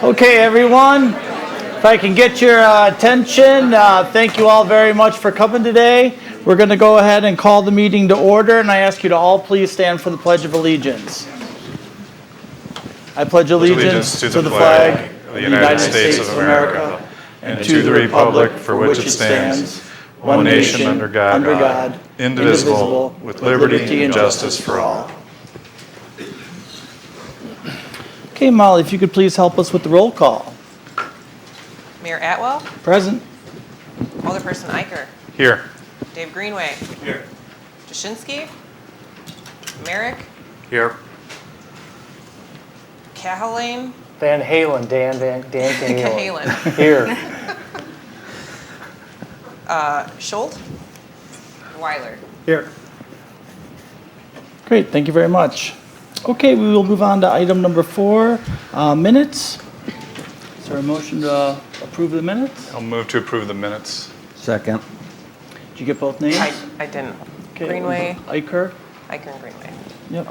Okay, everyone, if I can get your attention, thank you all very much for coming today. We're going to go ahead and call the meeting to order, and I ask you to all please stand for the Pledge of Allegiance. I pledge allegiance to the flag of the United States of America and to the republic for which it stands, one nation under God, indivisible, with liberty and justice for all. Okay, Molly, if you could please help us with the roll call. Mayor Atwell. Present. Alderperson Eicher. Here. Dave Greenway. Here. Jashinsky. Merrick. Here. Cahalan. Dan Cahalan. Cahalan. Here. Schultz. Weiler. Here. Great, thank you very much. Okay, we will move on to item number 4, minutes. Is there a motion to approve the minutes? I'll move to approve the minutes. Second. Did you get both names? I didn't. Okay, Greenway. Eicher. Eicher and Greenway. Yep.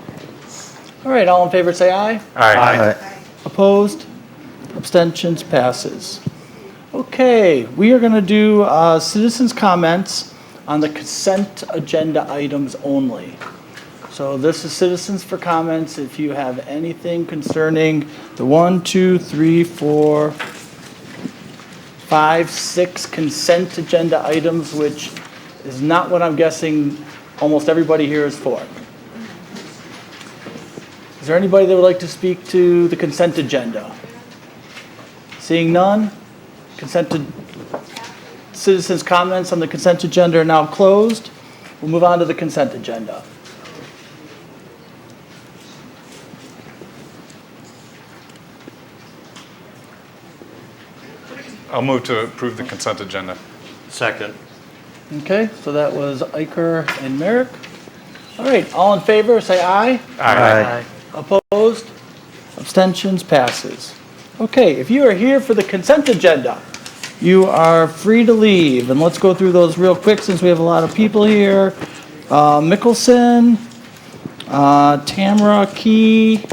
All right, all in favor say aye. Aye. Opposed? Abstentions? Passes. Okay, we are going to do citizens' comments on the consent agenda items only. So this is citizens for comments. If you have anything concerning the 1, 2, 3, 4, 5, 6 consent agenda items, which is not what I'm guessing almost everybody here is for. Is there anybody that would like to speak to the consent agenda? Seeing none, citizens' comments on the consent agenda are now closed. We'll move on to the consent agenda. I'll move to approve the consent agenda. Second. Okay, so that was Eicher and Merrick. All right, all in favor, say aye. Aye. Opposed? Abstentions? Passes. Okay, if you are here for the consent agenda, you are free to leave. And let's go through those real quick since we have a lot of people here. Mickelson, Tamara Key,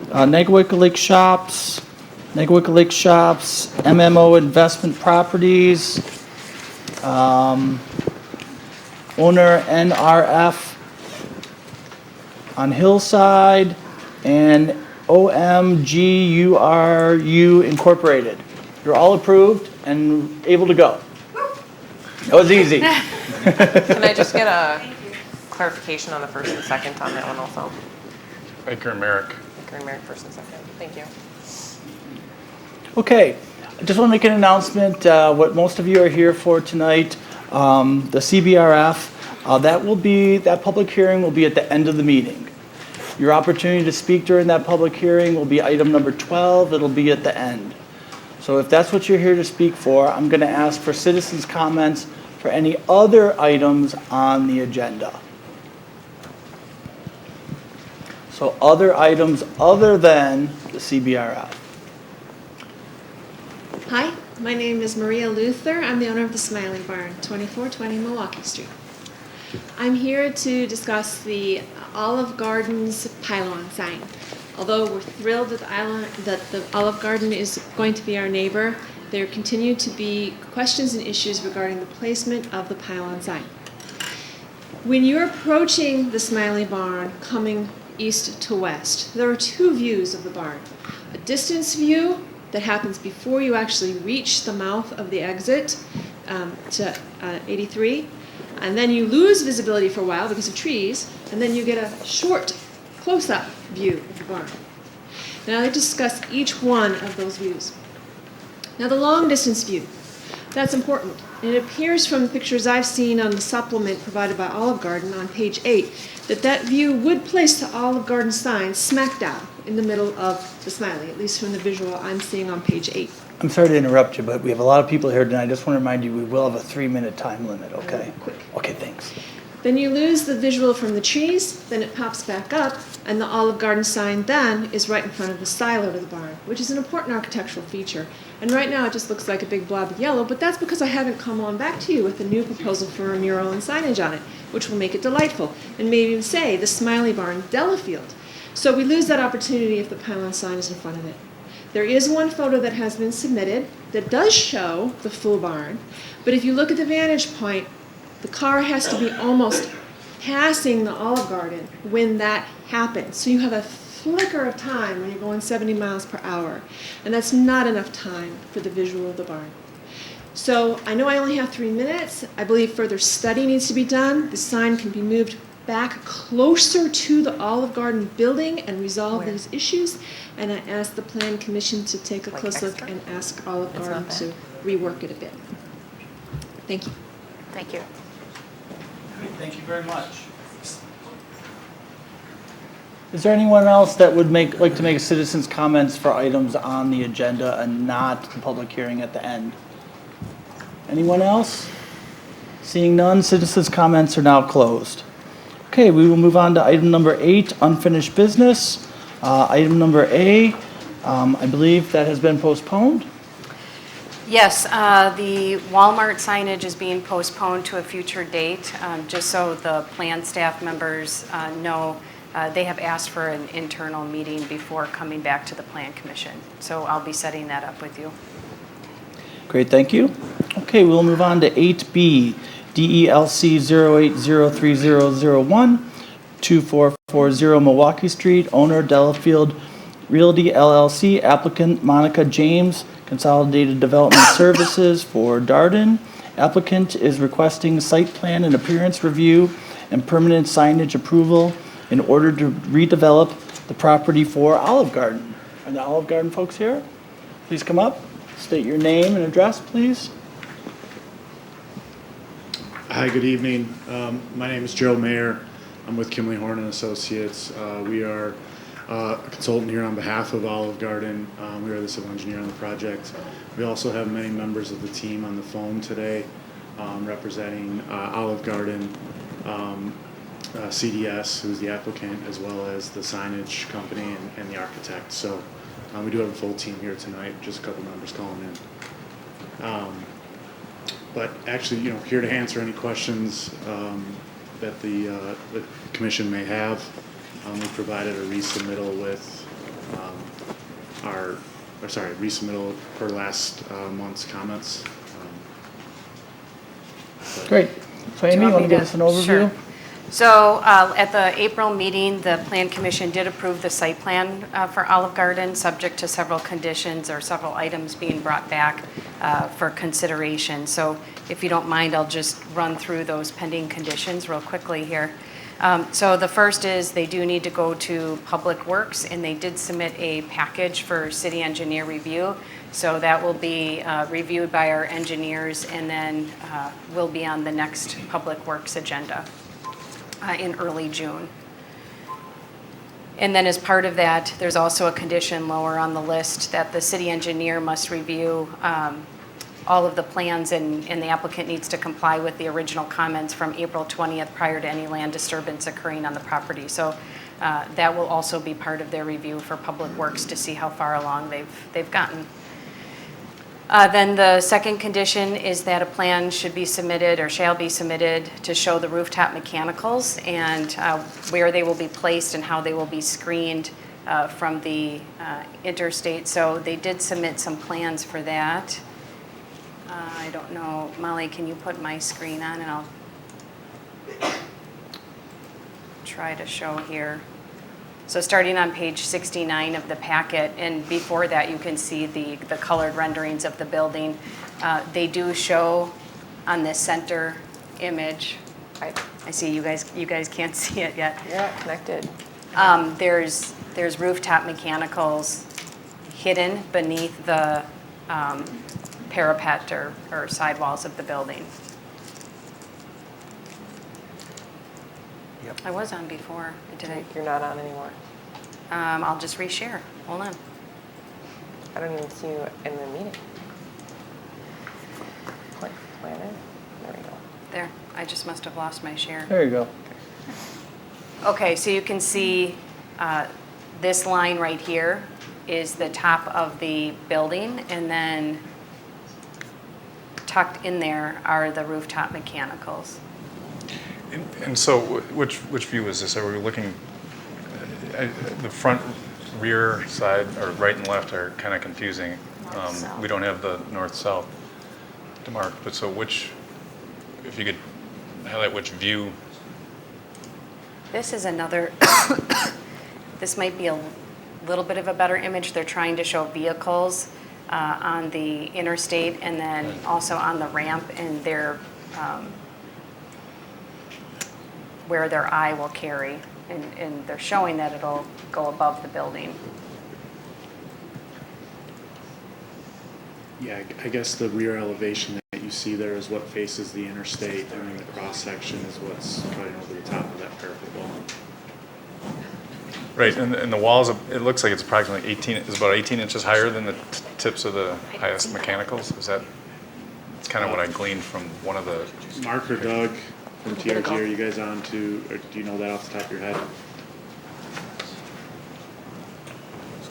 Negawika Lake Shops, MMO Investment Properties, owner NRF on Hillside, and OMGURU Incorporated. You're all approved and able to go. That was easy. Can I just get a clarification on the first and second on that one also? Eicher and Merrick. Eicher and Merrick first and second. Thank you. Okay, I just want to make an announcement. What most of you are here for tonight, the CBRF, that public hearing will be at the end of the meeting. Your opportunity to speak during that public hearing will be item number 12. It'll be at the end. So if that's what you're here to speak for, I'm going to ask for citizens' comments for any other items on the agenda. So other items other than the CBRF. Hi, my name is Maria Luther. I'm the owner of the Smiling Barn, 2420 Milwaukee Street. I'm here to discuss the Olive Garden's pylon sign. Although we're thrilled that the Olive Garden is going to be our neighbor, there continue to be questions and issues regarding the placement of the pylon sign. When you're approaching the Smiling Barn coming east to west, there are 2 views of the barn. A distance view that happens before you actually reach the mouth of the exit to 83, and then you lose visibility for a while because of trees, and then you get a short close-up view of the barn. Now I discuss each one of those views. Now the long-distance view, that's important. It appears from the pictures I've seen on the supplement provided by Olive Garden on page 8 that view would place the Olive Garden sign smack dab in the middle of the smiley, at least from the visual I'm seeing on page 8. I'm sorry to interrupt you, but we have a lot of people here tonight. I just want to remind you we will have a 3-minute time limit, okay? Quick. Okay, thanks. Then you lose the visual from the trees, then it pops back up, and the Olive Garden sign then is right in front of the silo to the barn, which is an important architectural feature. And right now it just looks like a big blob of yellow, but that's because I haven't come on back to you with a new proposal for a mural and signage on it, which will make it delightful, and maybe even say the Smiley Barn, Delafield. So we lose that opportunity if the pylon sign is in front of it. There is one photo that has been submitted that does show the full barn, but if you look at the vantage point, the car has to be almost passing the Olive Garden when that happens. So you have a flicker of time when you're going 70 miles per hour, and that's not enough time for the visual of the barn. So I know I only have 3 minutes. I believe further study needs to be done. The sign can be moved back closer to the Olive Garden building and resolve these issues. And I asked the Plan Commission to take a Like close look extra? and ask Olive It's Garden not to bad. rework it a bit. Thank you. Thank you. Thank you very much. Is there anyone else that would like to make citizens' comments for items on the agenda and not the public hearing at the end? Anyone else? Seeing none, citizens' comments are now closed. Okay, we will move on to item number 8, unfinished business. Item number A, I believe that has been postponed. Yes, the Walmart signage is being postponed to a future date, just so the plan staff members know. They have asked for an internal meeting before coming back to the Plan Commission. So I'll be setting that up with you. Great, thank you. Okay, we'll move on to 8B, DELC 0803001, 2440 Milwaukee Street, owner Delafield Realty LLC, applicant Monica James, Consolidated Development Services for Darden. Applicant is requesting site plan and appearance review and permanent signage approval in order to redevelop the property for Olive Garden. Are the Olive Garden folks here? Please come up, state your name and address, please. Hi, good evening. My name is Joe Mayer. I'm with Kimley Horn and Associates. We are a consultant here on behalf of Olive Garden. We are the civil engineer on the project. We also have many members of the team on the phone today representing Olive Garden, CDS, who's the applicant, as well as the signage company and the architect. So we do have a full team here tonight, just a couple members calling in. But actually, here to answer any questions that the commission may have. We provided a resubmittal with resubmittal per last month's comments. Great. So Amy, you want to give us an overview? Sure. So at the April meeting, the Plan Commission did approve the site plan for Olive Garden, subject to several conditions or several items being brought back for consideration. So if you don't mind, I'll just run through those pending conditions real quickly here. So the first is they do need to go to Public Works, and they did submit a package for city engineer review. So that will be reviewed by our engineers, and then will be on the next Public Works agenda in early June. And then as part of that, there's also a condition lower on the list that the city engineer must review all of the plans, and the applicant needs to comply with the original comments from April 20th prior to any land disturbance occurring on the property. So that will also be part of their review for Public Works to see how far along they've gotten. Then the second condition is that a plan should be submitted or shall be submitted to show the rooftop mechanicals and where they will be placed and how they will be screened from the interstate. So they did submit some plans for that. I don't know, Molly, can you put my screen on and I'll try to show here. So starting on page 69 of the packet, and before that you can see the colored renderings of the building. They do show on this center image, I see you guys can't see it yet. You're not connected. There's rooftop mechanicals hidden beneath the parapet or sidewalls of the building. Yep. I was on before. Did I? You're not on anymore. I'll just reshare. Hold on. I don't even see you in the meeting. Click planner. There we go. There. I just must have lost my share. There you go. Okay, so you can see this line right here is the top of the building, and then tucked in there are the rooftop mechanicals. And so which view is this? Are we looking, the front, rear, side, or right and left are kind of confusing. North-south. We don't have the north-south demarked, but so which, if you could highlight which view. This is another, this might be a little bit of a better image. They're trying to show vehicles on the interstate and then also on the ramp, and their where their eye will carry. And they're showing that it'll go above the building. Yeah, I guess the rear elevation that you see there is what faces the interstate, and then the cross-section is what's cutting over the top of that parapet wall. Right, and the walls, it looks like it's approximately 18, it's about 18 inches higher than the tips of the highest mechanicals. Is that, it's kind of what I gleaned from one of the, Mark or Doug from TRG, are you guys on to, or do you know that off the top of your head?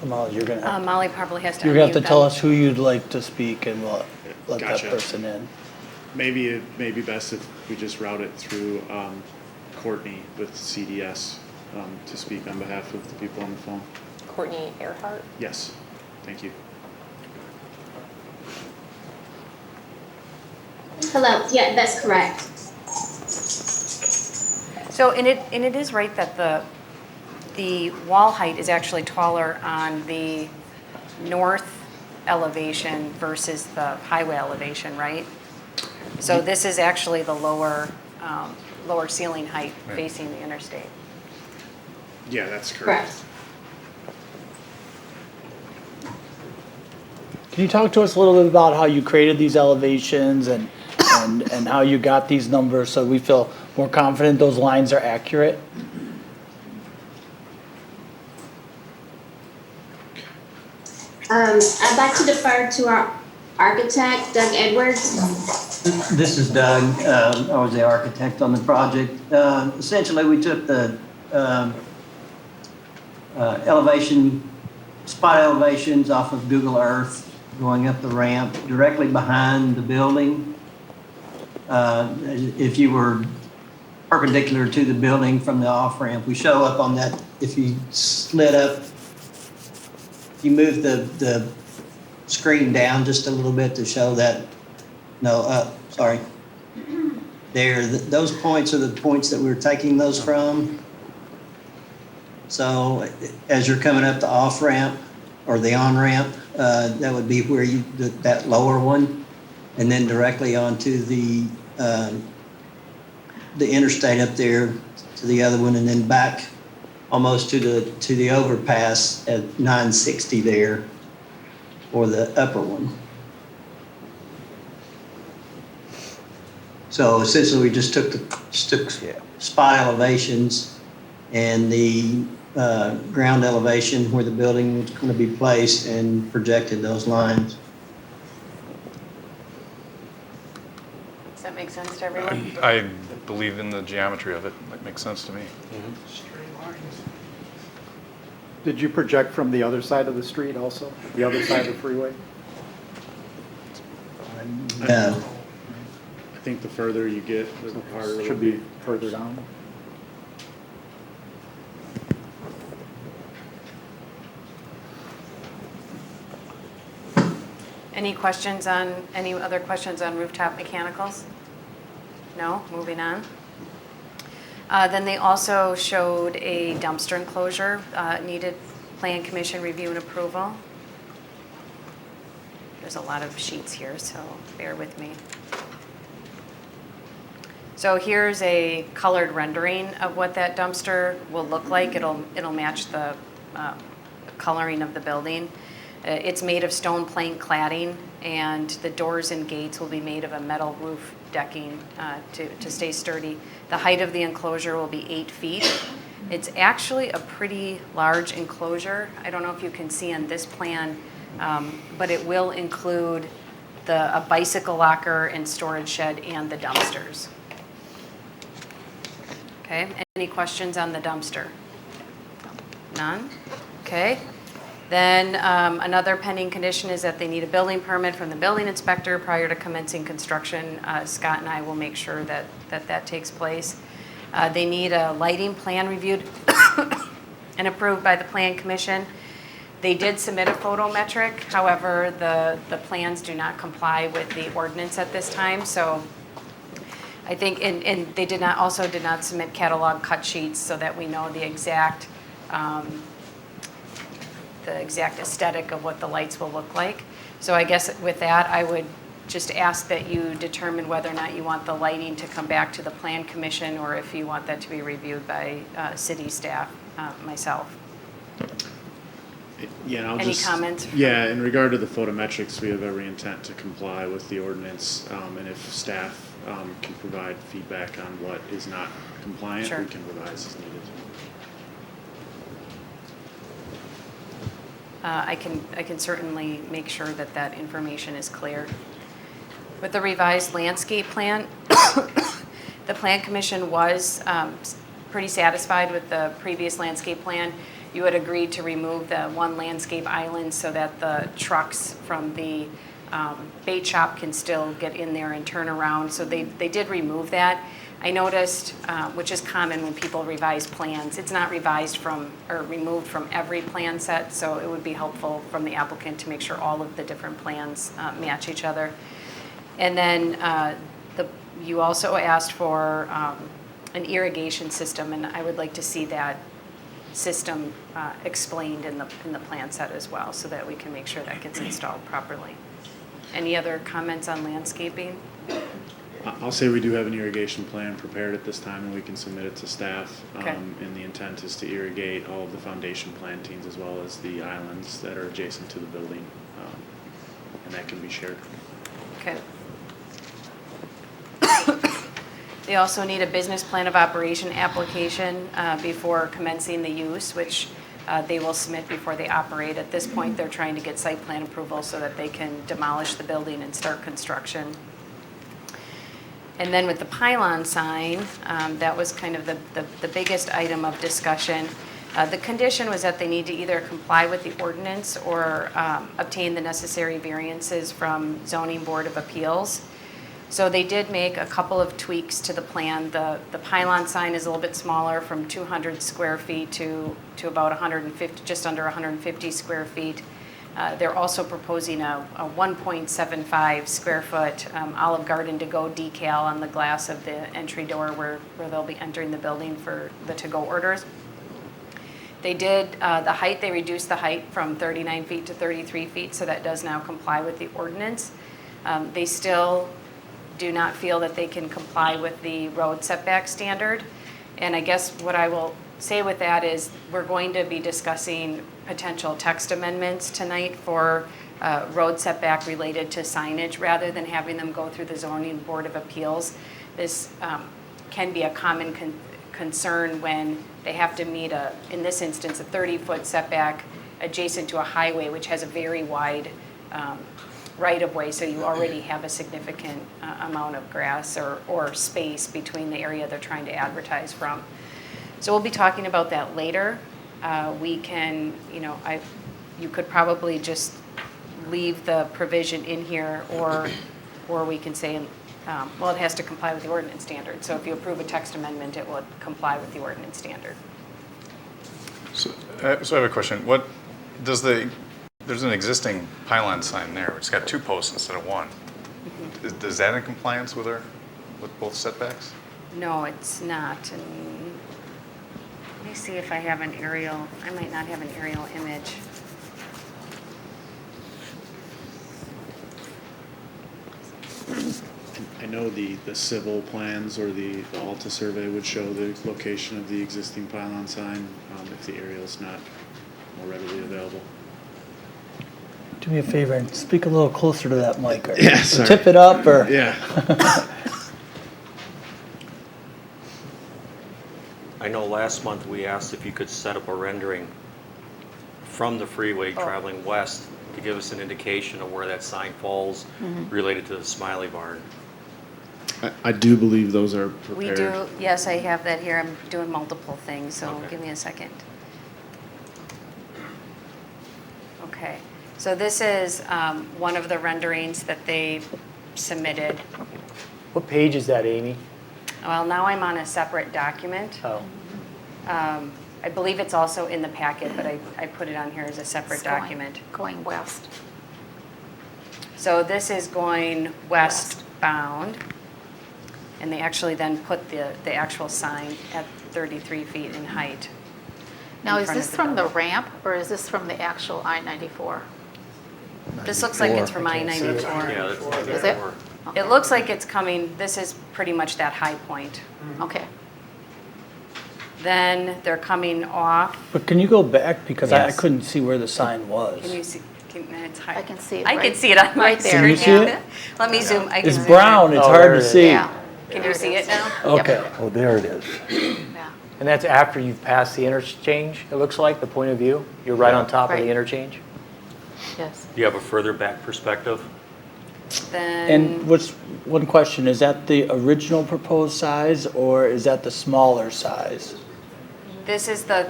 So Molly, you're gonna have, Molly probably has to you're gonna have to unmute tell them. us who you'd like to speak, and we'll let that Gotcha. person in. Maybe it may be best if we just route it through Courtney with CDS to speak on behalf of the people on the phone. Courtney Earhart. Yes, thank you. Hello, yeah, that's correct. So, and it is right that the wall height is actually taller on the north elevation versus the highway elevation, right? So this is actually the lower ceiling height Right. facing the interstate. Yeah, that's correct. Correct. Can you talk to us a little bit about how you created these elevations and how you got these numbers so we feel more confident those lines are accurate? I'd like to defer to our architect, Doug Edwards. This is Doug. I was the architect on the project. Essentially, we took the spot elevations off of Google Earth, going up the ramp directly behind the building. If you were perpendicular to the building from the off-ramp, we show up on that. If you slid up, you move the screen down just a little bit to show that, no, up, sorry. There, those points are the points that we're taking those from. So as you're coming up the off-ramp or the on-ramp, that would be where you, that lower one, and then directly onto the interstate up there to the other one, and then back almost to the overpass at 960 there, or the upper one. So essentially, we just took spot elevations and the ground elevation where the building was going to be placed and projected those lines. Does that make sense to everyone? I believe in the geometry of it. That makes sense to me. Did you project from the other side of the street also, the other side of the freeway? No. I think the further you get, the harder it Should will be further down. Any other questions on rooftop mechanicals? No, moving on. Then they also showed a dumpster enclosure, needed plan commission review and approval. There's a lot of sheets here, so bear with me. So here's a colored rendering of what that dumpster will look like. It'll match the coloring of the building. It's made of stone plank cladding, and the doors and gates will be made of a metal roof decking to stay sturdy. The height of the enclosure will be 8 feet. It's actually a pretty large enclosure. I don't know if you can see on this plan, but it will include a bicycle locker and storage shed and the dumpsters. Okay, any questions on the dumpster? None? Okay. Then another pending condition is that they need a building permit from the building inspector prior to commencing construction. Scott and I will make sure that that takes place. They need a lighting plan reviewed and approved by the Plan Commission. They did submit a photometric, however, the plans do not comply with the ordinance at this time, so I think, and they did not submit catalog cut sheets so that we know the exact aesthetic of what the lights will look like. So I guess with that, I would just ask that you determine whether or not you want the lighting to come back to the Plan Commission or if you want that to be reviewed by city staff, myself. Yeah, and I'll Any comments? Yeah, in regard to the photometrics, we have every intent to comply with the ordinance, and if staff can provide feedback on what is not compliant, Sure. we can revise as needed. I can certainly make sure that that information is clear. With the revised landscape plan, the Plan Commission was pretty satisfied with the previous landscape plan. You had agreed to remove the one landscape island so that the trucks from the bait shop can still get in there and turn around. So they did remove that. I noticed, which is common when people revise plans, it's not revised from or removed from every plan set, so it would be helpful from the applicant to make sure all of the different plans match each other. And then you also asked for an irrigation system, and I would like to see that system explained in the plan set as well, so that we can make sure that gets installed properly. Any other comments on landscaping? I'll say we do have an irrigation plan prepared at this time, and we can submit it to staff. Okay. And the intent is to irrigate all of the foundation plantings as well as the islands that are adjacent to the building, and that can be shared. Okay. They also need a business plan of operation application before commencing the use, which they will submit before they operate. At this point, they're trying to get site plan approval so that they can demolish the building and start construction. And then with the pylon sign, that was kind of the biggest item of discussion. The condition was that they need to either comply with the ordinance or obtain the necessary variances from Zoning Board of Appeals. So they did make a couple of tweaks to the plan. The pylon sign is a little bit smaller, from 200 square feet to about 150, just under 150 square feet. They're also proposing a 1.75 square foot Olive Garden to-go decal on the glass of the entry door where they'll be entering the building for the to-go orders. They did the height, they reduced the height from 39 feet to 33 feet, so that does now comply with the ordinance. They still do not feel that they can comply with the road setback standard. And I guess what I will say with that is we're going to be discussing potential text amendments tonight for road setback related to signage rather than having them go through the Zoning Board of Appeals. This can be a common concern when they have to meet, in this instance, a 30-foot setback adjacent to a highway, which has a very wide right-of-way, so you already have a significant amount of grass or space between the area they're trying to advertise from. So we'll be talking about that later. We can, you could probably just leave the provision in here, or we can say, well, it has to comply with the ordinance standard. So if you approve a text amendment, it would comply with the ordinance standard. So I have a question. What does there's an existing pylon sign there. It's got 2 posts instead of 1. Mm-hmm. Is that in compliance with both setbacks? No, it's not. And let me see if I have an aerial. I might not have an aerial image. I know the civil plans or the Alta survey would show the location of the existing pylon sign if the aerial's not more readily available. Do me a favor and speak a little closer to that mic. Or Yeah, sorry. Tip it up or. Yeah. I know last month we asked if you could set up a rendering from the freeway traveling west to give us an indication of where that sign falls related to the Smiley Barn. I do believe those are We prepared. do, yes, I have that here. I'm doing multiple things, so Okay. give me a second. Okay, so this is one of the renderings that they submitted. What page is that, Amy? Well, now I'm on a separate document. Oh, I believe it's also in the packet, but I put it on here as a separate document. Going west. So this is going westbound, and they actually then put the actual sign at 33 feet in height. Now, in is front this of the from the building. ramp, or is this from the actual I-94? This looks like it's from I can't see it. I-94. Yeah, that's Is it? It looks like it's coming, this is pretty much that high point. Okay. Then they're coming off. But can you go back, because I Yes. couldn't see where the sign was. Can you see? It's high. I can see it I can right- see it on my right there. Can you see screen. it? Let me zoom. I can It's zoom brown, in. it's Oh, hard there to it is. see. Yeah. Can There you it see is. it now? Okay. Oh, there it is. Yeah. and that's after you've passed the interchange, it looks like, the point of view? You're right on top of the Right. interchange? Yes. Do you have a further back perspective? And Then, what's, one question, is that the original proposed size, or is that the smaller size? this is the,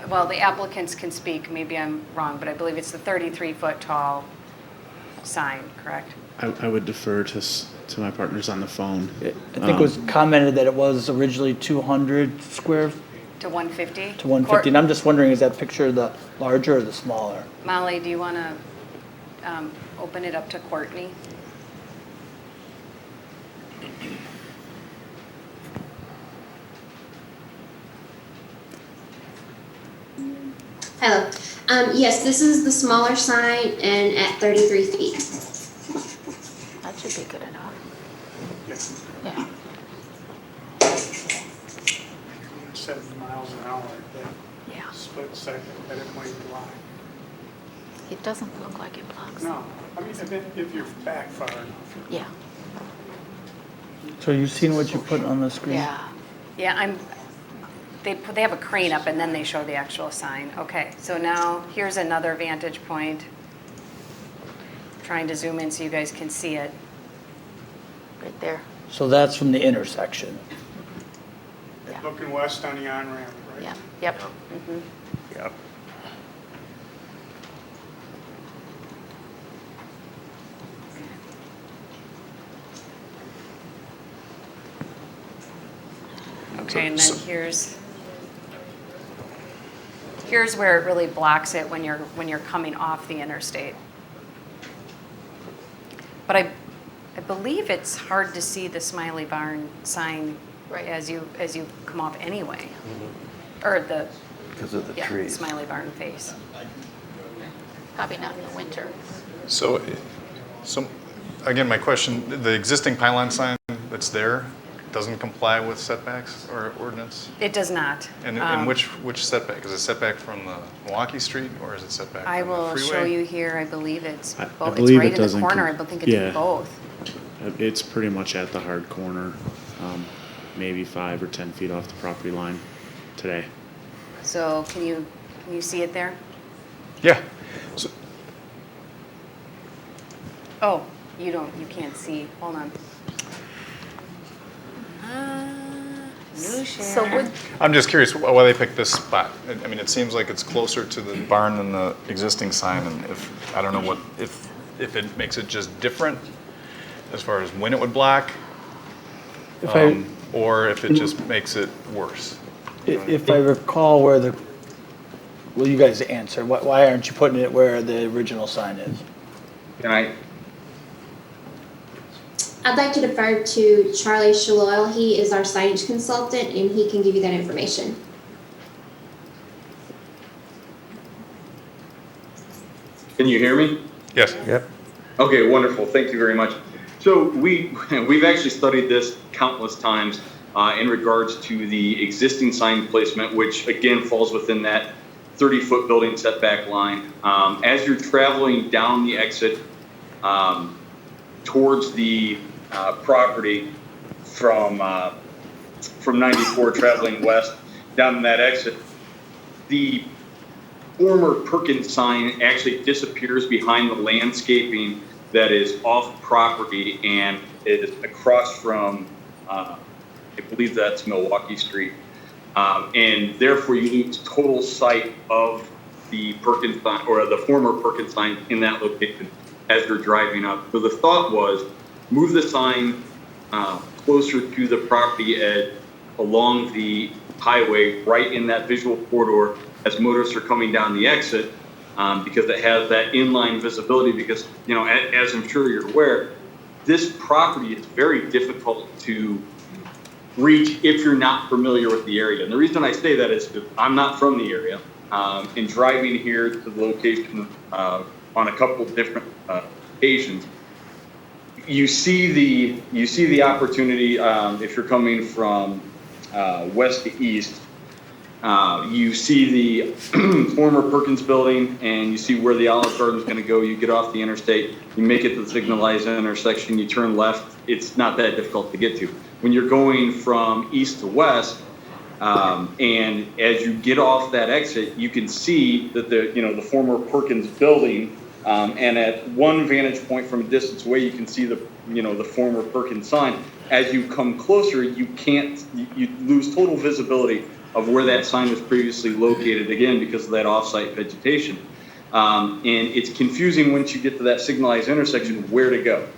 well, the applicants can speak, maybe I'm wrong, but I believe it's the 33-foot tall sign, correct? I would defer to my partners on the phone. I think it was commented that it was originally 200 square To 150? to 150, and I'm just wondering, is that picture the larger or the smaller? Molly, do you want to open it up to Courtney? Hello. Yes, this is the smaller sign and at 33 feet. That should be good enough. Yeah. 70 miles an hour, that Yeah. split second, that it might block. It doesn't look like it blocks. No, I mean, if you're back far enough. Yeah. So you seen what you put on the screen? Yeah. Yeah, they have a crane up and then they show the actual sign. Okay, so now here's another vantage point. Trying to zoom in so you guys can see it. Right there. So that's from the intersection. Yeah. Looking west on the on-ramp, right? Yeah. Yep. Yep. Okay, and then here's where it really blocks it when you're coming off the interstate. But I believe it's hard to see the Smiley Barn sign Right. as you come off anyway. Or the, Because of the yeah, trees. Smiley Barn face. Probably not in the winter. So, again, my question, the existing pylon sign that's there doesn't comply with setbacks or ordinance? It does not. And which setback? Is it setback from the Milwaukee Street, or is it setback I from the will freeway? show you here, I believe it's I both. It's believe right it in the doesn't corner, com- I think it's yeah. both. It's pretty much at the hard corner, maybe 5 or 10 feet off the property line today. So can you see it there? Yeah. So, Oh, you can't see, hold on. New share. So would, I'm just curious why they picked this spot. I mean, it seems like it's closer to the barn than the existing sign, and I don't know if it makes it just different as far as when it would block, or if it just makes it worse. If I recall where well, you guys answer, why aren't you putting it where the original sign is? I'd like to defer to Charlie Shaloil. He is our signage consultant and he can give you that information. Can you hear me? Yes. Yep. Okay, wonderful. Thank you very much. So we've actually studied this countless times in regards to the existing sign placement, which again falls within that 30-foot building setback line. As you're traveling down the exit towards the property from 94 traveling west down that exit, the former Perkins sign actually disappears behind the landscaping that is off property and is across from I believe that's Milwaukee Street. And therefore you lose total sight of the Perkins sign or the former Perkins sign in that location as you're driving up. So the thought was move the sign closer to the property edge along the highway, right in that visual corridor as motorists are coming down the exit, because it has that inline visibility. Because, you know, as I'm sure you're aware, this property is very difficult to reach if you're not familiar with the area. And the reason I say that is because I'm not from the area, and driving here to the location on a couple of different occasions, you see the opportunity if you're coming from west to east. You see the former Perkins building, and you see where the Olive Garden is going to go. You get off the interstate, you make it to the signalized intersection, you turn left. It's not that difficult to get to. When you're going from east to west, and as you get off that exit, you can see that the former Perkins building, and at one vantage point from a distance away, you can see the former Perkins sign. As you come closer, you lose total visibility of where that sign was previously located, again, because of that off-site vegetation. And it's confusing once you get to that signalized intersection where to go.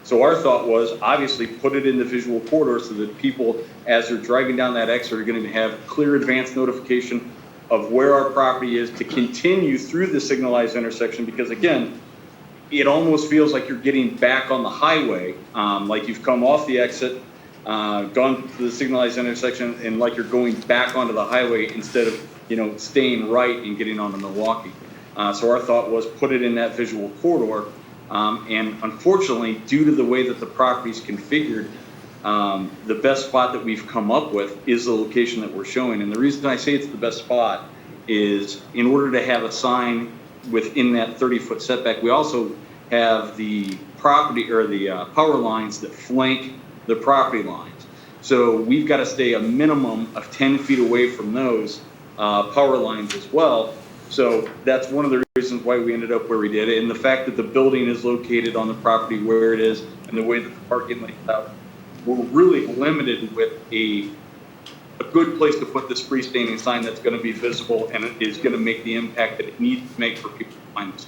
So our thought was, obviously, put it in the visual corridor so that people, as they're driving down that exit, are going to have clear advance notification of where our property is to continue through the signalized intersection. Because again, it almost feels like you're getting back on the highway, like you've come off the exit, gone to the signalized intersection, and like you're going back onto the highway instead of staying right and getting onto Milwaukee. So our thought was put it in that visual corridor. And unfortunately, due to the way that the property is configured, the best spot that we've come up with is the location that we're showing. And the reason I say it's the best spot is in order to have a sign within that 30-foot setback, we also have the property or the power lines that flank the property lines. So we've got to stay a minimum of 10 feet away from those power lines as well. So that's one of the reasons why we ended up where we did. And the fact that the building is located on the property where it is and the way that the parking lays out, we're really limited with a good place to put this freestanding sign that's going to be visible and it is going to make the impact that it needs to make for people to find this.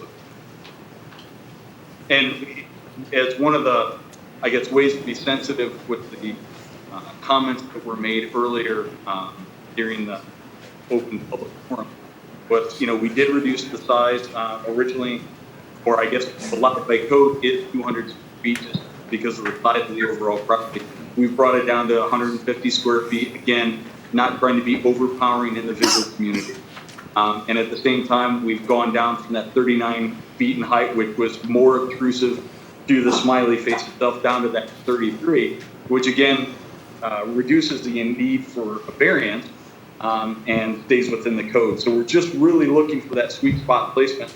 And as one of the, I guess, ways to be sensitive with the comments that were made earlier during the open public forum, but we did reduce the size originally, or I guess allowed by code is 200 feet just because of the size of the overall property. We've brought it down to 150 square feet. Again, not trying to be overpowering in the visual community. And at the same time, we've gone down from that 39 feet in height, which was more obtrusive to the smiley face itself, down to that 33, which again reduces the need for a variance. And stays within the code. So we're just really looking for that sweet spot placement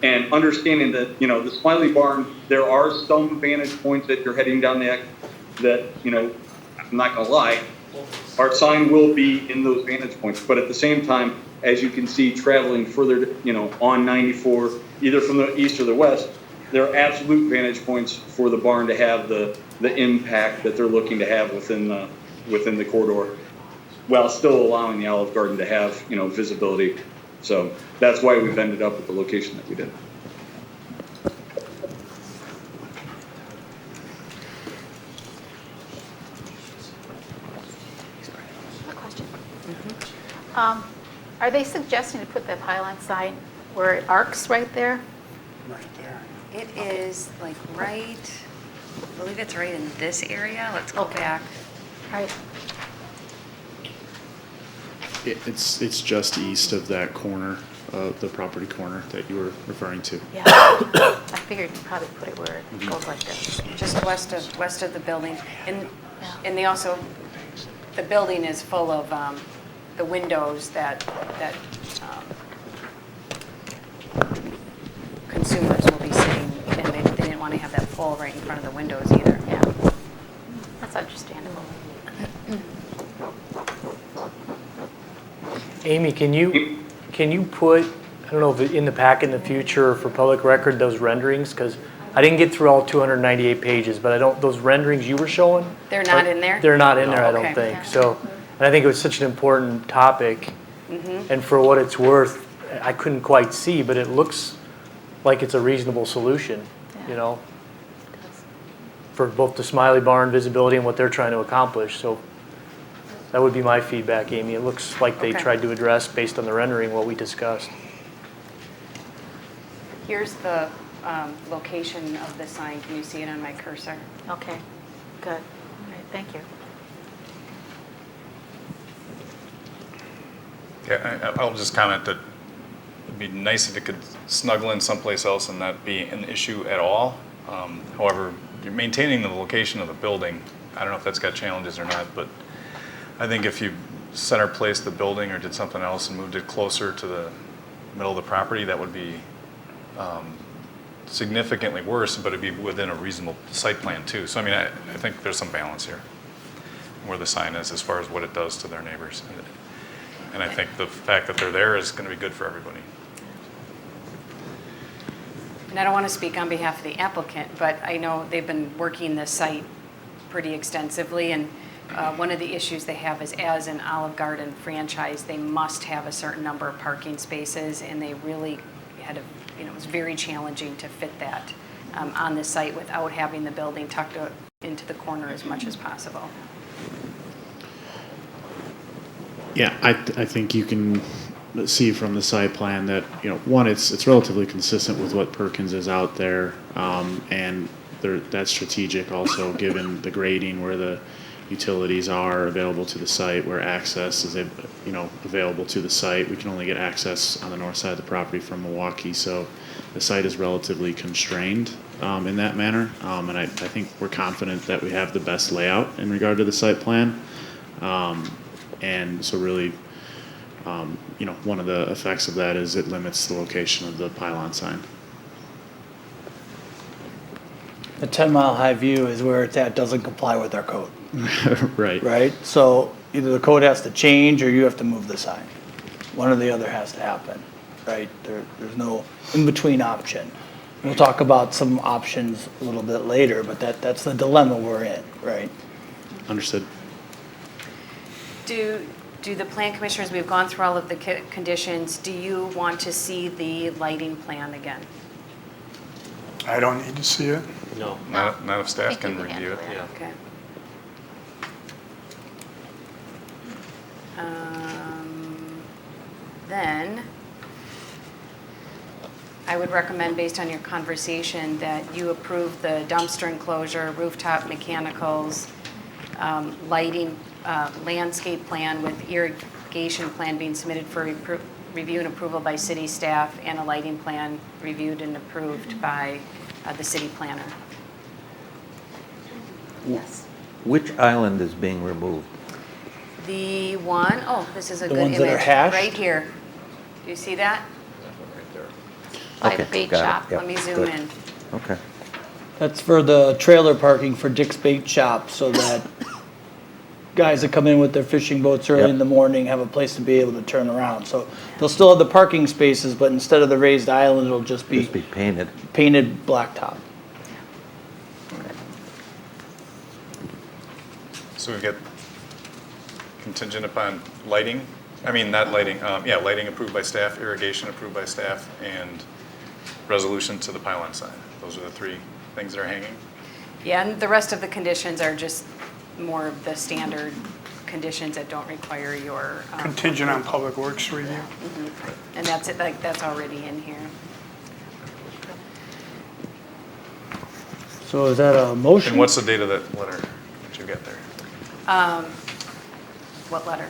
and understanding that, the Smiley Barn, there are some vantage points that you're heading down the that, I'm not gonna lie, our sign will be in those vantage points. But at the same time, as you can see, traveling further, on 94, either from the east or the west, there are absolute vantage points for the barn to have the impact that they're looking to have within the corridor, while still allowing the Olive Garden to have, visibility. So that's why we've ended up with the location that we did. A question. Are they suggesting to put the pylon sign where it arcs right there? Right there. It is like right, I believe it's right in this area. Let's go back. Right. It's just east of that corner, the property corner that you were referring to. Yeah. I figured you'd probably put it where it goes like this. Just west of the building. And they also, the building is full of the windows that consumers will be sitting, and they didn't want to have that pole right in front of the windows either. Yeah. That's understandable. Amy, can you put, I don't know, if in the pack in the future for public record, those renderings? Because I didn't get through all 298 pages, but I don't, those renderings you were showing? They're not in there? They're not in there, I Okay. don't think. So, and I think it was such an important topic. And for what it's worth, I couldn't quite see, but it looks like it's a reasonable solution, you know, for both the Smiley Barn visibility and what they're trying to accomplish. So that would be my feedback, Amy. It looks like they Okay. tried to address, based on the rendering, what we discussed. Here's the location of the sign. Can you see it on my cursor? Okay, good. All right, thank you. Yeah, I'll just comment that it'd be nice if it could snuggle in someplace else and not be an issue at all. However, you're maintaining the location of the building. I don't know if that's got challenges or not, but I think if you center placed the building or did something else and moved it closer to the middle of the property, that would be significantly worse, but it'd be within a reasonable site plan too. So I mean, I think there's some balance here where the sign is as far as what it does to their neighbors. And I think the fact that they're there is going to be good for everybody. And I don't want to speak on behalf of the applicant, but I know they've been working this site pretty extensively, and one of the issues they have is, as an Olive Garden franchise, they must have a certain number of parking spaces, and they really had a, you know, it was very challenging to fit that on the site without having the building tucked into the corner as much as possible. Yeah, I think you can see from the site plan that, you know, one, it's relatively consistent with what Perkins is out there, and that's strategic also, given the grading where the utilities are available to the site, where access is, you know, available to the site. We can only get access on the north side of the property from Milwaukee, so the site is relatively constrained in that manner. And I think we're confident that we have the best layout in regard to the site plan. And so really, you know, one of the effects of that is it limits the location of the pylon sign. The 10-mile high view is where it's at, doesn't comply with our code, Right. right? So either the code has to change or you have to move the sign. One or the other has to happen, right? There's no in-between option. We'll talk about some options a little bit later, but that's the dilemma we're in, right? Understood. Do the plan commissioners, we've gone through all of the conditions, do you want to see the lighting plan again? I don't need to see it. No. Not if staff Think you can can review it. handle it. Okay. Then, I would recommend, based on your conversation, that you approve the dumpster enclosure, rooftop mechanicals, lighting, landscape plan with irrigation plan being submitted for review and approval by city staff, and a lighting plan reviewed and approved by the city planner. Yes. Which island is being removed? The one, oh, this is a The good ones that are image. hashed? Right here. Do you see that? By Okay, the bait got it. shop. Yep, Let me zoom good. in. Okay. That's for the trailer parking for Dick's Bait Shop, so that guys that come in with their fishing boats early Yep. in the morning have a place to be able to turn around. So they'll still have the parking spaces, but instead of the raised island, it'll just be Just be painted. painted blacktop. So we've got contingent upon lighting, I mean, not lighting, yeah, lighting approved by staff, irrigation approved by staff, and resolution to the pylon sign. Those are the three things that are hanging. Yeah, and the rest of the conditions are just more of the standard conditions that don't require your. Contingent on Public Works review. And that's it, like, that's already in here. So is that a motion? And what's the date of that letter that you got there? What letter?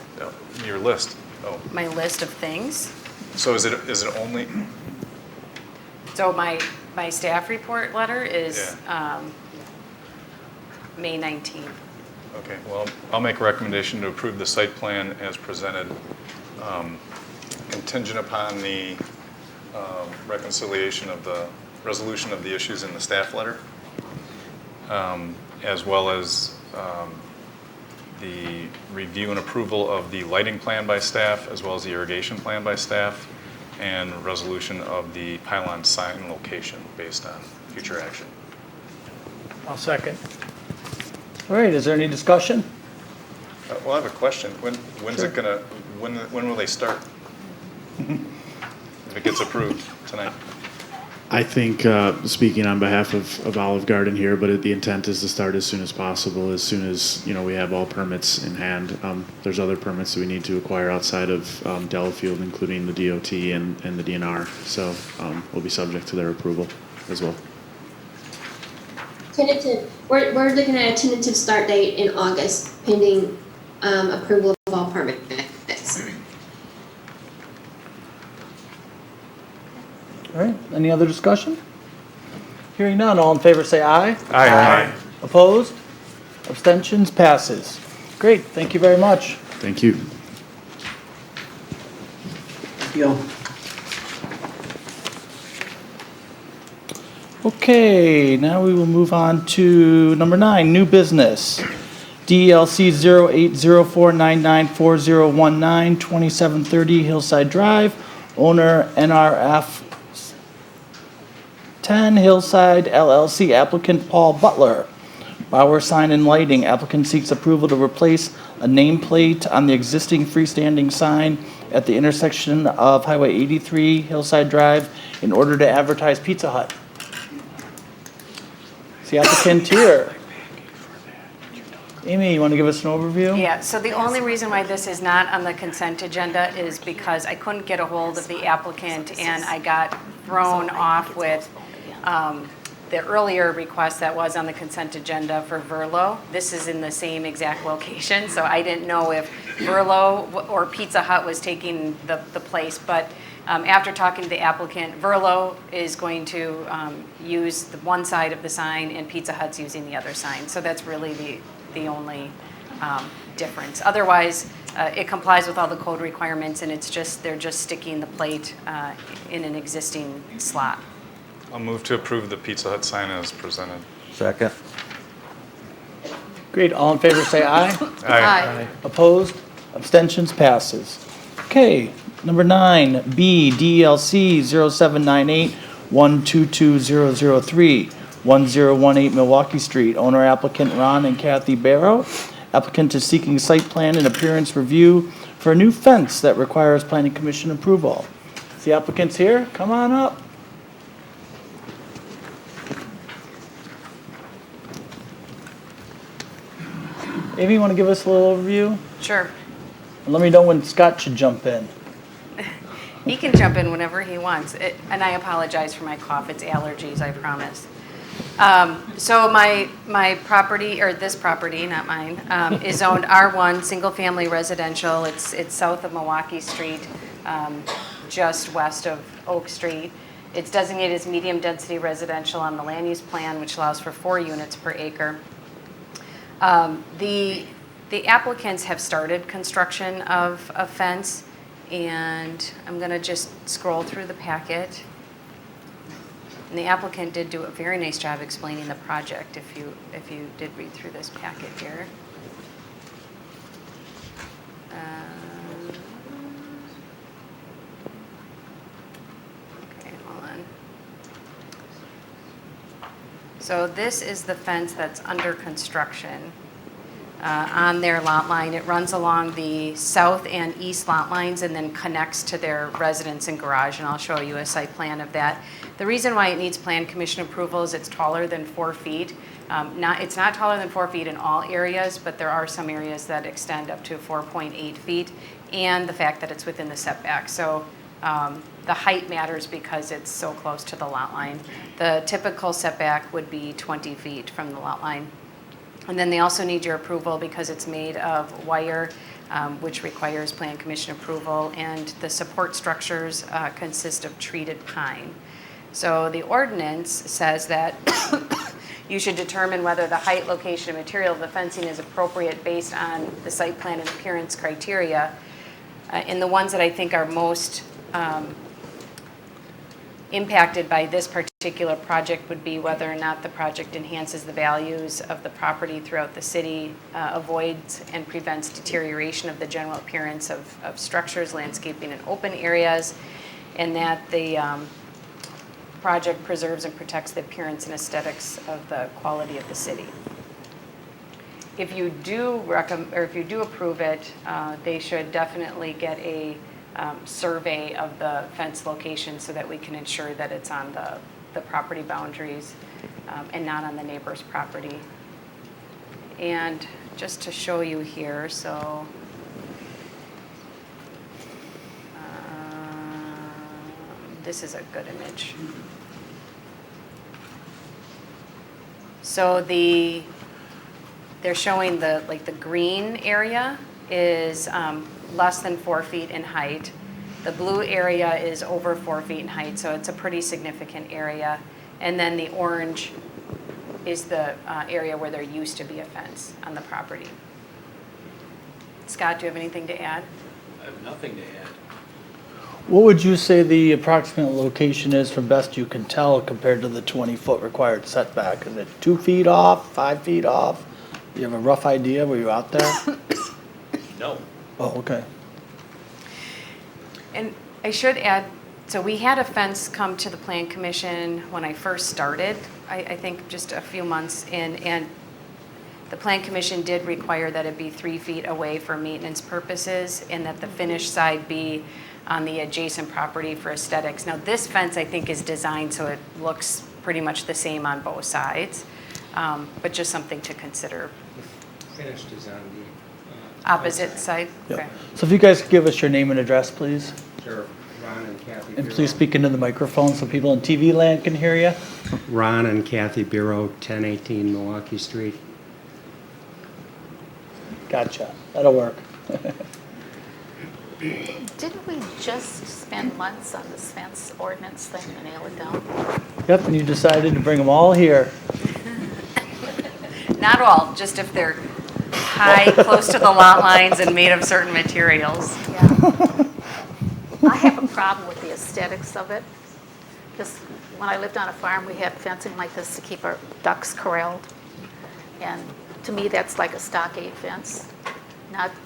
Your list. Oh, My list of things. so is it only, So my staff report letter is May 19th. okay, well, I'll make a recommendation to approve the site plan as presented, contingent upon the reconciliation of the resolution of the issues in the staff letter, as well as the review and approval of the lighting plan by staff, as well as the irrigation plan by staff, and resolution of the pylon sign location based on future action. I'll second. All right, is there any discussion? Well, I have a question. When's it gonna, when will they start? If it gets approved tonight? I think, speaking on behalf of Olive Garden here, but the intent is to start as soon as possible, as soon as, we have all permits in hand. There's other permits that we need to acquire outside of Delafield, including the DOT and the DNR. So we'll be subject to their approval as well. We're looking at a tentative start date in August, pending approval of all permits. All right, any other discussion? Hearing none, all in favor say aye. Aye. Opposed? Abstentions? Passes. Great, thank you very much. Thank you. Yo. Okay, now we will move on to number 9, new business. DLC 0804994019, 2730 Hillside Drive, owner NRF 10 Hillside LLC, applicant Paul Butler. Bauer Sign and Lighting, applicant seeks approval to replace a nameplate on the existing freestanding sign at the intersection of Highway 83 Hillside Drive in order to advertise Pizza Hut. Is the applicant here? Amy, you want to give us an overview? Yeah, so the only reason why this is not on the consent agenda is because I couldn't get a hold of the applicant and I got thrown off with the earlier request that was on the consent agenda for Verlo. This is in the same exact location, so I didn't know if Verlo or Pizza Hut was taking the place, but after talking to the applicant, Verlo is going to use the one side of the sign and Pizza Hut's using the other sign. So that's really the only difference. Otherwise, it complies with all the code requirements and they're just sticking the plate in an existing slot. I'll move to approve the Pizza Hut sign as presented. Second. Great, all in favor say aye. Aye. Opposed? Abstentions? Passes. Okay, number 9, B, DLC 0798122003, 1018 Milwaukee Street, owner applicant Ron and Kathy Barrow. Applicant is seeking site plan and appearance review for a new fence that requires planning commission approval. Is the applicant's here? Come on up. Amy, you want to give us a little overview? Sure. And let me know when Scott should jump in. He can jump in whenever he wants. And I apologize for my cough. It's allergies, I promise. So my property, or this property, not mine, is zoned R1, single-family residential. It's south of Milwaukee Street, just west of Oak Street. It's designated as medium-density residential on the land use plan, which allows for 4 units per acre. The applicants have started construction of a fence, and I'm going to just scroll through the packet. And the applicant did do a very nice job explaining the project if you did read through this packet here. Okay, hold on. So this is the fence that's under construction on their lot line. It runs along the south and east lot lines and then connects to their residence and garage, and I'll show you a site plan of that. The reason why it needs plan commission approval is it's taller than 4 feet. It's not taller than 4 feet in all areas, but there are some areas that extend up to 4.8 feet, and the fact that it's within the setback. So the height matters because it's so close to the lot line. The typical setback would be 20 feet from the lot line. And then they also need your approval because it's made of wire, which requires plan commission approval, and the support structures consist of treated pine. So the ordinance says that you should determine whether the height, location, and material of the fencing is appropriate based on the site plan and appearance criteria. And the ones that I think are most impacted by this particular project would be whether or not the project enhances the values of the property throughout the city, avoids and prevents deterioration of the general appearance of structures, landscaping, and open areas, and that the project preserves and protects the appearance and aesthetics of the quality of the city. If you do approve it, they should definitely get a survey of the fence location so that we can ensure that it's on the property boundaries and not on the neighbor's property. And just to show you here, so this is a good image. So they're showing the green area is less than 4 feet in height. The blue area is over 4 feet in height, so it's a pretty significant area. And then the orange is the area where there used to be a fence on the property. Scott, do you have anything to add? I have nothing to add. What would you say the approximate location is from best you can tell compared to the 20-foot required setback? Is it 2 feet off, 5 feet off? Do you have a rough idea? Were you out there? No. Oh, okay. And I should add, so we had a fence come to the Plan Commission when I first started, I think just a few months in, and the Plan Commission did require that it be 3 feet away for maintenance purposes and that the finished side be on the adjacent property for aesthetics. Now this fence I think is designed so it looks pretty much the same on both sides, but just something to consider. Finished is on the Opposite side? Yep. Okay. So if you guys could give us your name and address, please. Sure. Ron and Kathy And Bureau. please speak into the microphone so people in TV land can hear you. Ron and Kathy Bureau, 1018 Milwaukee Street. Gotcha. That'll work. Didn't we just spend months on this fence ordinance thing and nail it down? Yep, and you decided to bring them all here. Not all, just if they're high, close to the lot lines and made of certain materials. Yeah. I have a problem with the aesthetics of it. Because when I lived on a farm, we had fencing like this to keep our ducks corralled. And to me, that's like a stockade fence,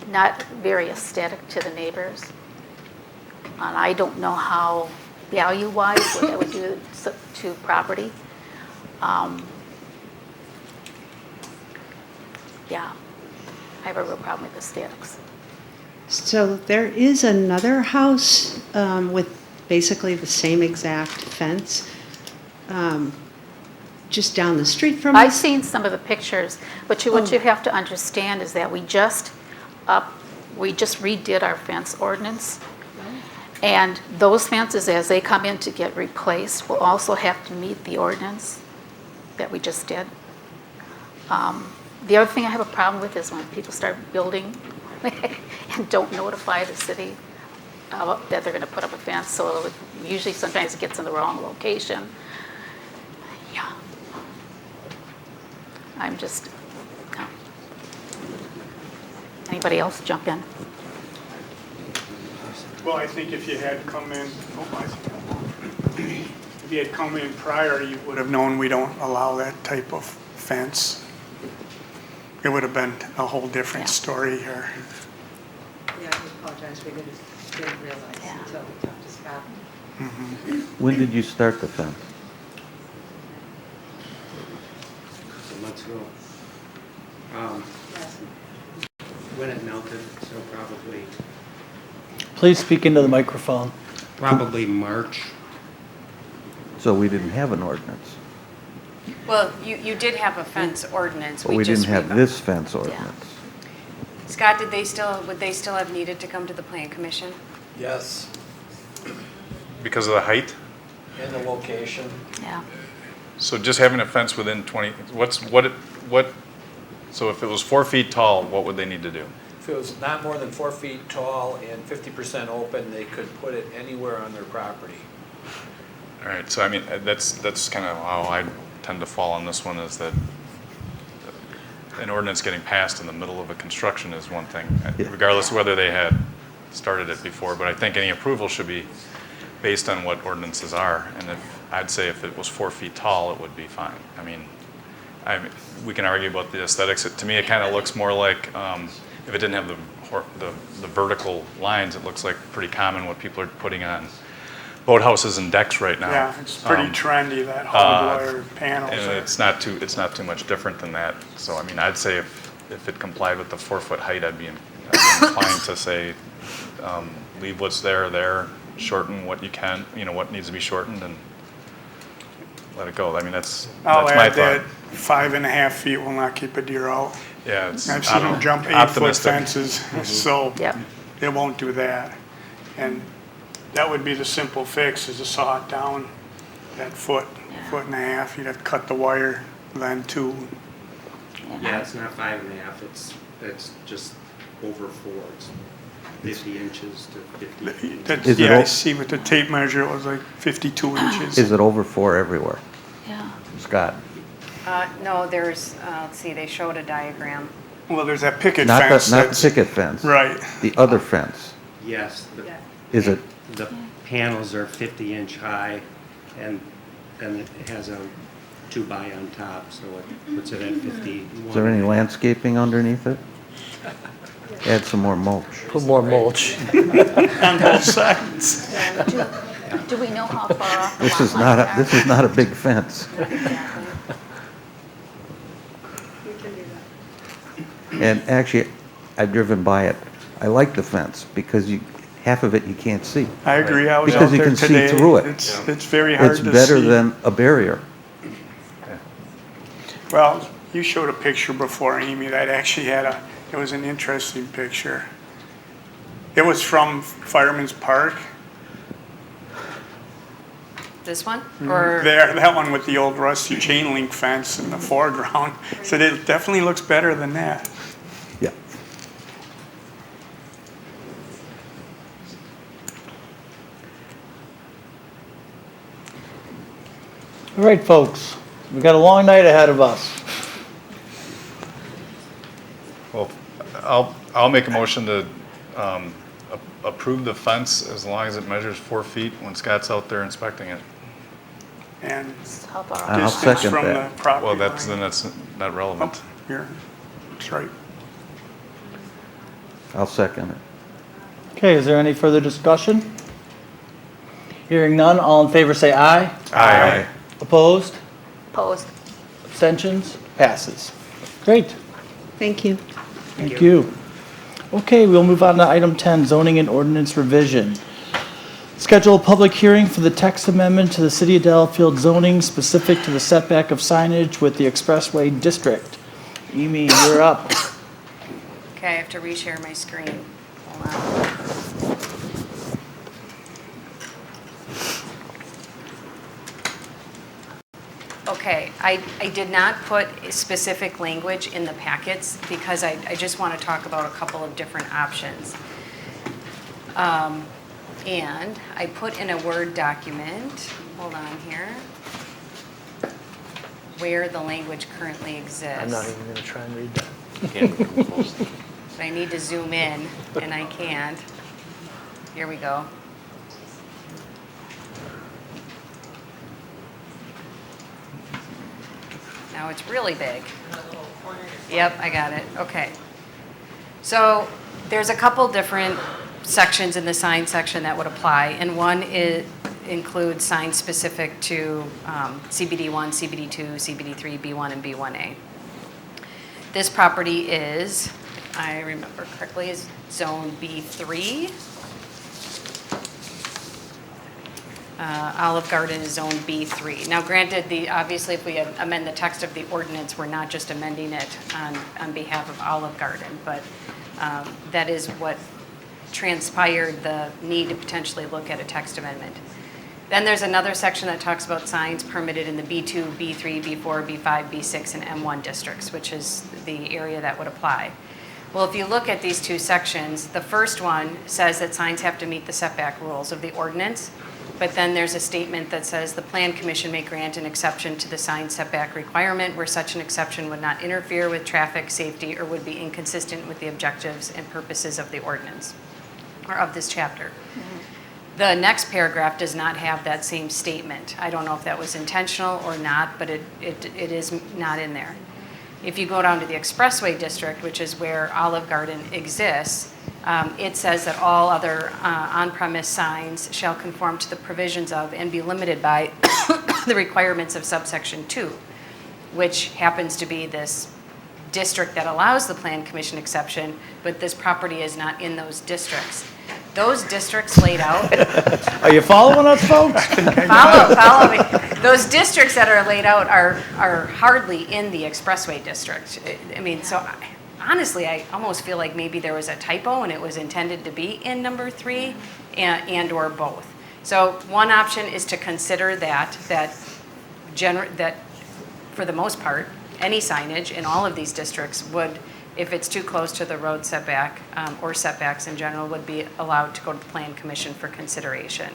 not very aesthetic to the neighbors. And I don't know how value-wise what that would do to property. Yeah, I have a real problem with aesthetics. So there is another house with basically the same exact fence, just down the street from I've us. seen some of the pictures, but what you have to understand is that we just redid our fence ordinance. And those fences, as they come in to get replaced, will also have to meet the ordinance that we just did. The other thing I have a problem with is when people start building and don't notify the city that they're going to put up a fence. So usually sometimes it gets in the wrong location. Yeah. I'm just, no. Anybody else jump in? Well, I think if you had come in, if you had come in prior, you would have known we don't allow that type of fence. It would have been a whole different story here. Yeah, I apologize, we didn't realize until we talked to Scott. When did you start the fence? Some months ago. When it melted, so probably Please speak into the microphone. March. So we didn't have an ordinance, Well, you did have a fence ordinance. but we didn't have this fence ordinance. Scott, would they still have needed to come to the Plan Commission? Yes, Because of the height? and the location. Yeah. So just having a fence within 20, so if it was 4 feet tall, what would they need to do? If it was not more than 4 feet tall and 50% open, they could put it anywhere on their property. All right, so I mean, that's kind of how I tend to fall on this one, is that an ordinance getting passed in the middle of a construction is one thing, regardless of whether they had started it before, but I think any approval should be based on what ordinances are, and I'd say if it was 4 feet tall, it would be fine. I mean, we can argue about the aesthetics. To me, it kind of looks more like, if it didn't have the vertical lines, it looks like pretty common what people are putting on boathouses and decks right now. Yeah, it's pretty trendy, that hard wire panels. And there. it's not too much different than that. So I mean, I'd say if it complied with the 4-foot height, I'd be inclined to say, leave what's there, shorten what you can, what needs to be shortened, and let it go. I mean, that's I'll my add that thought. 5.5 feet will not keep a deer out. Yeah, it's I've seen them jump 8-foot optimistic. fences, so it won't do that. And that would be the simple fix, is to saw it down that foot and a half. You'd have to cut the wire then too. Yeah, it's not 5.5, it's just over 4. It's 50 inches to 50 feet. Yeah, I see with the tape measure, it was like 52 inches. Is it over 4 everywhere? Yeah. Scott? No, there's, let's see, they showed a diagram. Well, there's that picket Not fence. the picket fence. Right. The other fence. Yes. Is it, The panels are 50-inch high, and it has a 2-by on top, so it puts it at 51. is there any landscaping underneath it? Add some more mulch. Put more mulch. On both sides. Do we know how far off the This lot is not lines a, are? this is not a big fence. And actually, I've driven by it. I like the fence because half of it you can't see. I agree, I was Because out you there can see today. through it. It's very hard to It's see. better than a barrier. Well, you showed a picture before, Amy, that actually it was an interesting picture. It was from Fireman's Park. This one? Or There, that one with the old rusty chain link fence in the foreground. So it definitely looks better than that. Yeah. All right, folks, we've got a long night ahead of us. Well, I'll make a motion to approve the fence as long as it measures 4 feet when Scott's out there inspecting it. And How far off? I'll distance second from the that. property Well, line. then that's not relevant. Here, that's right. I'll second it. Okay, is there any further discussion? Hearing none, all in favor say aye. Aye. Opposed? Opposed. Abstentions? Passes. Great. Thank you. Thank you. Okay, we'll move on to item 10, zoning and ordinance revision. Schedule a public hearing for the text amendment to the City of Delafield zoning specific to the setback of signage with the Expressway district. Amy, you're up. Okay, I have to reshare my screen. Hold on. Okay, I did not put specific language in the packets because I just want to talk about a couple of different options. And I put in a Word document, hold on here, where the language currently exists. I'm not even going to try and read that. But I need to zoom in, and I can't. Here we go. Now it's really big. Yep, I got it. Okay. So there's a couple different sections in the sign section that would apply, and one includes signs specific to CBD1, CBD2, CBD3, B1, and B1A. This property is, if I remember correctly, is Zone B3. Olive Garden is Zone B3. Now granted, obviously if we amend the text of the ordinance, we're not just amending it on behalf of Olive Garden, but that is what transpired, the need to potentially look at a text amendment. Then there's another section that talks about signs permitted in the B2, B3, B4, B5, B6, and M1 districts, which is the area that would apply. Well, if you look at these two sections, the first one says that signs have to meet the setback rules of the ordinance, but then there's a statement that says the Plan Commission may grant an exception to the sign setback requirement where such an exception would not interfere with traffic safety or would be inconsistent with the objectives and purposes of the ordinance, or of this chapter. The next paragraph does not have that same statement. I don't know if that was intentional or not, but it is not in there. If you go down to the Expressway district, which is where Olive Garden exists, It says that all other on-premise signs shall conform to the provisions of and be limited by the requirements of subsection 2, which happens to be this district that allows the Plan Commission exception, but this property is not in those districts. Those districts laid out. Are you following us, folks? Follow me. Those districts that are laid out are hardly in the Expressway district. I mean, so honestly, I almost feel like maybe there was a typo and it was intended to be in number 3 and or both. So one option is to consider that for the most part, any signage in all of these districts would, if it's too close to the road setback or setbacks in general, would be allowed to go to the Plan Commission for consideration.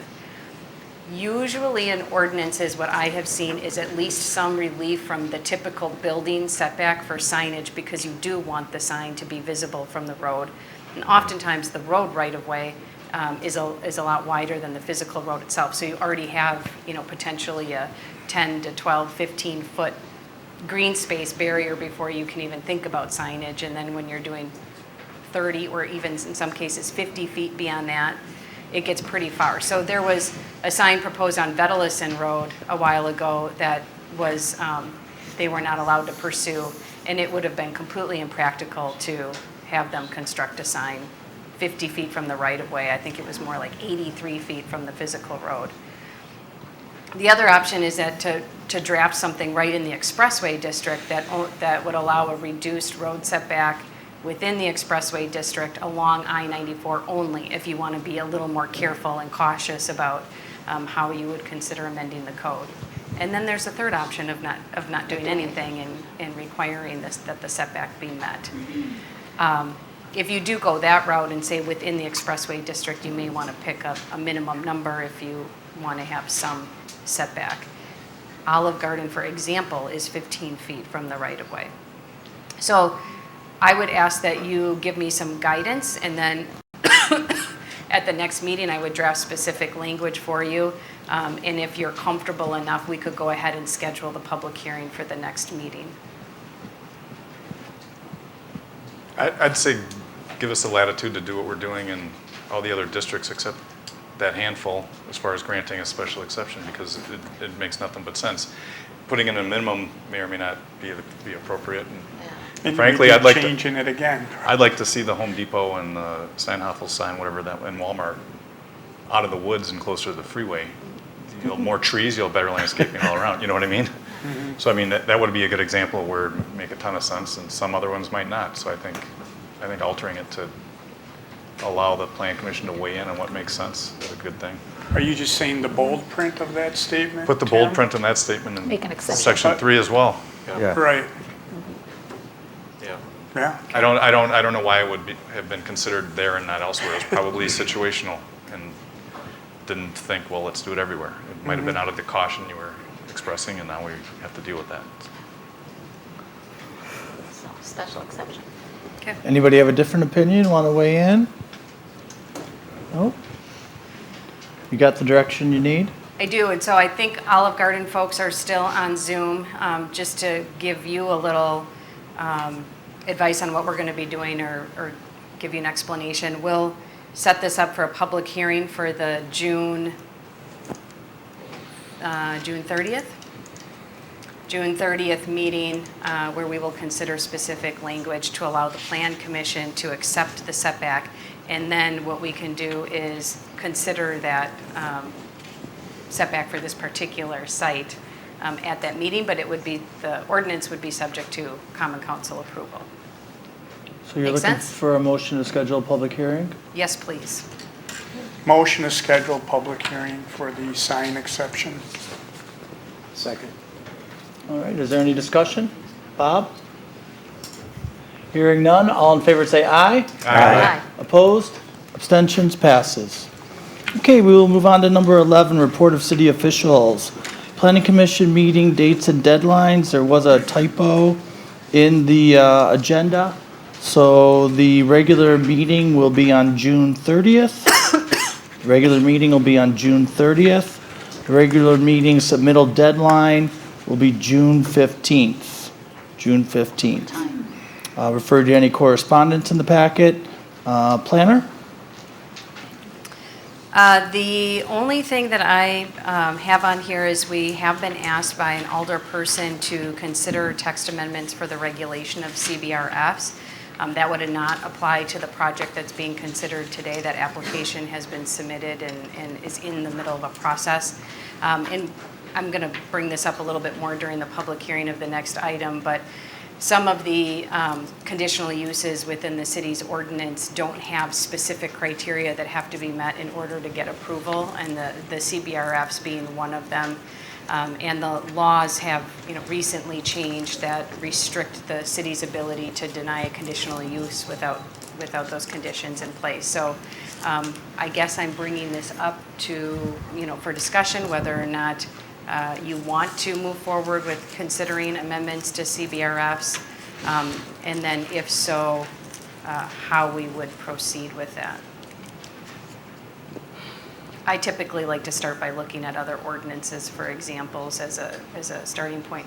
Usually in ordinances, what I have seen is at least some relief from the typical building setback for signage, because you do want the sign to be visible from the road. And oftentimes the road right-of-way is a lot wider than the physical road itself. So you already have, potentially a 10 to 12, 15 foot green space barrier before you can even think about signage. And then when you're doing 30 or even in some cases 50 feet beyond that, it gets pretty far. So there was a sign proposed on Vettelison Road a while ago that was, they were not allowed to pursue, and it would have been completely impractical to have them construct a sign 50 feet from the right-of-way. I think it was more like 83 feet from the physical road. The other option is that to draft something right in the Expressway district that would allow a reduced road setback within the Expressway district along I-94 only, if you want to be a little more careful and cautious about how you would consider amending the code. And then there's a third option of not doing anything and requiring that the setback be met. If you do go that route and say within the Expressway district, you may want to pick up a minimum number if you want to have some setback. Olive Garden, for example, is 15 feet from the right-of-way. So I would ask that you give me some guidance, and then at the next meeting, I would draft specific language for you. And if you're comfortable enough, we could go ahead and schedule the public hearing for the next meeting. I'd say give us the latitude to do what we're doing in all the other districts except that handful as far as granting a special exception, because it makes nothing but sense. Putting in a minimum may or may not be appropriate. And frankly, I'd like to changing it again. I'd like to see the Home Depot and the Steinhoffel sign, whatever that, and Walmart out of the woods and closer to the freeway. You'll have more trees, you'll have better landscaping all around. You know what I mean? Mm-hmm. So I mean that would be a good example where it would make a ton of sense, and some other ones might not. So I think altering it to allow the Plan Commission to weigh in on what makes sense is a good thing. Are you just saying the bold print of that statement? Put the Tim? bold print in that statement in Make an exception. section 3 as well. Yeah. Right. Yeah. Yeah. I don't know why it would have been considered there and not elsewhere. It's probably situational, and didn't think, well, let's do it everywhere. It might have been out of the caution you were expressing, and now we have to deal with that. So, special exception. Okay. Anybody have a different opinion, want to weigh in? Nope. You got the direction you need? I do, and so I think Olive Garden folks are still on Zoom. Just to give you a little advice on what we're going to be doing, or give you an explanation. We'll set this up for a public hearing for the June 30th. June 30th meeting, where we will consider specific language to allow the Plan Commission to accept the setback. And then what we can do is consider that setback for this particular site at that meeting, but the ordinance would be subject to Common Council approval. So you're Make looking sense? for a motion to schedule a public hearing? Yes, please. Motion to schedule public hearing for the sign exception. Second. All right, is there any discussion? Bob? Hearing none, all in favor say aye. Aye. Opposed? Abstentions? Passes. Okay, we will move on to number 11, report of city officials. Planning Commission meeting dates and deadlines. There was a typo in the agenda. So the regular meeting will be on June 30th. The regular meeting will be on June 30th. The regular meeting submittal deadline will be June 15th. June 15th. Refer to any correspondence in the packet. Planner? The only thing that I have on here is we have been asked by an alderperson to consider text amendments for the regulation of CBRFs. That would not apply to the project that's being considered today. That application has been submitted and is in the middle of a process. And I'm going to bring this up a little bit more during the public hearing of the next item, but some of the conditional uses within the city's ordinance don't have specific criteria that have to be met in order to get approval, and the CBRFs being one of them. And the laws have, recently changed that restrict the city's ability to deny a conditional use without those conditions in place. So I guess I'm bringing this up to, for discussion, whether or not you want to move forward with considering amendments to CBRFs, and then if so, how we would proceed with that. I typically like to start by looking at other ordinances for examples as a starting point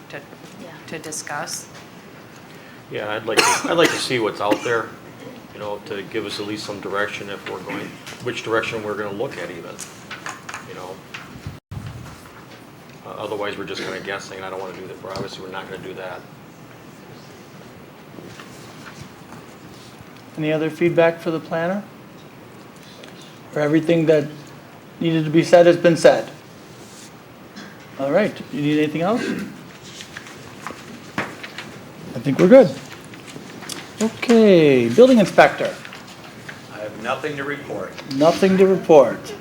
to discuss. Yeah, I'd like to see what's out there, to give us at least some direction if we're going, which direction we're going to look at even, Otherwise, we're just kind of guessing, and I don't want to do that. Obviously, we're not going to do that. Any other feedback for the planner? Or everything that needed to be said has been said? All right, you need anything else? I think we're good. Okay, building inspector. I have nothing to report. Nothing to report.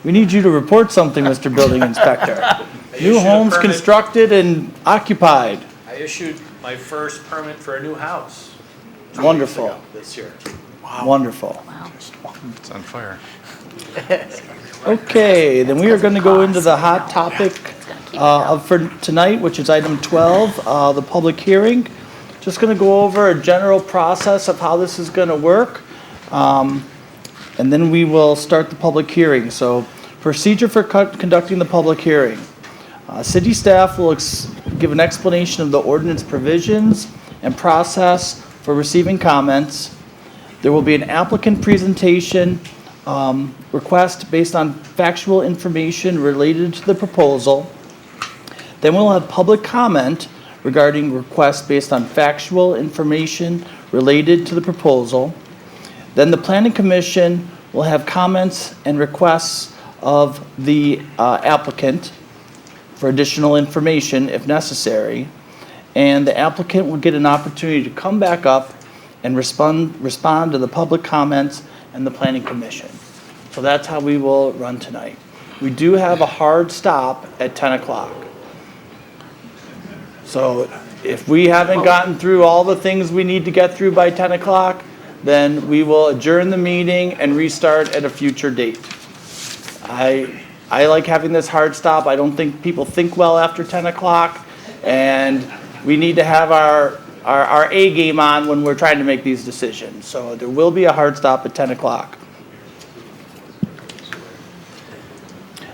We need you to report something, Mr. Building Inspector. New homes constructed and occupied. I issued my first permit for a new house. 2 Wonderful. weeks ago This year. Wow. Wonderful. Wow. It's on fire. Okay, then we are going to go into the hot topic for tonight, which is item 12, the public hearing. Just going to go over a general process of how this is going to work, and then we will start the public hearing. So, procedure for conducting the public hearing. City staff will give an explanation of the ordinance provisions and process for receiving comments. There will be an applicant presentation request based on factual information related to the proposal. Then we'll have public comment regarding requests based on factual information related to the proposal. Then the Planning Commission will have comments and requests of the applicant for additional information if necessary. And the applicant will get an opportunity to come back up and respond to the public comments and the Planning Commission. So that's how we will run tonight. We do have a hard stop at 10 o'clock. So if we haven't gotten through all the things we need to get through by 10 o'clock, then we will adjourn the meeting and restart at a future date. I like having this hard stop. I don't think people think well after 10 o'clock, and we need to have our A game on when we're trying to make these decisions. So there will be a hard stop at 10 o'clock.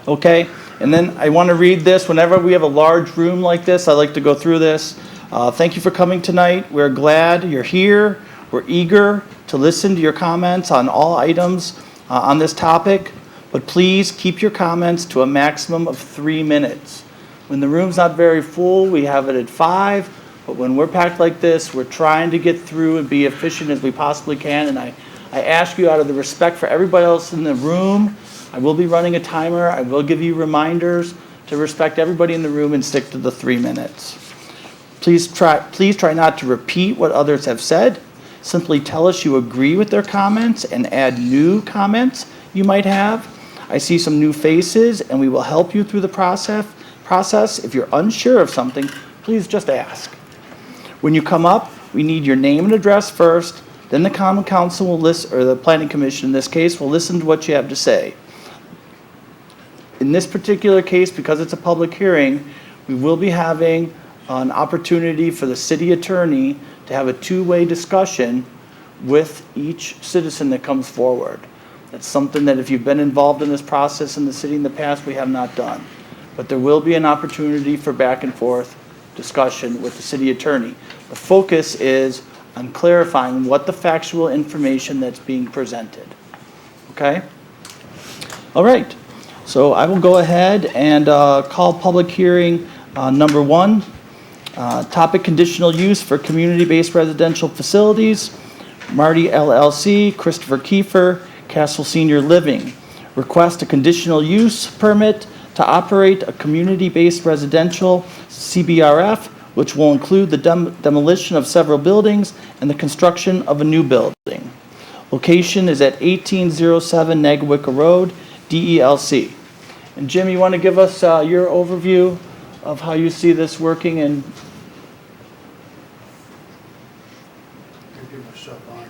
Okay, and then I want to read this. Whenever we have a large room like this, I like to go through this. Thank you for coming tonight. We're glad you're here. We're eager to listen to your comments on all items on this topic, but please keep your comments to a maximum of 3 minutes. When the room's not very full, we have it at 5, but when we're packed like this, we're trying to get through and be efficient as we possibly can, and I ask you out of the respect for everybody else in the room, I will be running a timer. I will give you reminders to respect everybody in the room and stick to the 3 minutes. Please try not to repeat what others have said. Simply tell us you agree with their comments and add new comments you might have. I see some new faces, and we will help you through the process. If you're unsure of something, please just ask. When you come up, we need your name and address first. Then the Common Council will listen, or the Planning Commission in this case, will listen to what you have to say. In this particular case, because it's a public hearing, we will be having an opportunity for the city attorney to have a two-way discussion with each citizen that comes forward. That's something that if you've been involved in this process in the city in the past, we have not done. But there will be an opportunity for back and forth discussion with the city attorney. The focus is on clarifying what the factual information that's being presented. Okay? All right. So I will go ahead and call public hearing number 1. Topic conditional use for community-based residential facilities. Marty LLC, Christopher Kiefer, Castle Senior Living. Request a conditional use permit to operate a community-based residential CBRF, which will include the demolition of several buildings and the construction of a new building. Location is at 1807 Nagawicka Road, DELC. And Jim, you want to give us your overview of how you see this working? And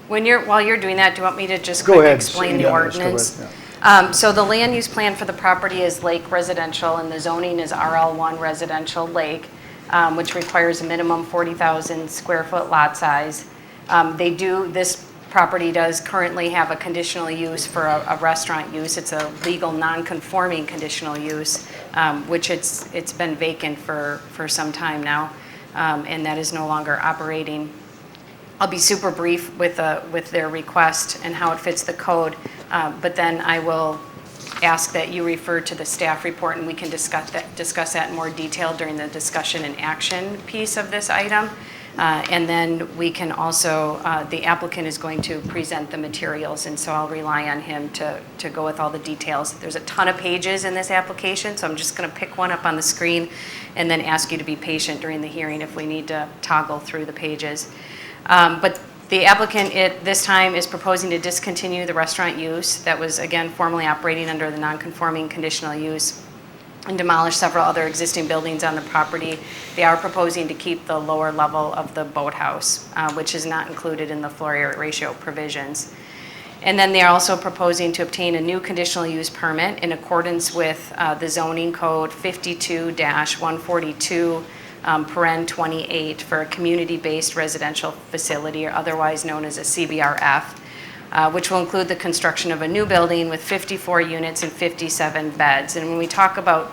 while you're doing that, do you want me to just Go quick ahead. explain the Yeah, ordinance? let's go ahead, So the land use plan for the property is lake residential, and the zoning is RL1 residential lake, which requires a minimum 40,000 square foot lot size. This property does currently have a conditional use for a restaurant use. It's a legal non-conforming conditional use, which it's been vacant for some time now, and that is no longer operating. I'll be super brief with their request and how it fits the code, but then I will ask that you refer to the staff report, and we can discuss that in more detail during the discussion and action piece of this item. And then we can also, the applicant is going to present the materials, and so I'll rely on him to go with all the details. There's a ton of pages in this application, so I'm just going to pick one up on the screen and then ask you to be patient during the hearing if we need to toggle through the pages. But the applicant this time is proposing to discontinue the restaurant use that was, again, formerly operating under the non-conforming conditional use and demolish several other existing buildings on the property. They are proposing to keep the lower level of the boathouse, which is not included in the floor area ratio provisions. And then they are also proposing to obtain a new conditional use permit in accordance with the zoning code 52-142, paren 28 for a community-based residential facility, or otherwise known as a CBRF, which will include the construction of a new building with 54 units and 57 beds. And when we talk about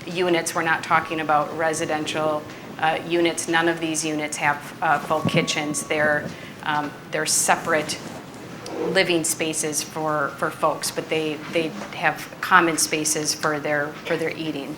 units, we're not talking about residential units. None of these units have full kitchens. They're separate living spaces for folks, but they have common spaces for their eating.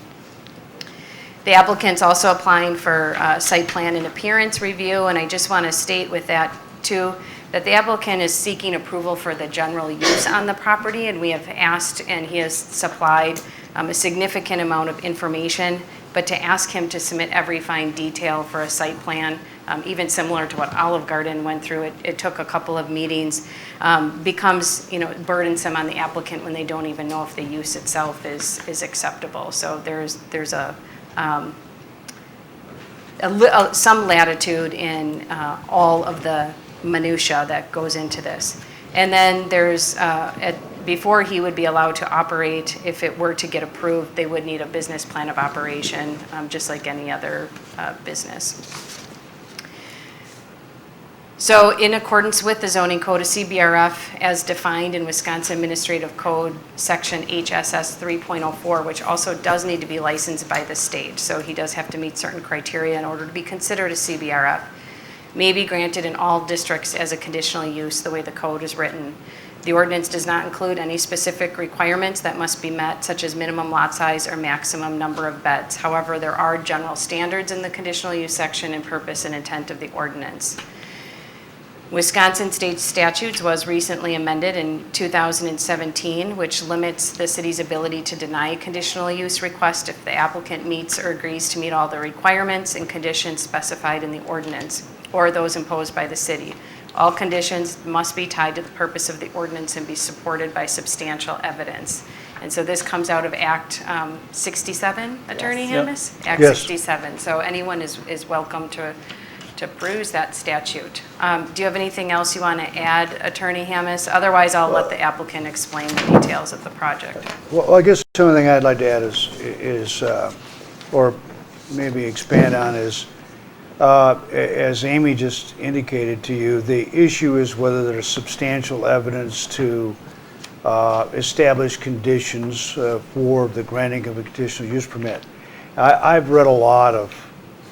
The applicant's also applying for site plan and appearance review, and I just want to state with that too, that the applicant is seeking approval for the general use on the property, and we have asked, and he has supplied a significant amount of information, but to ask him to submit every fine detail for a site plan, even similar to what Olive Garden went through, it took a couple of meetings, becomes burdensome on the applicant when they don't even know if the use itself is acceptable. So there's some latitude in all of the minutia that goes into this. And then there's, before he would be allowed to operate, if it were to get approved, they would need a business plan of operation, just like any other business. So in accordance with the zoning code, a CBRF, as defined in Wisconsin Administrative Code, section HSS 3.04, which also does need to be licensed by the state. So he does have to meet certain criteria in order to be considered a CBRF. May be granted in all districts as a conditional use, the way the code is written. The ordinance does not include any specific requirements that must be met, such as minimum lot size or maximum number of beds. However, there are general standards in the conditional use section and purpose and intent of the ordinance. Wisconsin state statutes was recently amended in 2017, which limits the city's ability to deny a conditional use request if the applicant meets or agrees to meet all the requirements and conditions specified in the ordinance or those imposed by the city. All conditions must be tied to the purpose of the ordinance and be supported by substantial evidence. And so this comes out of Act 67, Attorney Hammes? Yep. Act 67. So anyone is welcome to peruse that statute. Do you have anything else you want to add, Attorney Hammes? Otherwise, I'll let the applicant explain the details of the project. Well, I guess the only thing I'd like to add is or maybe expand on is, as Amy just indicated to you, the issue is whether there's substantial evidence to establish conditions for the granting of a conditional use permit. I've read a lot of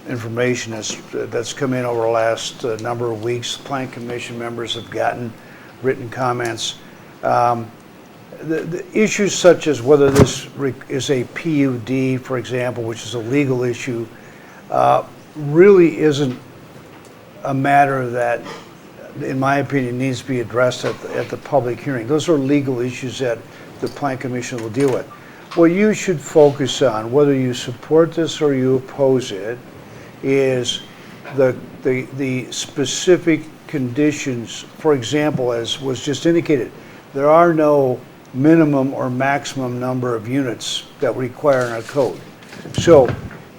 information that's come in over the last number of weeks. Plan Commission members have gotten written comments. The issues such as whether this is a PUD, for example, which is a legal issue, really isn't a matter that, in my opinion, needs to be addressed at the public hearing. Those are legal issues that the Plan Commission will deal with. What you should focus on, whether you support this or you oppose it, is the specific conditions. For example, as was just indicated, there are no minimum or maximum number of units that we require in our code. So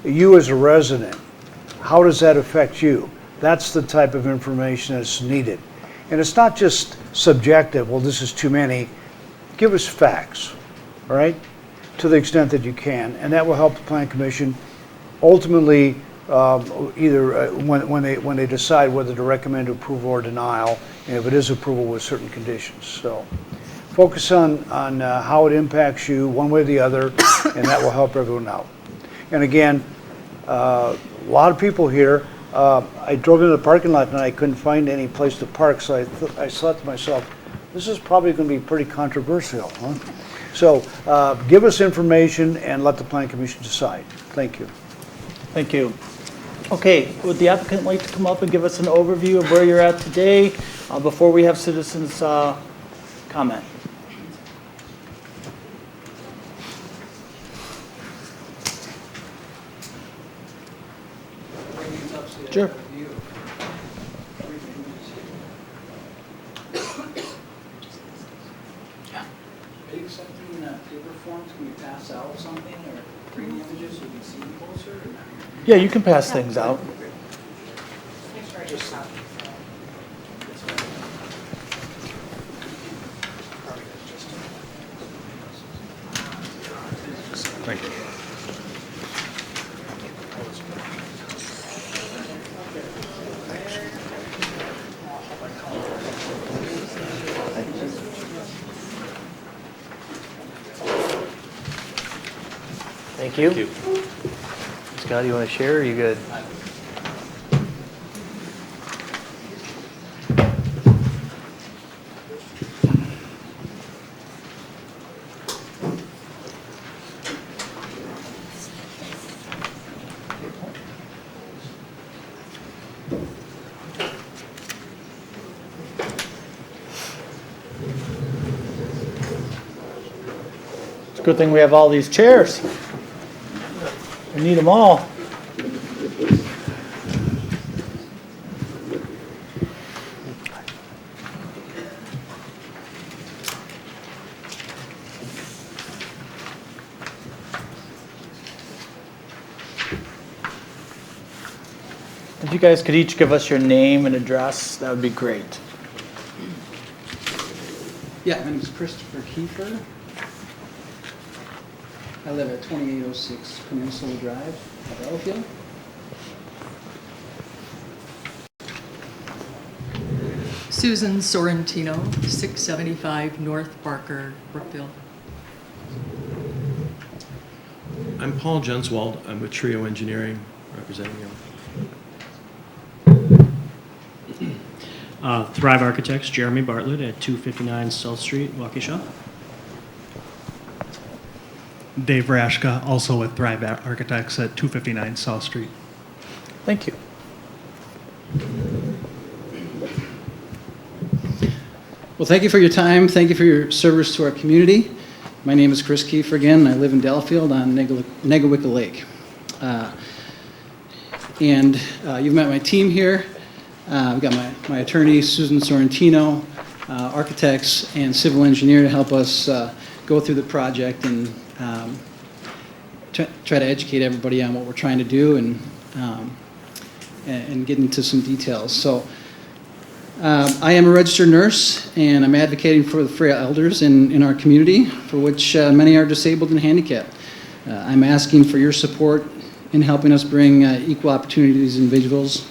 you as a resident, how does that affect you? That's the type of information that's needed. And it's not just subjective, well, this is too many. Give us facts, all right, to the extent that you can, and that will help the Plan Commission ultimately either when they decide whether to recommend approval or denial, and if it is approval with certain conditions. So focus on how it impacts you one way or the other, and that will help everyone out. And again, a lot of people here. I drove into the parking lot and I couldn't find any place to park, so I thought to myself, this is probably going to be pretty controversial, huh? So give us information and let the Plan Commission decide. Thank you. Thank you. Okay, would the applicant like to come up and give us an overview of where you're at today before we have citizens comment? Sure. Are you accepting paper forms? Can we pass out something or 3D images so we can see them closer? Or not? Yeah, you can pass things out. Thank you. Thank you. Scott, you want to share or are you good? It's a good thing we have all these chairs. We need them all. If you guys could each give us your name and address, that would be great. Yeah, my name is Christopher Kiefer. I live at 2806 Peninsula Drive, Delafield. Susan Sorrentino, 675 North Barker, Brookfield. I'm Paul Jenswald. I'm with Trio Engineering, representing you. Thrive Architects, Jeremy Bartlett at 259 South Street, Waukesha. Dave Rashka, also with Thrive Architects at 259 South Street. Thank you. Well, thank you for your time. Thank you for your service to our community. My name is Chris Kiefer again. I live in Delafield on Negawicka Lake. You've met my team here. We've got my attorney, Susan Sorrentino, architects, and civil engineer to help us go through the project and try to educate everybody on what we're trying to do and get into some details. So I am a registered nurse, and I'm advocating for the frail elders in our community, for which many are disabled and handicapped. I'm asking for your support in helping us bring equal opportunity to these individuals,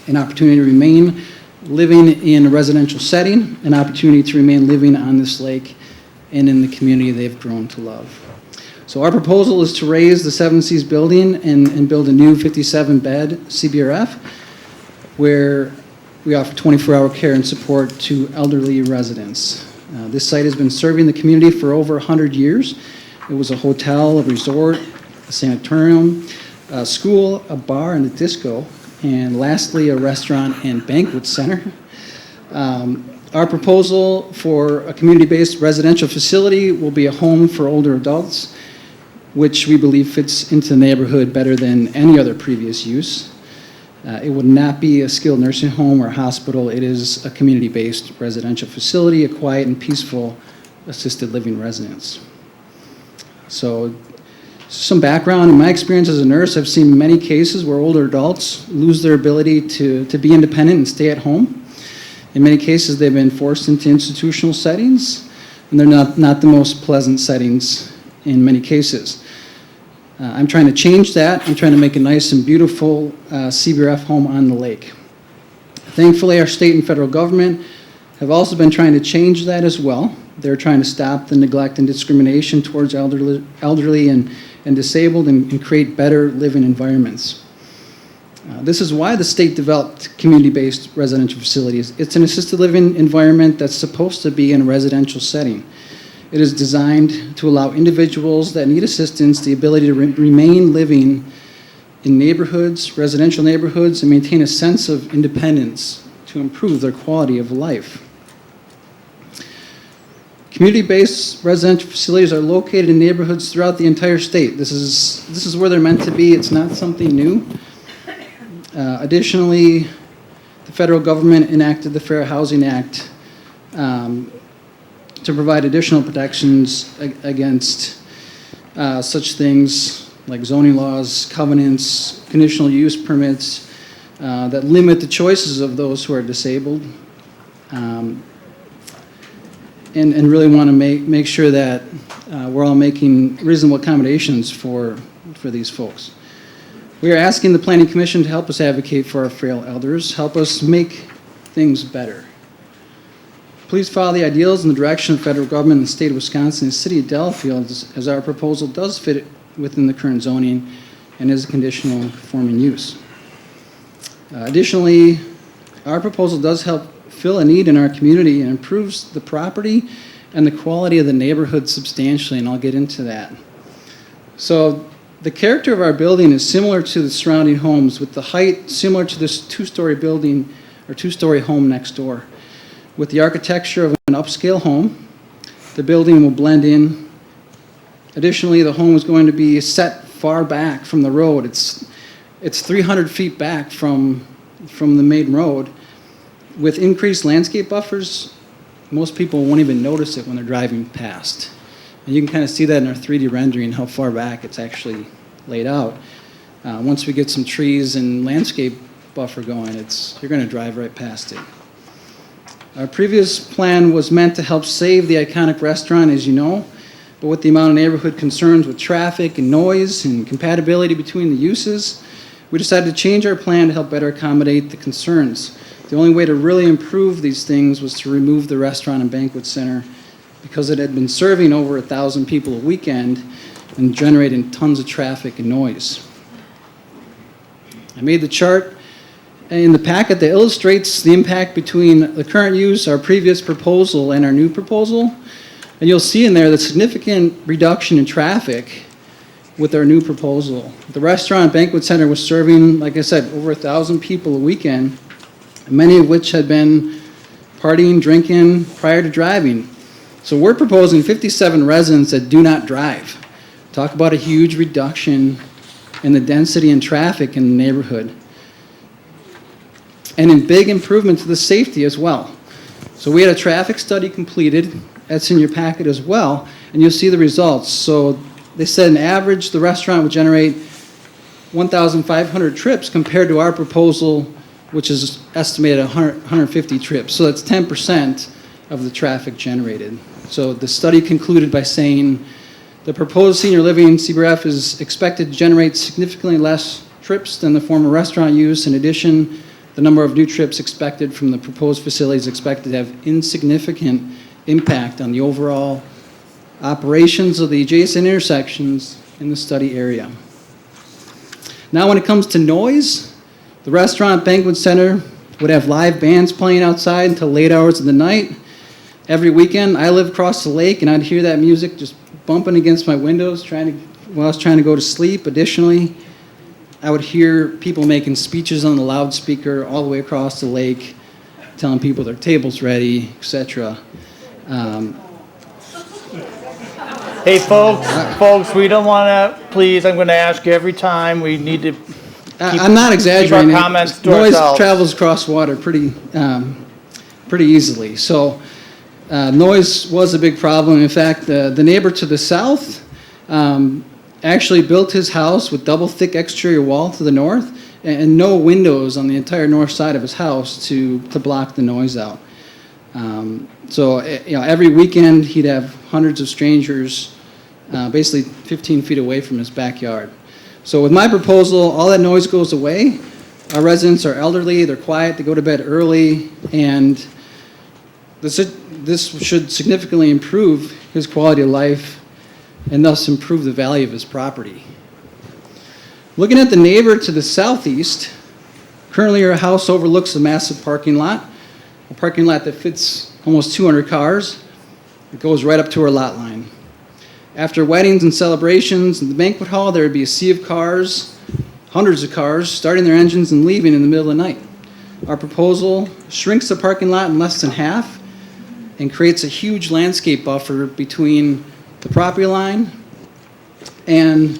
an opportunity to remain living in a residential setting, an opportunity to remain living on this lake and in the community they've grown to love. So our proposal is to raise the Seven Seas building and build a new 57-bed CBRF where we offer 24-hour care and support to elderly residents. This site has been serving the community for over 100 years. It was a hotel, a resort, a sanatorium, a school, a bar, and a disco, and lastly, a restaurant and banquet center. Our proposal for a community-based residential facility will be a home for older adults, which we believe fits into the neighborhood better than any other previous use. It would not be a skilled nursing home or hospital. It is a community-based residential facility, a quiet and peaceful assisted living residence. So some background. In my experience as a nurse, I've seen many cases where older adults lose their ability to be independent and stay at home. In many cases, they've been forced into institutional settings, and they're not the most pleasant settings in many cases. I'm trying to change that. I'm trying to make a nice and beautiful CBRF home on the lake. Thankfully, our state and federal government have also been trying to change that as well. They're trying to stop the neglect and discrimination towards elderly and disabled and create better living environments. This is why the state developed community-based residential facilities. It's an assisted living environment that's supposed to be in a residential setting. It is designed to allow individuals that need assistance the ability to remain living in neighborhoods, residential neighborhoods, and maintain a sense of independence to improve their quality of life. Community-based residential facilities are located in neighborhoods throughout the entire state. This is where they're meant to be. It's not something new. Additionally, the federal government enacted the Fair Housing Act to provide additional protections against such things like zoning laws, covenants, conditional use permits that limit the choices of those who are disabled, and really want to make sure that we're all making reasonable accommodations for these folks. We are asking the Planning Commission to help us advocate for our frail elders, help us make things better. Please follow the ideals and the direction of the federal government in the state of Wisconsin and the city of Delafield as our proposal does fit within the current zoning and is a conditional conforming use. Additionally, our proposal does help fill a need in our community and improves the property and the quality of the neighborhood substantially, and I'll get into that. So the character of our building is similar to the surrounding homes, with the height similar to this two-story building or two-story home next door. With the architecture of an upscale home, the building will blend in. Additionally, the home is going to be set far back from the road. It's 300 feet back from the main road. With increased landscape buffers, most people won't even notice it when they're driving past. And you can kind of see that in our 3D rendering, how far back it's actually laid out. Once we get some trees and landscape buffer going, you're going to drive right past it. Our previous plan was meant to help save the iconic restaurant, as you know, but with the amount of neighborhood concerns with traffic and noise and compatibility between the uses, we decided to change our plan to help better accommodate the concerns. The only way to really improve these things was to remove the restaurant and banquet center because it had been serving over 1,000 people a weekend and generating tons of traffic and noise. I made the chart in the packet that illustrates the impact between the current use, our previous proposal, and our new proposal. And you'll see in there the significant reduction in traffic with our new proposal. The restaurant and banquet center was serving, like I said, over 1,000 people a weekend, many of which had been partying, drinking prior to driving. So we're proposing 57 residents that do not drive. Talk about a huge reduction in the density and traffic in the neighborhood. And in big improvement to the safety as well. So we had a traffic study completed, that's in your packet as well, and you'll see the results. So they said on average the restaurant would generate 1,500 trips compared to our proposal, which is estimated at 150 trips. So that's 10% of the traffic generated. So the study concluded by saying the proposed senior living CBRF is expected to generate significantly less trips than the former restaurant use. In addition, the number of new trips expected from the proposed facility is expected to have insignificant impact on the overall operations of the adjacent intersections in the study area. Now when it comes to noise, the restaurant banquet center would have live bands playing outside until late hours of the night. Every weekend, I live across the lake, and I'd hear that music just bumping against my windows while I was trying to go to sleep. Additionally, I would hear people making speeches on the loudspeaker all the way across the lake, telling people their table's ready, etc. Hey, folks, we don't want to, please, I'm going to ask you every time, we need to I'm not exaggerating. Keep our comments to Noise ourselves. travels across water pretty easily. So noise was a big problem. In fact, the neighbor to the south actually built his house with double thick exterior wall to the north and no windows on the entire north side of his house to block the noise out. So every weekend he'd have hundreds of strangers basically 15 feet away from his backyard. So with my proposal, all that noise goes away. Our residents are elderly, they're quiet, they go to bed early, and this should significantly improve his quality of life and thus improve the value of his property. Looking at the neighbor to the southeast, currently our house overlooks a massive parking lot, a parking lot that fits almost 200 cars. It goes right up to our lot line. After weddings and celebrations in the banquet hall, there would be a sea of cars, hundreds of cars, starting their engines and leaving in the middle of the night. Our proposal shrinks the parking lot in less than half and creates a huge landscape buffer between the property line and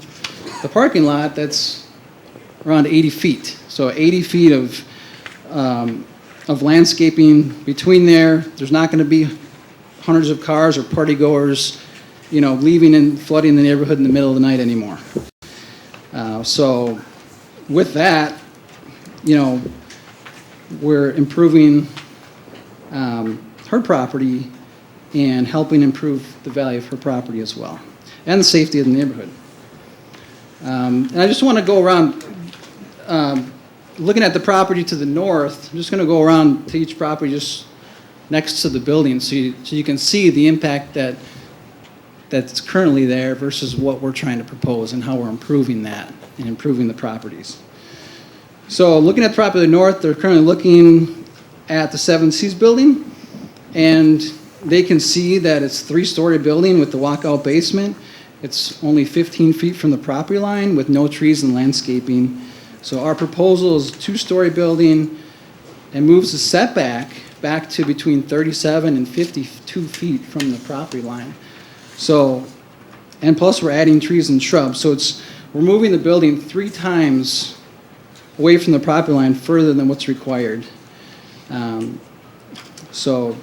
the parking lot that's around 80 feet. So 80 feet of landscaping between there. There's not going to be hundreds of cars or party goers leaving and flooding the neighborhood in the middle of the night anymore. So with that, we're improving her property and helping improve the value of her property as well, and the safety of the neighborhood. And I just want to go around, looking at the property to the north. I'm just going to go around to each property just next to the building so you can see the impact that's currently there versus what we're trying to propose and how we're improving that and improving the properties. So looking at the property to the north, they're currently looking at the Seven Seas building, and they can see that it's a 3-story building with the walkout basement. It's only 15 feet from the property line with no trees and landscaping. So our proposal is a 2-story building and moves the setback back to between 37 and 52 feet from the property line. So, and plus we're adding trees and shrubs. So we're moving the building 3 times away from the property line further than what's required. So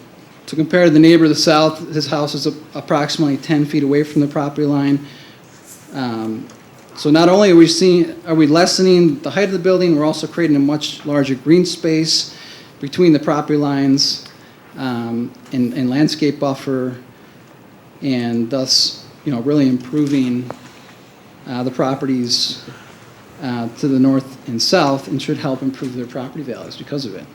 to compare to the neighbor to the south, his house is approximately 10 feet away from the property line. So not only are we lessening the height of the building, we're also creating a much larger green space between the property lines and landscape buffer, and thus, really improving the properties to the north and south, and should help improve their property values because of it.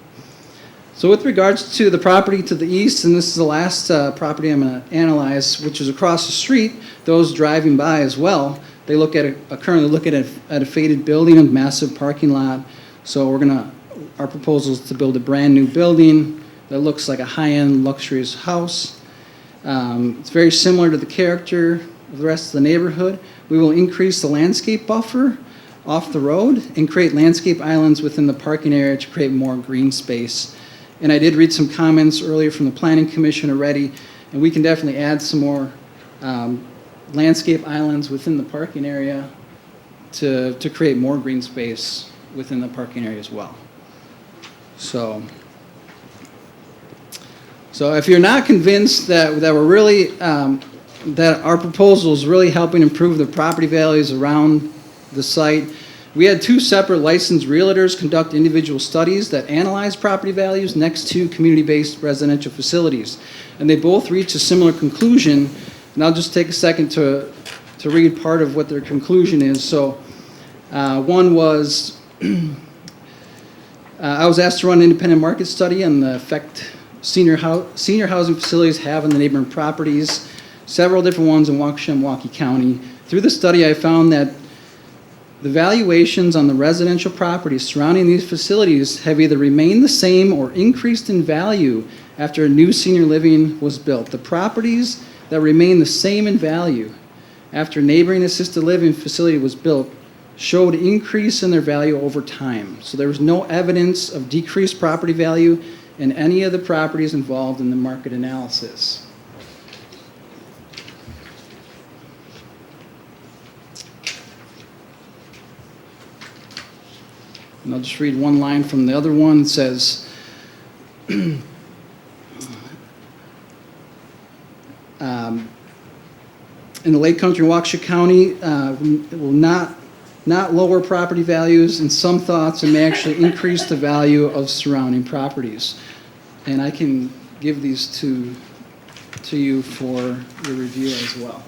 So with regards to the property to the east, and this is the last property I'm going to analyze, which is across the street, those driving by as well, they currently look at a faded building, a massive parking lot. So our proposal is to build a brand new building that looks like a high-end luxurious house. It's very similar to the character of the rest of the neighborhood. We will increase the landscape buffer off the road and create landscape islands within the parking area to create more green space. And I did read some comments earlier from the Planning Commission already, and we can definitely add some more landscape islands within the parking area to create more green space within the parking area as well. So if you're not convinced that we're really, that our proposal is really helping improve the property values around the site, we had 2 separate licensed realtors conduct individual studies that analyze property values next to community-based residential facilities. And they both reached a similar conclusion, and I'll just take a second to read part of what their conclusion is. So one was, I was asked to run an independent market study on the effect senior housing facilities have on the neighboring properties. several different ones in Waukesha-Milwaukee County. Through the study, I found that the valuations on the residential properties surrounding these facilities have either remained the same or increased in value after a new senior living was built. The properties that remain the same in value after a neighboring assisted living facility was built showed increase in their value over time. So there was no evidence of decreased property value in any of the properties involved in the market analysis. And I'll just read one line from the other one. It says, in the Lake Country, Waukesha County, it will not lower property values. In some thoughts, it may actually increase the value of surrounding properties. And I can give these to you for your review as well.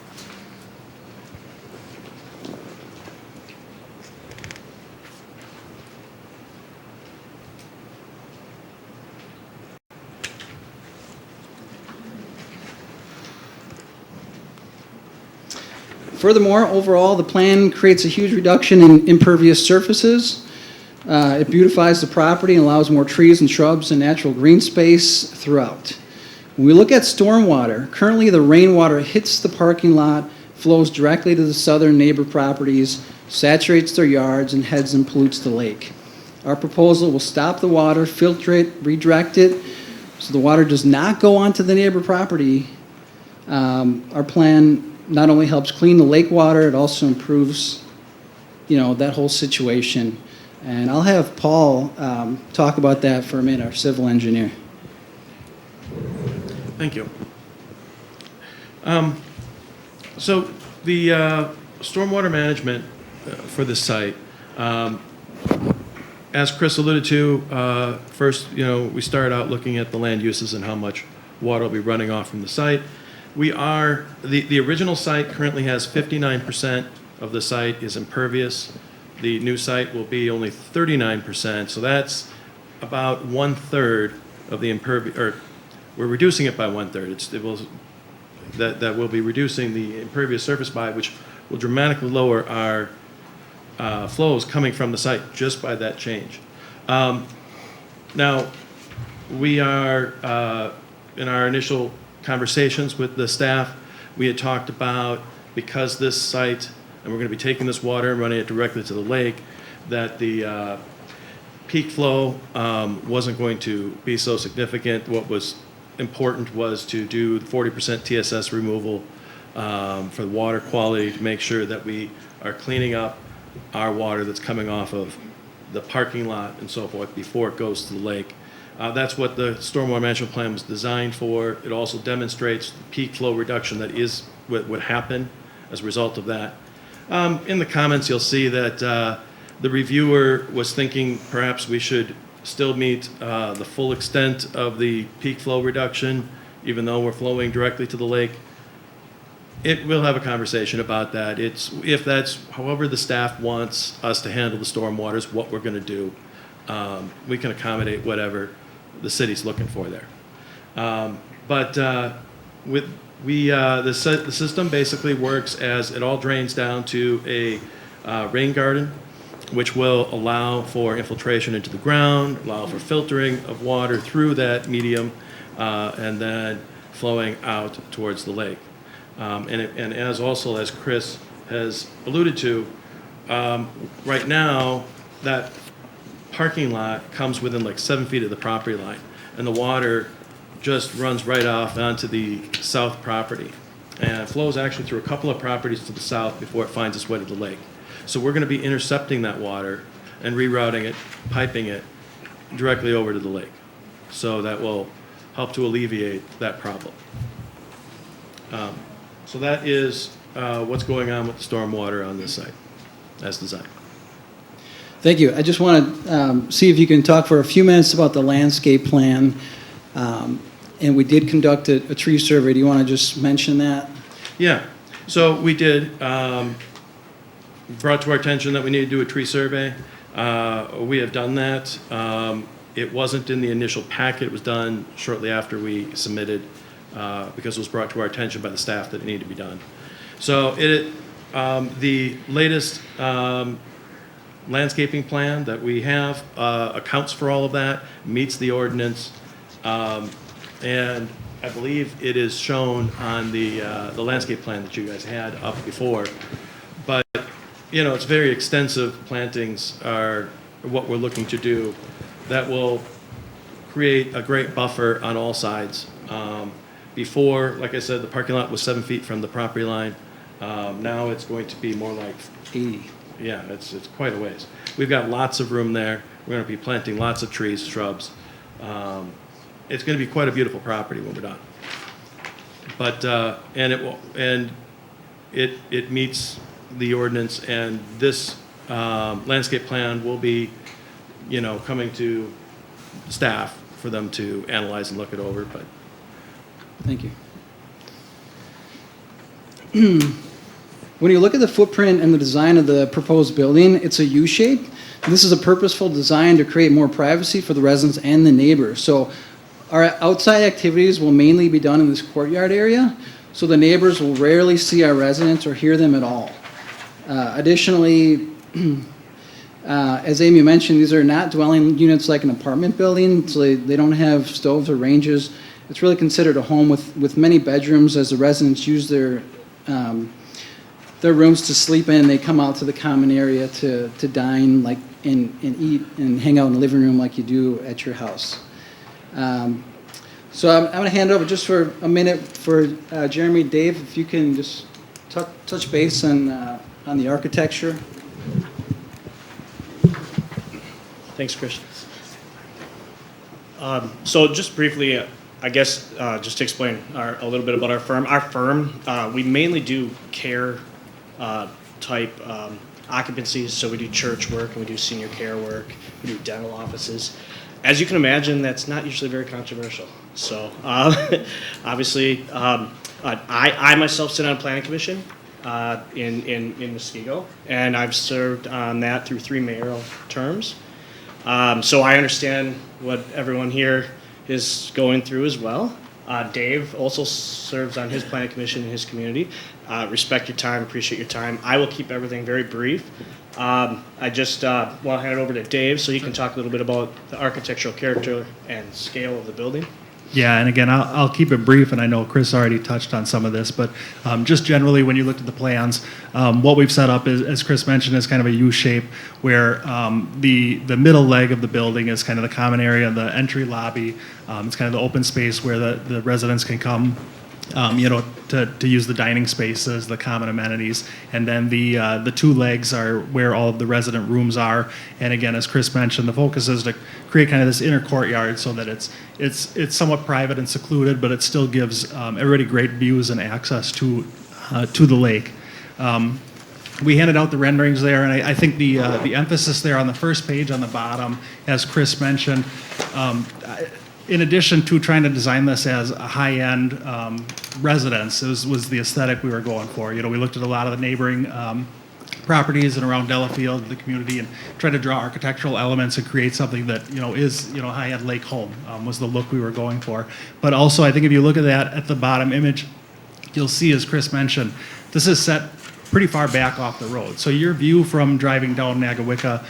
Furthermore, overall, the plan creates a huge reduction in impervious surfaces. It beautifies the property and allows more trees and shrubs and natural green space throughout. When we look at stormwater, currently the rainwater hits the parking lot, flows directly to the southern neighbor properties, saturates their yards, and heads and pollutes the lake. Our proposal will stop the water, filter it, redirect it, so the water does not go onto the neighbor property. Our plan not only helps clean the lake water, it also improves, that whole situation. And I'll have Paul talk about that for a minute, our civil engineer. Thank you. So the stormwater management for this site, as Chris alluded to, first, we started out looking at the land uses and how much water will be running off from the site. The original site currently has 59% of the site is impervious. The new site will be only 39%, so that's about 1/3 of the impervious, or we're reducing it by 1/3. That will be reducing the impervious surface by, which will dramatically lower our flows coming from the site just by that change. Now, we are, in our initial conversations with the staff, we had talked about, because this site, and we're going to be taking this water and running it directly to the lake, that the peak flow wasn't going to be so significant. What was important was to do 40% TSS removal for the water quality, to make sure that we are cleaning up our water that's coming off of the parking lot and so forth before it goes to the lake. That's what the stormwater management plan was designed for. It also demonstrates the peak flow reduction that is what would happen as a result of that. In the comments, you'll see that the reviewer was thinking perhaps we should still meet the full extent of the peak flow reduction, even though we're flowing directly to the lake. We'll have a conversation about that. If that's however the staff wants us to handle the stormwater is what we're going to do. We can accommodate whatever the city's looking for there. The system basically works as it all drains down to a rain garden, which will allow for infiltration into the ground, allow for filtering of water through that medium, and then flowing out towards the lake. And as Chris has alluded to, right now that parking lot comes within like 7 feet of the property line, and the water just runs right off onto the south property, and it flows actually through a couple of properties to the south before it finds its way to the lake. So we're going to be intercepting that water and rerouting it, piping it directly over to the lake. So that will help to alleviate that problem. So that is what's going on with the stormwater on this site as designed. Thank you. I just want to see if you can talk for a few minutes about the landscape plan. And we did conduct a tree survey. Do you want to just mention that? Yeah. So we did. Brought to our attention that we need to do a tree survey. We have done that. It wasn't in the initial packet. It was done shortly after we submitted because it was brought to our attention by the staff that it needed to be done. So the latest landscaping plan that we have accounts for all of that, meets the ordinance, and I believe it is shown on the landscape plan that you guys had up before. But, you know, it's very extensive. Plantings are what we're looking to do that will create a great buffer on all sides. Before, like I said, the parking lot was 7 feet from the property line. Now it's going to be more like 80. Yeah, it's quite a ways. We've got lots of room there. We're going to be planting lots of trees, shrubs. It's going to be quite a beautiful property when we're done. But it meets the ordinance, and this landscape plan will be, you know, coming to staff for them to analyze and look it over. But thank you. When you look at the footprint and the design of the proposed building, it's a U shape. This is a purposeful design to create more privacy for the residents and the neighbors. So our outside activities will mainly be done in this courtyard area, so the neighbors will rarely see our residents or hear them at all. Additionally, as Amy mentioned, these are not dwelling units like an apartment building, so they don't have stoves or ranges. It's really considered a home with many bedrooms, as the residents use their rooms to sleep in. They come out to the common area to dine, like and eat and hang out in the living room like you do at your house. So I'm going to hand over just for a minute for Jeremy, Dave, if you can just touch base on the architecture. Thanks, Chris. So just briefly, I guess, just to explain a little bit about our firm. Our firm, we mainly do care type occupancies. So we do church work and we do senior care work. We do dental offices. As you can imagine, that's not usually very controversial. So obviously, I myself sit on a planning commission in Muskego, and I've served on that through 3 mayoral terms. So I understand what everyone here is going through as well. Dave also serves on his planning commission in his community. Respect your time, appreciate your time. I will keep everything very brief. I just want to hand it over to Dave so he can talk a little bit about the architectural character and scale of the building. Yeah, and again, I'll keep it brief, and I know Chris already touched on some of this, but just generally, when you looked at the plans, what we've set up is, as Chris mentioned, is kind of a U shape, where the middle leg of the building is kind of the common area, the entry lobby. It's kind of the open space where the residents can come, to use the dining spaces, the common amenities, and then the 2 legs are where all of the resident rooms are. And again, as Chris mentioned, the focus is to create kind of this inner courtyard so that it's somewhat private and secluded, but it still gives everybody great views and access to the lake. We handed out the renderings there, and I think the emphasis there on the first page on the bottom, as Chris mentioned, in addition to trying to design this as a high-end residence, was the aesthetic we were going for. We looked at a lot of the neighboring properties and around Delafield, the community, and tried to draw architectural elements and create something that is high-end lake home was the look we were going for. But also, I think if you look at that at the bottom image, you'll see, as Chris mentioned, this is set pretty far back off the road. So your view from driving down Nagawicca,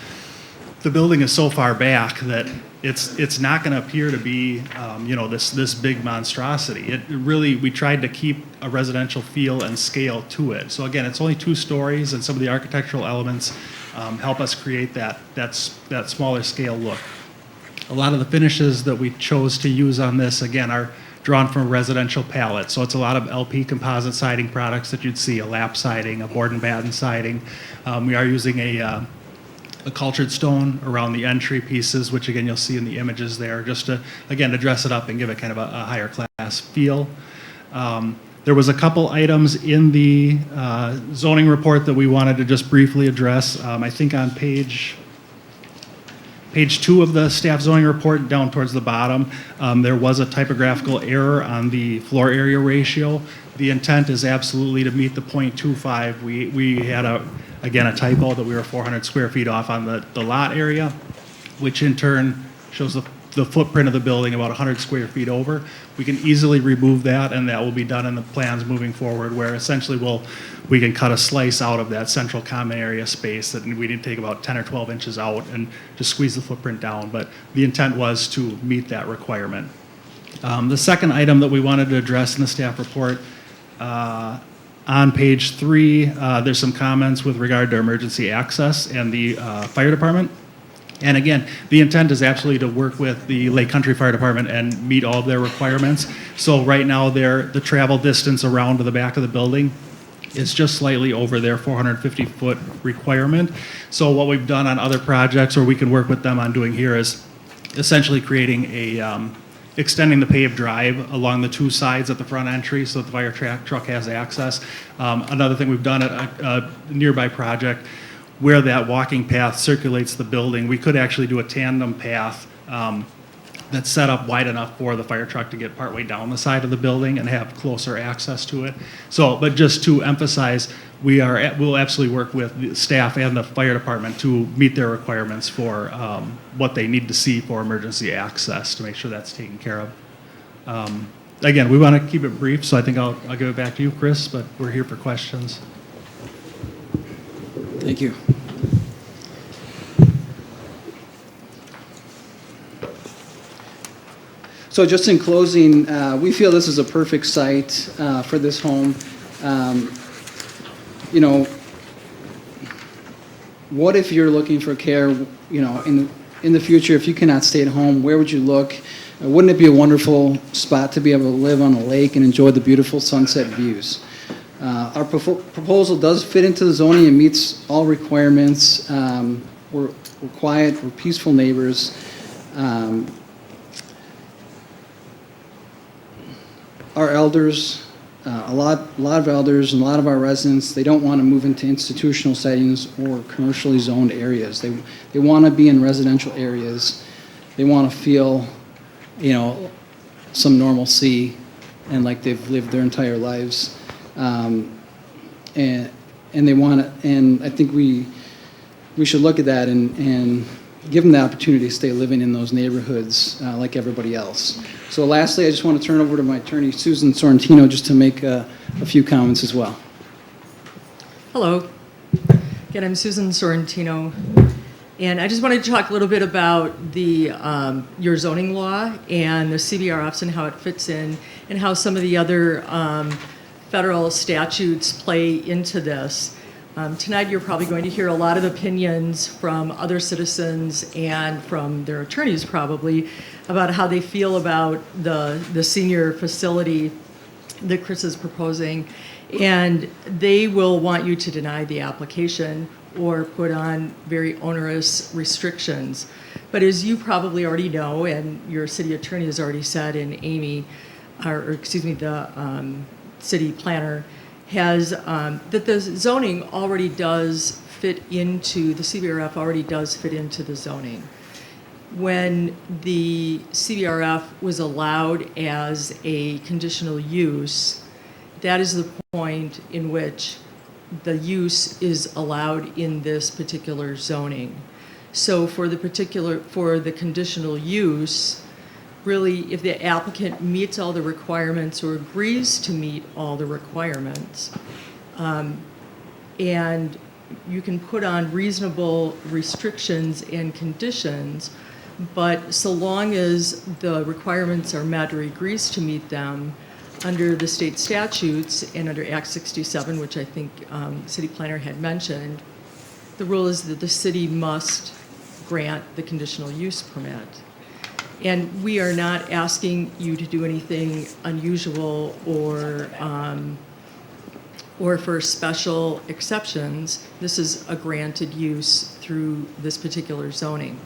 the building is so far back that it's not going to appear to be this big monstrosity. It really, we tried to keep a residential feel and scale to it. So again, it's only 2 stories, and some of the architectural elements help us create that smaller scale look. A lot of the finishes that we chose to use on this, again, are drawn from a residential palette. So it's a lot of LP composite siding products that you'd see, a lap siding, a board and batten siding. We are using a cultured stone around the entry pieces, which again you'll see in the images there, just to dress it up and give it kind of a higher class feel. There was a couple items in the zoning report that we wanted to just briefly address. I think on page 2 of the staff zoning report, down towards the bottom, there was a typographical error on the floor area ratio. The intent is absolutely to meet the 0.25. We had a typo that we were 400 square feet off on the lot area, which in turn shows the the footprint of the building about 100 square feet over. We can easily remove that, and that will be done in the plans moving forward, where essentially we can cut a slice out of that central common area space that we need to take about 10 or 12 inches out and just squeeze the footprint down. But the intent was to meet that requirement. The second item that we wanted to address in the staff report, on page 3, there's some comments with regard to emergency access and the fire department. And again, the intent is absolutely to work with the Lake Country Fire Department and meet all of their requirements. So right now, the travel distance around to the back of the building is just slightly over their 450-foot requirement. So what we've done on other projects, or we can work with them on doing here, is essentially creating a extending the paved drive along the 2 sides at the front entry so that the fire truck has access. Another thing we've done at a nearby project, where that walking path circulates the building, we could actually do a tandem path that's set up wide enough for the fire truck to get partway down the side of the building and have closer access to it. So, but just to emphasize, we'll absolutely work with the staff and the fire department to meet their requirements for what they need to see for emergency access to make sure that's taken care of. Again, we want to keep it brief, so I think I'll give it back to you, Chris, but we're here for questions. Thank you. So just in closing, we feel this is a perfect site for this home. You know, what if you're looking for care, you know, in the future, if you cannot stay at home, where would you look? Wouldn't it be a wonderful spot to be able to live on a lake and enjoy the beautiful sunset views? Our proposal does fit into the zoning and meets all requirements. We're quiet, we're peaceful neighbors. Our elders, a lot of elders and a lot of our residents, they don't want to move into institutional settings or commercially zoned areas. They want to be in residential areas. They want to feel, you know, some normalcy and like they've lived their entire lives. And they want to, and I think we should look at that and give them the opportunity to stay living in those neighborhoods like everybody else. So lastly, I just want to turn over to my attorney, Susan Sorrentino, just to make a few comments as well. Hello. Again, I'm Susan Sorrentino. And I just wanted to talk a little bit about the your zoning law and the CBRFs and how it fits in and how some of the other federal statutes play into this. Tonight you're probably going to hear a lot of opinions from other citizens and from their attorneys probably about how they feel about the senior facility that Chris is proposing. And they will want you to deny the application or put on very onerous restrictions. But as you probably already know, and your city attorney has already said, and Amy, or excuse me, the city planner, has that the zoning already does fit into, the CBRF already does fit into the zoning. When the CBRF was allowed as a conditional use, that is the point in which the use is allowed in this particular zoning. So for the conditional use, really, if the applicant meets all the requirements or agrees to meet all the requirements, and you can put on reasonable restrictions and conditions, but so long as the requirements are met or agrees to meet them under the state statutes and under Act 67, which I think city planner had mentioned, the rule is that the city must grant the conditional use permit. And we are not asking you to do anything unusual or for special exceptions. This is a granted use through this particular zoning.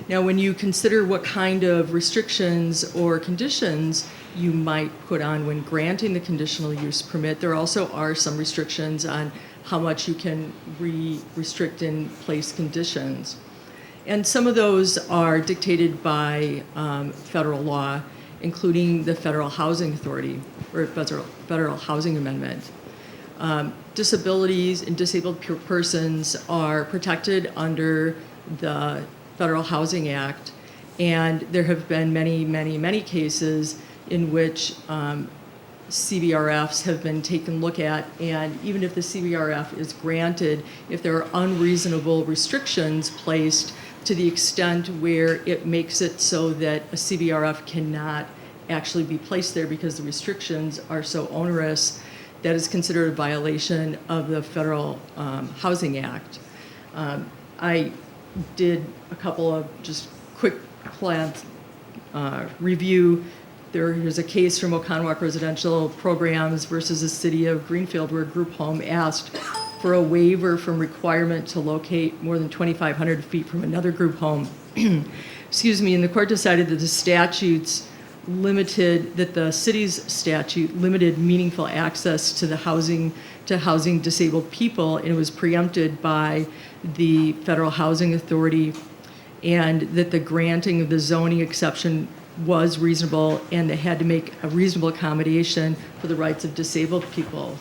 Now, when you consider what kind of restrictions or conditions you might put on when granting the conditional use permit, there also are some restrictions on how much you can restrict and place conditions. And some of those are dictated by federal law, including the Federal Housing Authority, or Federal Housing Amendment. Disabilities and disabled persons are protected under the Federal Housing Act, And there have been many, many, many cases in which CBRFs have been taken a look at, and even if the CBRF is granted, if there are unreasonable restrictions placed to the extent where it makes it so that a CBRF cannot actually be placed there because the restrictions are so onerous, that is considered a violation of the Federal Housing Act. I did a couple of just quick glance review. There's a case from Oconomowoc Residential Programs versus the city of Greenfield where a group home asked for a waiver from requirement to locate more than 2,500 feet from another group home. Excuse me, and the court decided that the city's statute limited meaningful access to housing disabled people, and it was preempted by the Federal Housing Authority, and that the granting of the zoning exception was reasonable, and they had to make a reasonable accommodation for the rights of disabled people.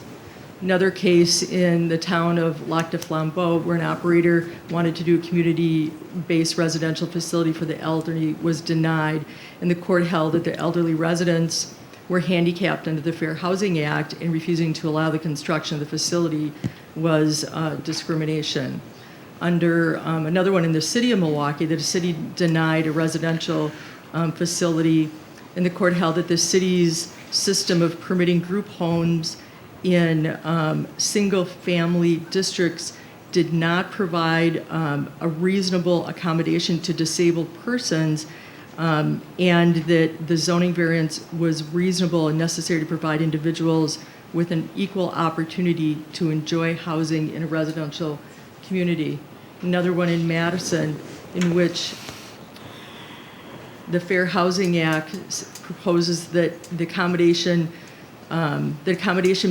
Another case in the town of Lac de Flambeau, where an operator wanted to do a community-based residential facility for the elderly, was denied, and the court held that the elderly residents were handicapped under the Fair Housing Act, and refusing to allow the construction of the facility was discrimination. Under another one in the city of Milwaukee, the city denied a residential facility, and the court held that the city's system of permitting group homes in single-family districts did not provide a reasonable accommodation to disabled persons, and that the zoning variance was reasonable and necessary to provide individuals with an equal opportunity to enjoy housing in a residential community. Another one in Madison, in which the Fair Housing Act proposes that the accommodation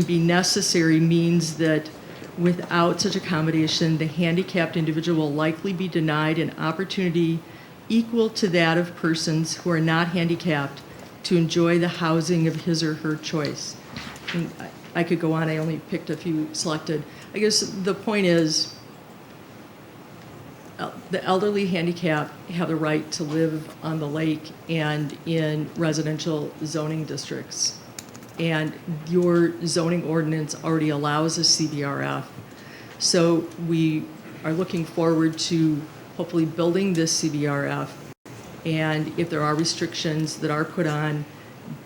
be necessary means that without such accommodation, the handicapped individual will likely be denied an opportunity equal to that of persons who are not handicapped to enjoy the housing of his or her choice. And I could go on, I only picked a few selected. I guess the point is, the elderly handicapped have the right to live on the lake and in residential zoning districts. And your zoning ordinance already allows a CBRF. So we are looking forward to hopefully building this CBRF. And if there are restrictions that are put on,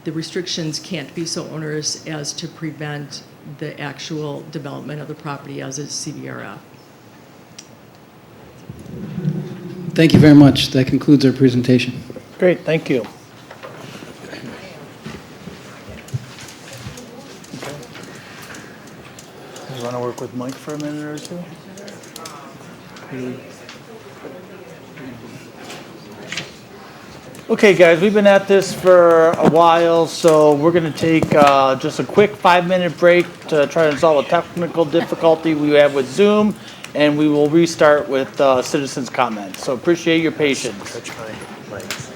the restrictions can't be so onerous as to prevent the actual development of the property as a CBRF. Thank you very much. That concludes our presentation. Great, thank you. You want to work with Mike for a minute or two? Okay, guys, we've been at this for a while, so we're going to take just a quick 5-minute break to try to solve a technical difficulty we have with Zoom, and we will restart with citizens' comments. So appreciate your patience. Touch my legs.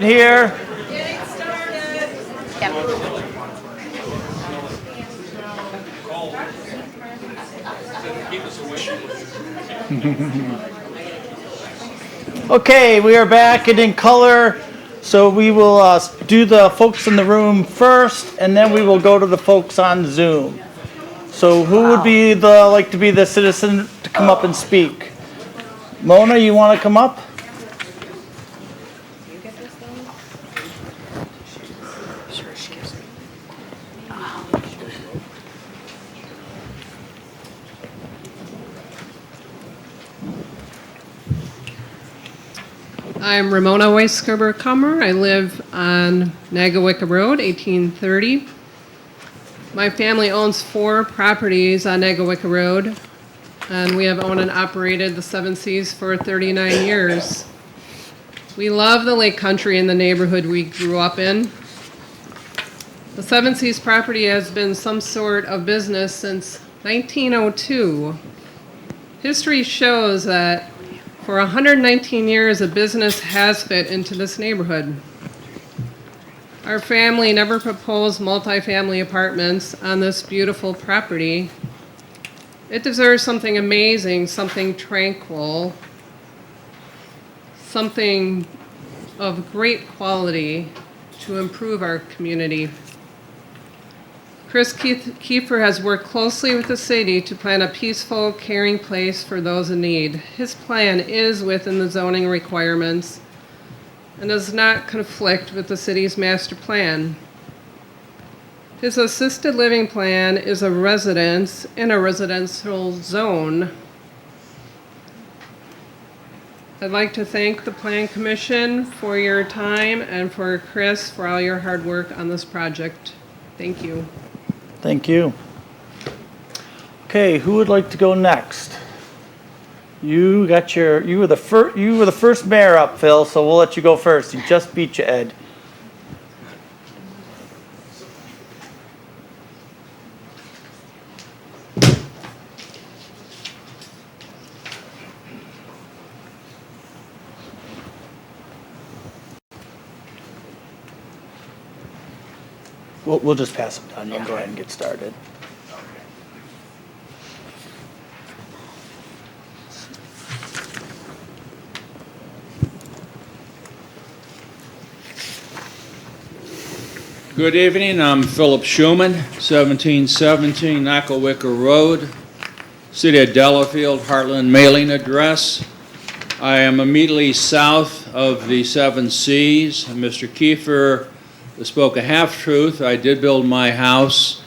Here. Okay, we are back and in color. So we will do the folks in the room first, and then we will go to the folks on Zoom. So who would be like to be the citizen to come up and speak? Mona, you want to come up? I'm Ramona Weisgerber-Kummer. I live on Nagawicka Road, 1830. My family owns 4 properties on Nagawicka Road, and we have owned and operated the Seven Seas for 39 years. We love the lake country in the neighborhood we grew up in. The Seven Seas property has been some sort of business since 1902. History shows that for 119 years, a business has fit into this neighborhood. Our family never proposed multifamily apartments on this beautiful property. It deserves something amazing, something tranquil, something of great quality to improve our community. Chris Kiefer has worked closely with the city to plan a peaceful, caring place for those in need. His plan is within the zoning requirements and does not conflict with the city's master plan. His assisted living plan is a residence in a residential zone. I'd like to thank the Plan Commission for your time and for Chris for all your hard work on this project. Thank you. Thank you. Okay, who would like to go next? You were the first mayor up, Phil, so we'll let you go first. He just beat you, Ed. We'll just pass them down. You can go ahead and get started. Good evening, I'm Philip Schuman, 1717 Nagawicka Road, City of Delafield, Heartland mailing address. I am immediately south of the Seven Seas. Mr. Kiefer spoke a half-truth. I did build my house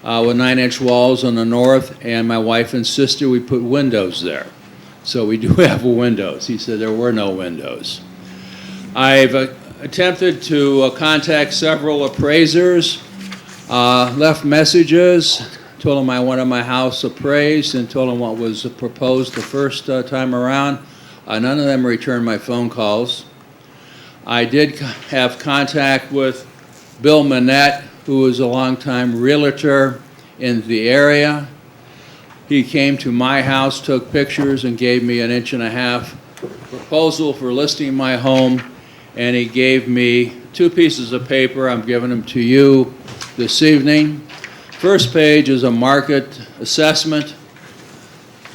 with 9-inch walls on the north, and my wife and sister, we put windows there. So we do have windows. He said there were no windows. I've attempted to contact several appraisers, left messages, told them I wanted my house appraised, and told them what was proposed the first time around. None of them returned my phone calls. I did have contact with Bill Manette, who was a longtime realtor in the area. He came to my house, took pictures, and gave me an 1.5 inch proposal for listing my home, and he gave me 2 pieces of paper. I'm giving them to you this evening. First page is a market assessment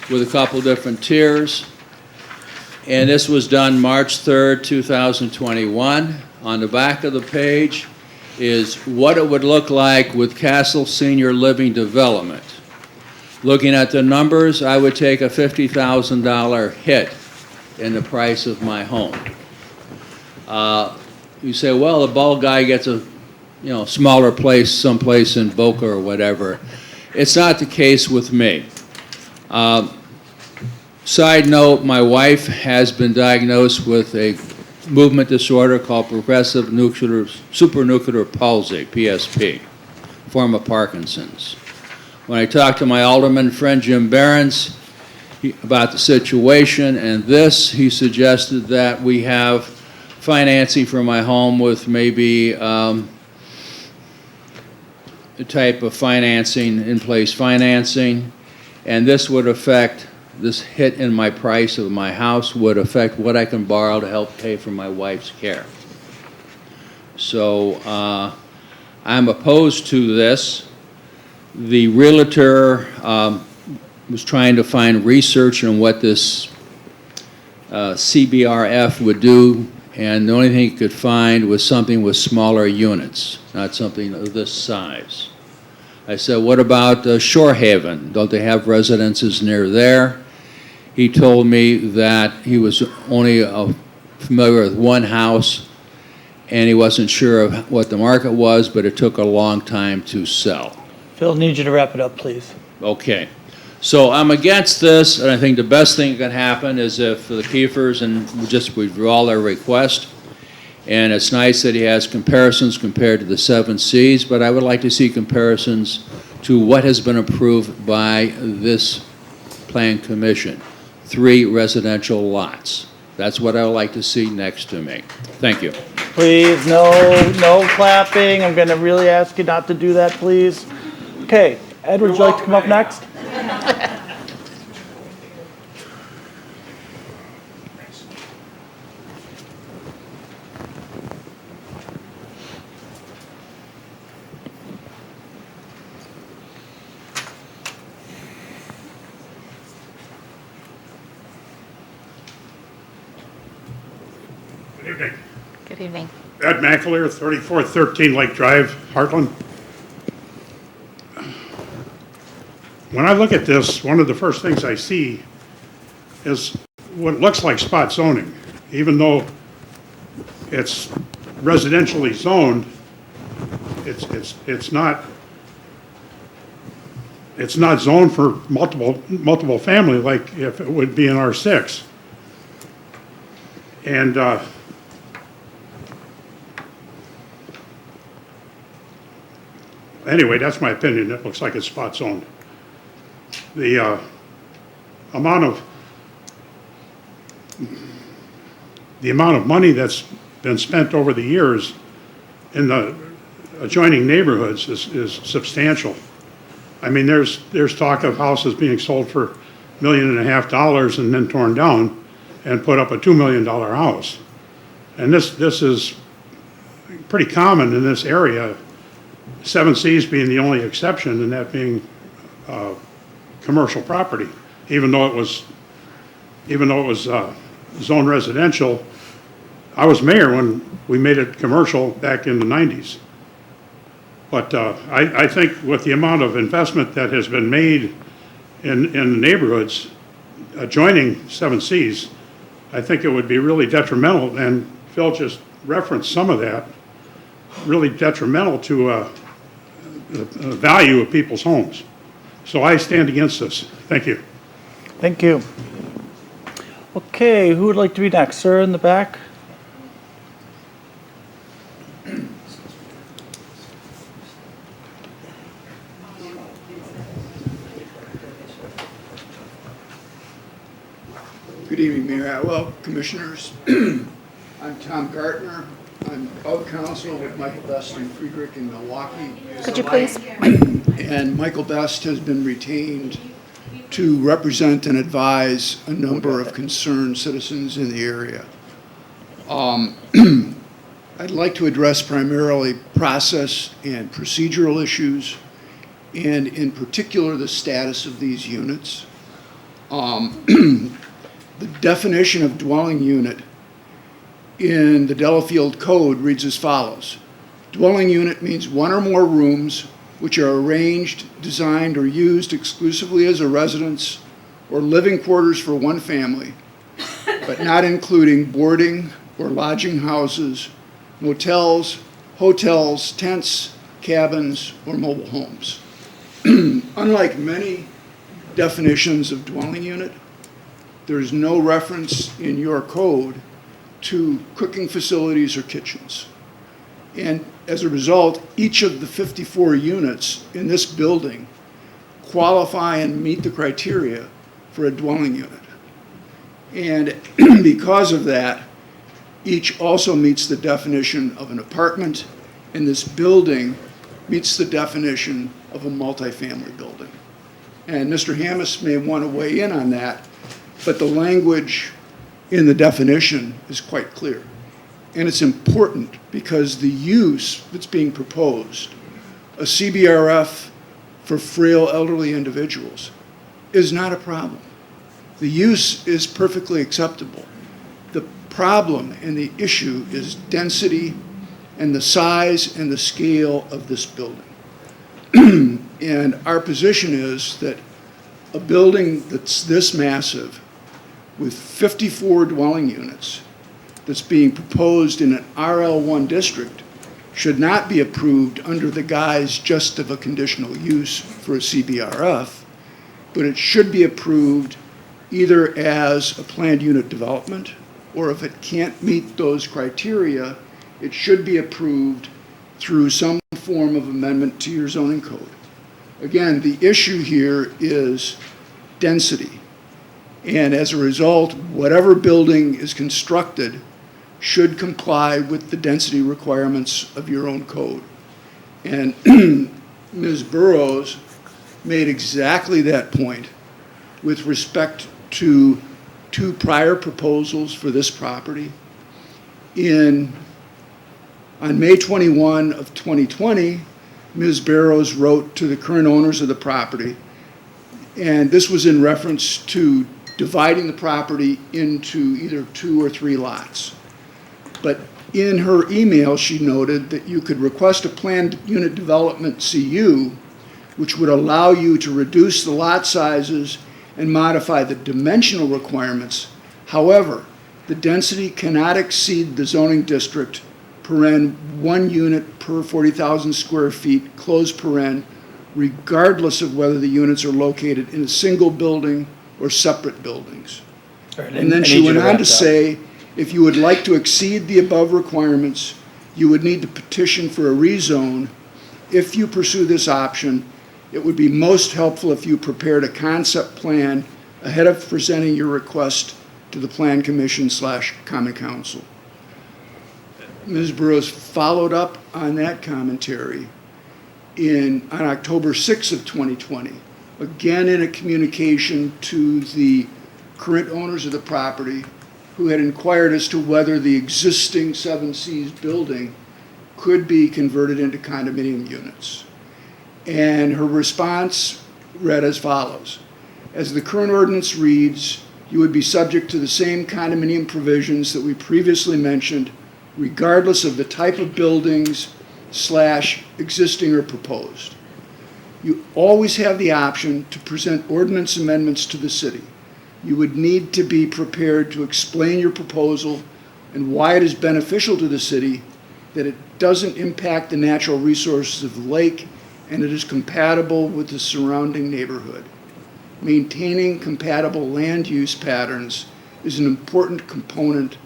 with a couple different tiers, and this was done March 3rd, 2021. On the back of the page is what it would look like with Castle Senior Living Development. Looking at the numbers, I would take a $50,000 hit in the price of my home. You say, well, the bald guy gets a smaller place someplace in Boca or whatever. It's not the case with me. Side note, my wife has been diagnosed with a movement disorder called progressive supranuclear palsy, PSP, form of Parkinson's. When I talked to my alderman friend Jim Behrens about the situation and this, he suggested that we have financing for my home with maybe a type of financing, in-place financing, and this would affect, this hit in my price of my house would affect what I can borrow to help pay for my wife's care. So I'm opposed to this. The realtor was trying to find research on what this CBRF would do, and the only thing he could find was something with smaller units, not something of this size. I said, what about Shore Haven? Don't they have residences near there? He told me that he was only familiar with one house, and he wasn't sure of what the market was, but it took a long time to sell. Phil, need you to wrap it up, please. Okay. So I'm against this, and I think the best thing that can happen is if the Kiefers and just withdraw their request. And it's nice that he has comparisons compared to the 7Cs, but I would like to see comparisons to what has been approved by this Plan Commission. 3 residential lots. That's what I would like to see next to me. Thank you. Please, no clapping. I'm going to really ask you not to do that, please. Okay, Ed, would you like to come up next? Good evening. Good evening. Ed McAleer, 3413 Lake Drive, Heartland. When I look at this, one of the first things I see is what looks like spot zoning. Even though it's residentially zoned, it's not zoned for multiple family like if it would be in R6. And anyway, that's my opinion. It looks like it's spot zoned. The amount of money that's been spent over the years in the adjoining neighborhoods is substantial. I mean, there's talk of houses being sold for $1.5 million and then torn down and put up a $2 million house. And this is pretty common in this area, 7Cs being the only exception, and that being commercial property, even though it was zone residential. I was mayor when we made it commercial back in the 90s. But I think with the amount of investment that has been made in the neighborhoods adjoining 7Cs, I think it would be really detrimental, and Phil just referenced some of that, really detrimental to the value of people's homes. So I stand against this. Thank you. Thank you. Okay, who would like to be next? Sir, in the back? Good evening, Mayor Atwell, Commissioners. I'm Tom Gartner. I'm of council with Michael Best and Friedrich in Milwaukee. Could you please? And Michael Best has been retained to represent and advise a number of concerned citizens in the area. I'd like to address primarily process and procedural issues, and in particular the status of these units. The definition of dwelling unit in the Delafield Code reads as follows. Dwelling unit means one or more rooms which are arranged, designed, or used exclusively as a residence or living quarters for one family, but not including boarding or lodging houses, motels, hotels, tents, cabins, or mobile homes. Unlike many definitions of dwelling unit, there's no reference in your code to cooking facilities or kitchens. And as a result, each of the 54 units in this building qualify and meet the criteria for a dwelling unit. And because of that, each also meets the definition of an apartment, and this building meets the definition of a multifamily building. And Mr. Hammes may want to weigh in on that, but the language in the definition is quite clear. and it's important because the use that's being proposed, a CBRF for frail elderly individuals, is not a problem. The use is perfectly acceptable. The problem and the issue is density and the size and the scale of this building. And our position is that a building that's this massive with 54 dwelling units that's being proposed in an RL1 district should not be approved under the guise just of a conditional use for a CBRF, but it should be approved either as a planned unit development, or if it can't meet those criteria, it should be approved through some form of amendment to your zoning code. Again, the issue here is density. And as a result, whatever building is constructed should comply with the density requirements of your own code. And Ms. Burrows made exactly that point with respect to 2 prior proposals for this property. On May 21 of 2020, Ms. Burrows wrote to the current owners of the property, and this was in reference to dividing the property into either 2 or 3 lots. But in her email, she noted that you could request a planned unit development CU, which would allow you to reduce the lot sizes and modify the dimensional requirements. However, the density cannot exceed the zoning district, paren 1 unit per 40,000 square feet, close paren, regardless of whether the units are located in a single building or separate buildings. And then she went on to say, if you would like to exceed the above requirements, you would need to petition for a rezone. If you pursue this option, it would be most helpful if you prepared a concept plan ahead of presenting your request to the Plan Commission / Common Council. Ms. Burrows followed up on that commentary on October 6th of 2020, again in a communication to the current owners of the property who had inquired as to whether the existing 7C's building could be converted into condominium units. And her response read as follows: as the current ordinance reads, you would be subject to the same condominium provisions that we previously mentioned, regardless of the type of buildings / existing or proposed. You always have the option to present ordinance amendments to the city. You would need to be prepared to explain your proposal and why it is beneficial to the city, that it doesn't impact the natural resources of the lake, and it is compatible with the surrounding neighborhood. Maintaining compatible land use patterns is an important component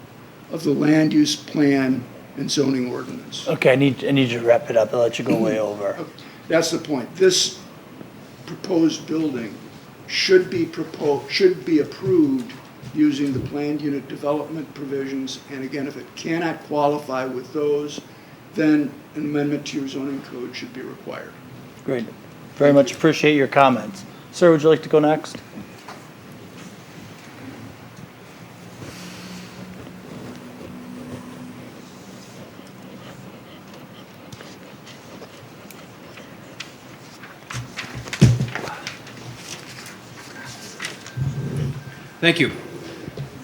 of the land use plan and zoning ordinance. Okay, I need you to wrap it up. I'll let you go way over. That's the point. This proposed building should be approved using the planned unit development provisions. And again, if it cannot qualify with those, then an amendment to your zoning code should be required. Great. Very much appreciate your comments. Sir, would you like to go next? Thank you.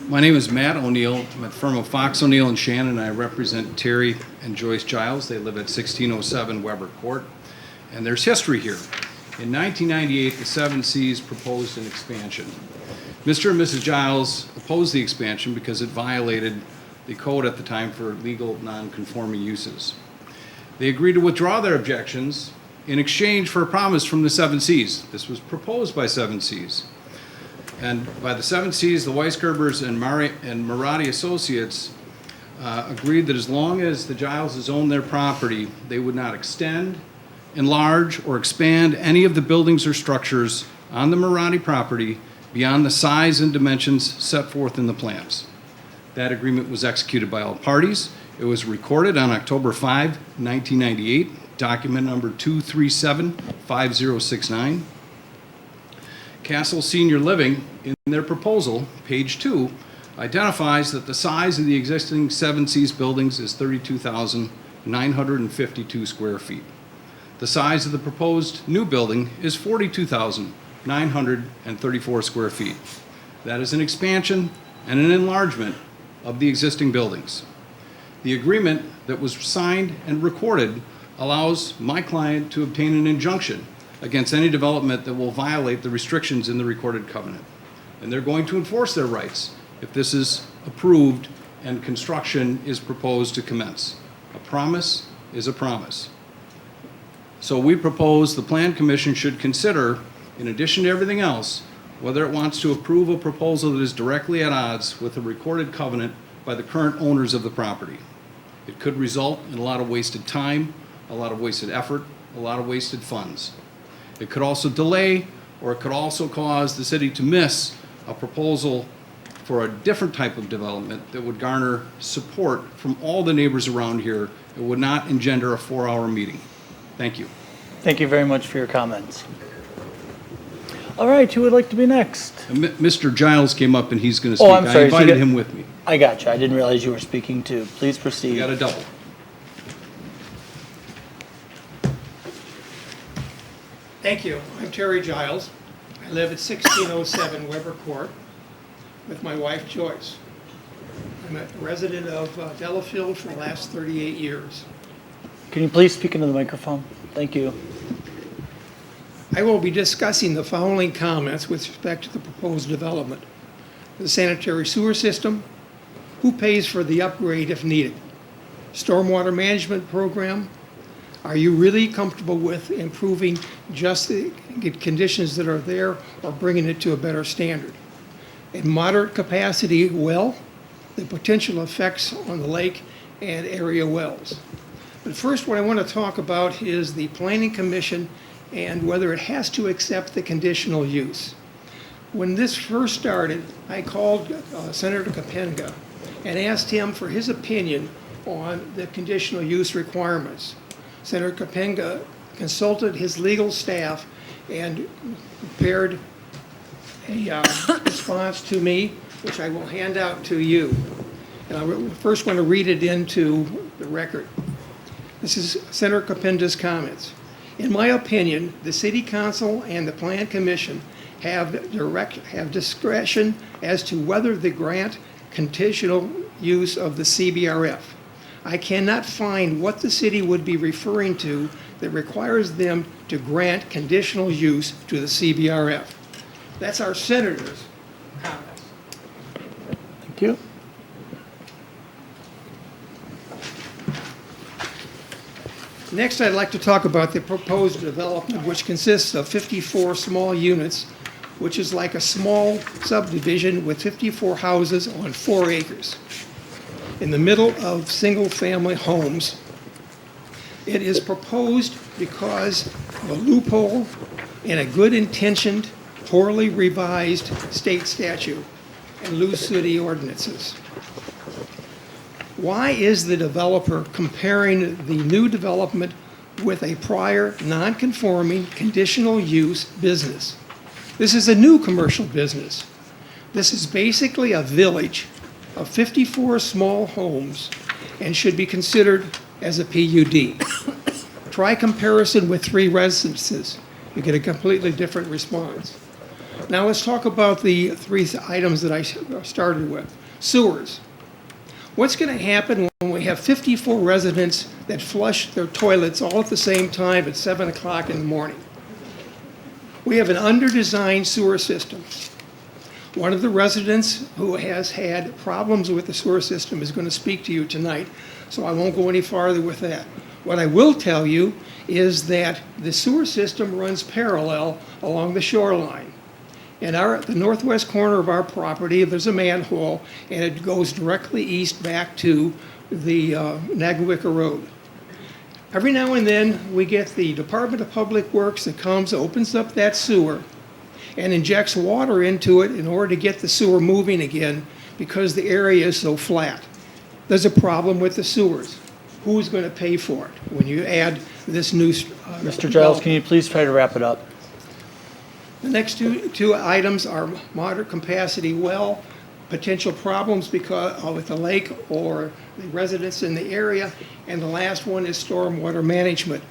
My name is Matt O'Neill. I'm at the firm of Fox, O'Neill & Shannon, and I represent Terry and Joyce Giles. They live at 1607 Weber Court, and there's history here. In 1998, the 7C's proposed an expansion. Mr. and Mrs. Giles opposed the expansion because it violated the code at the time for legal non-conforming uses. They agreed to withdraw their objections in exchange for a promise from the 7C's. This was proposed by 7C's. And by the 7C's, the Weisgerbers and Marati Associates agreed that as long as the Gileses owned their property, they would not extend, enlarge, or expand any of the buildings or structures on the Marati property beyond the size and dimensions set forth in the plans. That agreement was executed by all parties. It was recorded on October 5, 1998, document number 2375069. Castle Senior Living, in their proposal, page 2, identifies that the size of the existing Seven Seas buildings is 32,952 square feet. The size of the proposed new building is 42,934 square feet. That is an expansion and an enlargement of the existing buildings. The agreement that was signed and recorded allows my client to obtain an injunction against any development that will violate the restrictions in the recorded covenant. And they're going to enforce their rights if this is approved and construction is proposed to commence. A promise is a promise. So we propose the Plan Commission should consider, in addition to everything else, whether it wants to approve a proposal that is directly at odds with the recorded covenant by the current owners of the property. It could result in a lot of wasted time, a lot of wasted effort, a lot of wasted funds. It could also delay, or it could also cause the city to miss a proposal for a different type of development that would garner support from all the neighbors around here. It would not engender a 4-hour meeting. Thank you. Thank you very much for your comments. All right, who would like to be next? Mr. Giles came up and he's going to speak. Oh, I'm sorry. I invited him with me. I got you. I didn't realize you were speaking too. Please proceed. You got a double. Thank you. I'm Terry Giles. I live at 1607 Weber Court with my wife Joyce. I'm a resident of Delafield for the last 38 years. Can you please speak into the microphone? Thank you. I will be discussing the following comments with respect to the proposed development. The sanitary sewer system, who pays for the upgrade if needed? Stormwater management program, are you really comfortable with improving just the conditions that are there or bringing it to a better standard? A moderate capacity well, the potential effects on the lake and area wells. But first, what I want to talk about is the Planning Commission and whether it has to accept the conditional use. When this first started, I called Senator Kopenda and asked him for his opinion on the conditional use requirements. Senator Kopenda consulted his legal staff and prepared a response to me, which I will hand out to you. And I first want to read it into the record. This is Senator Kopenda's comments. In my opinion, the City Council and the Plan Commission have discretion as to whether they grant conditional use of the CBRF. I cannot find what the city would be referring to that requires them to grant conditional use to the CBRF. That's our senator's comments. Thank you. Next, I'd like to talk about the proposed development, which consists of 54 small units, which is like a small subdivision with 54 houses on 4 acres. In the middle of single-family homes, it is proposed because of a loophole in a good-intentioned, poorly revised state statute and loose city ordinances. Why is the developer comparing the new development with a prior non-conforming conditional use business? This is a new commercial business. This is basically a village of 54 small homes and should be considered as a PUD. Try comparison with 3 residences. You get a completely different response. Now let's talk about the 3 items that I started with. Sewers. What's going to happen when we have 54 residents that flush their toilets all at the same time at 7 o'clock in the morning? We have an under-designed sewer system. One of the residents who has had problems with the sewer system is going to speak to you tonight, so I won't go any farther with that. What I will tell you is that the sewer system runs parallel along the shoreline. In the northwest corner of our property, there's a manhole, and it goes directly east back to the Nagawicka Road. Every now and then, we get the Department of Public Works that comes, opens up that sewer, and injects water into it in order to get the sewer moving again because the area is so flat. There's a problem with the sewers. Who's going to pay for it when you add this new Mr. Giles, can you please try to wrap it up? The next two items are moderate capacity well, potential problems because with the lake or the residents in the area. And the last one is stormwater management.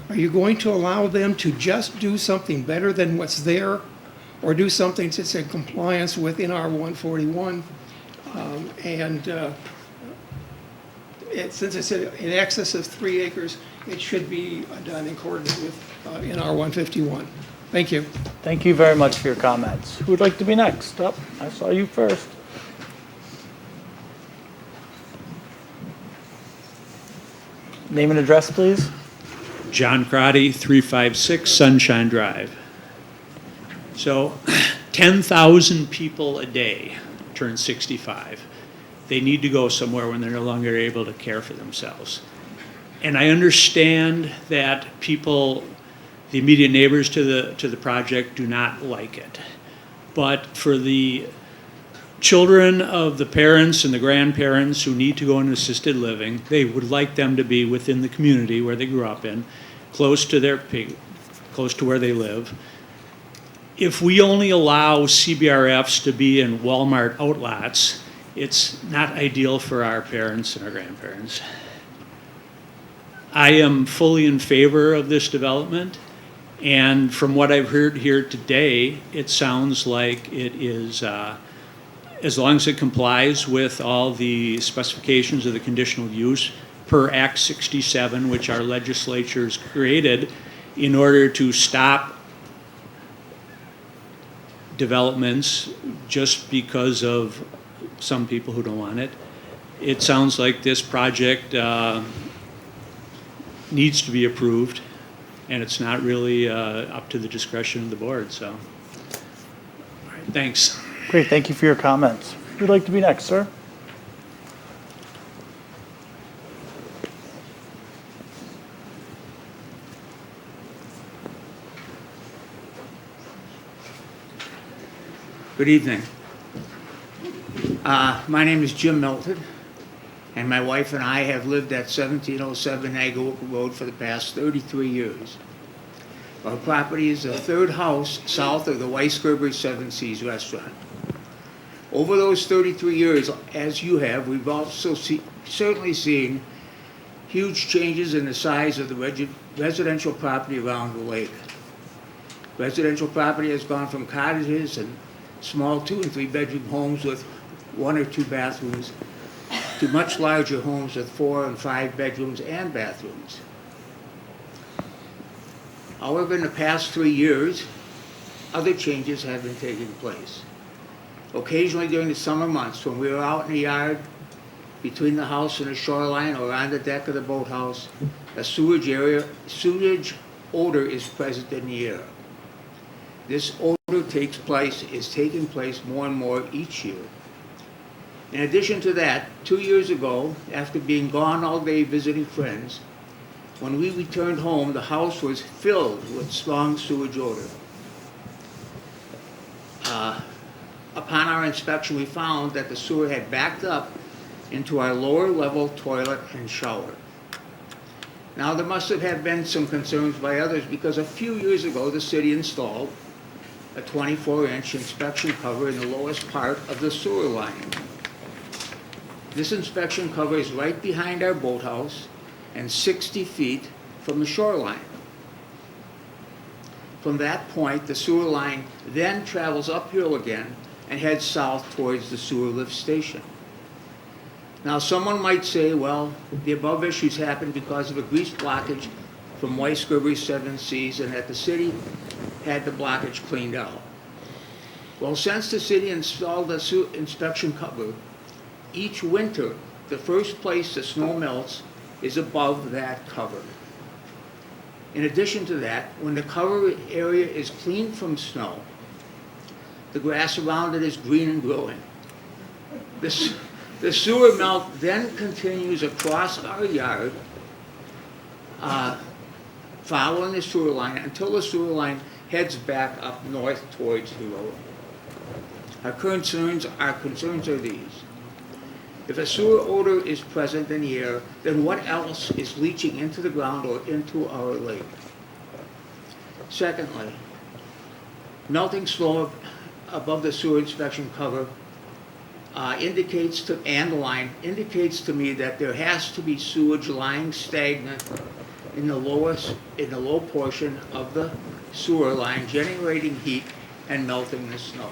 Are you going to allow them to just do something better than what's there, or do something that's in compliance with NR 141? Since it's in excess of 3 acres, it should be done in accordance with NR 151. Thank you. Thank you very much for your comments. Who would like to be next? Oh, I saw you first. Name and address, please. John Crotty, 356 Sunshine Drive. So 10,000 people a day turn 65. They need to go somewhere when they're no longer able to care for themselves. And I understand that people, the immediate neighbors to the project, do not like it. But for the children of the parents and the grandparents who need to go into assisted living, they would like them to be within the community where they grew up in, close to where they live. If we only allow CBRFs to be in Walmart outlots, it's not ideal for our parents and our grandparents. I am fully in favor of this development, and from what I've heard here today, it sounds like it is, as long as it complies with all the specifications of the conditional use per Act 67, which our legislatures created in order to stop developments just because of some people who don't want it. It sounds like this project needs to be approved, and it's not really up to the discretion of the board, so. All right, thanks. Great, thank you for your comments. Who'd like to be next, sir? Good evening. My name is Jim Milton, and my wife and I have lived at 1707 Nagawicka Road for the past 33 years. Our property is the third house south of the Weisgerber Seven Seas restaurant. Over those 33 years, as you have, we've also certainly seen huge changes in the size of the residential property around the lake. Residential property has gone from cottages and small 2- and 3-bedroom homes with 1 or 2 bathrooms to much larger homes with 4 and 5 bedrooms and bathrooms. However, in the past 3 years, other changes have been taking place. Occasionally during the summer months, when we were out in the yard between the house and the shoreline or on the deck of the boathouse, a sewage odor is present in the air. This odor is taking place more and more each year. In addition to that, 2 years ago, after being gone all day visiting friends, when we returned home, the house was filled with strong sewage odor. Upon our inspection, we found that the sewer had backed up into our lower level toilet and shower. Now, there must have been some concerns by others because a few years ago, the city installed a 24-inch inspection cover in the lowest part of the sewer line. This inspection cover is right behind our boathouse and 60 feet from the shoreline. From that point, the sewer line then travels uphill again and heads south towards the sewer lift station. Now, someone might say, well, the above issues happened because of a grease blockage from Weisgerber Seven Seas and that the city had the blockage cleaned out. Well, since the city installed the inspection cover, each winter, the first place the snow melts is above that cover. In addition to that, when the cover area is cleaned from snow, the grass around it is green and growing. The sewer melt then continues across our yard, following the sewer line until the sewer line heads back up north towards the road. Our concerns are these. If a sewer odor is present in the air, then what else is leaching into the ground or into our lake? Secondly, melting snow above the sewer inspection cover indicates to, and the line, indicates to me that there has to be sewage lying stagnant in the low portion of the sewer line, generating heat and melting the snow.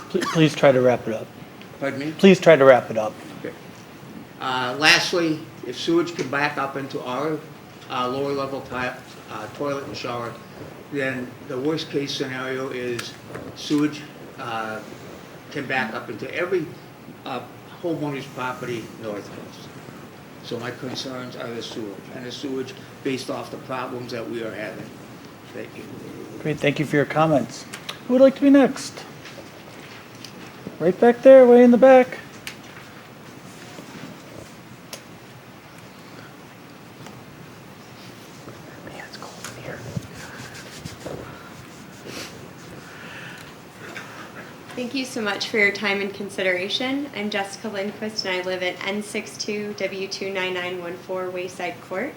Please try to wrap it up. Pardon me? Please try to wrap it up. Okay. Lastly, if sewage can back up into our lower level toilet and shower, then the worst case scenario is sewage can back up into every homeowner's property northwest. So my concerns are the sewage, and the sewage based off the problems that we are having. Thank you. Great, thank you for your comments. Who would like to be next? Right back there, way in the back. Man, it's cold in here. Thank you so much for your time and consideration. I'm Jessica Lindquist, and I live at N62 W29914 Wayside Court.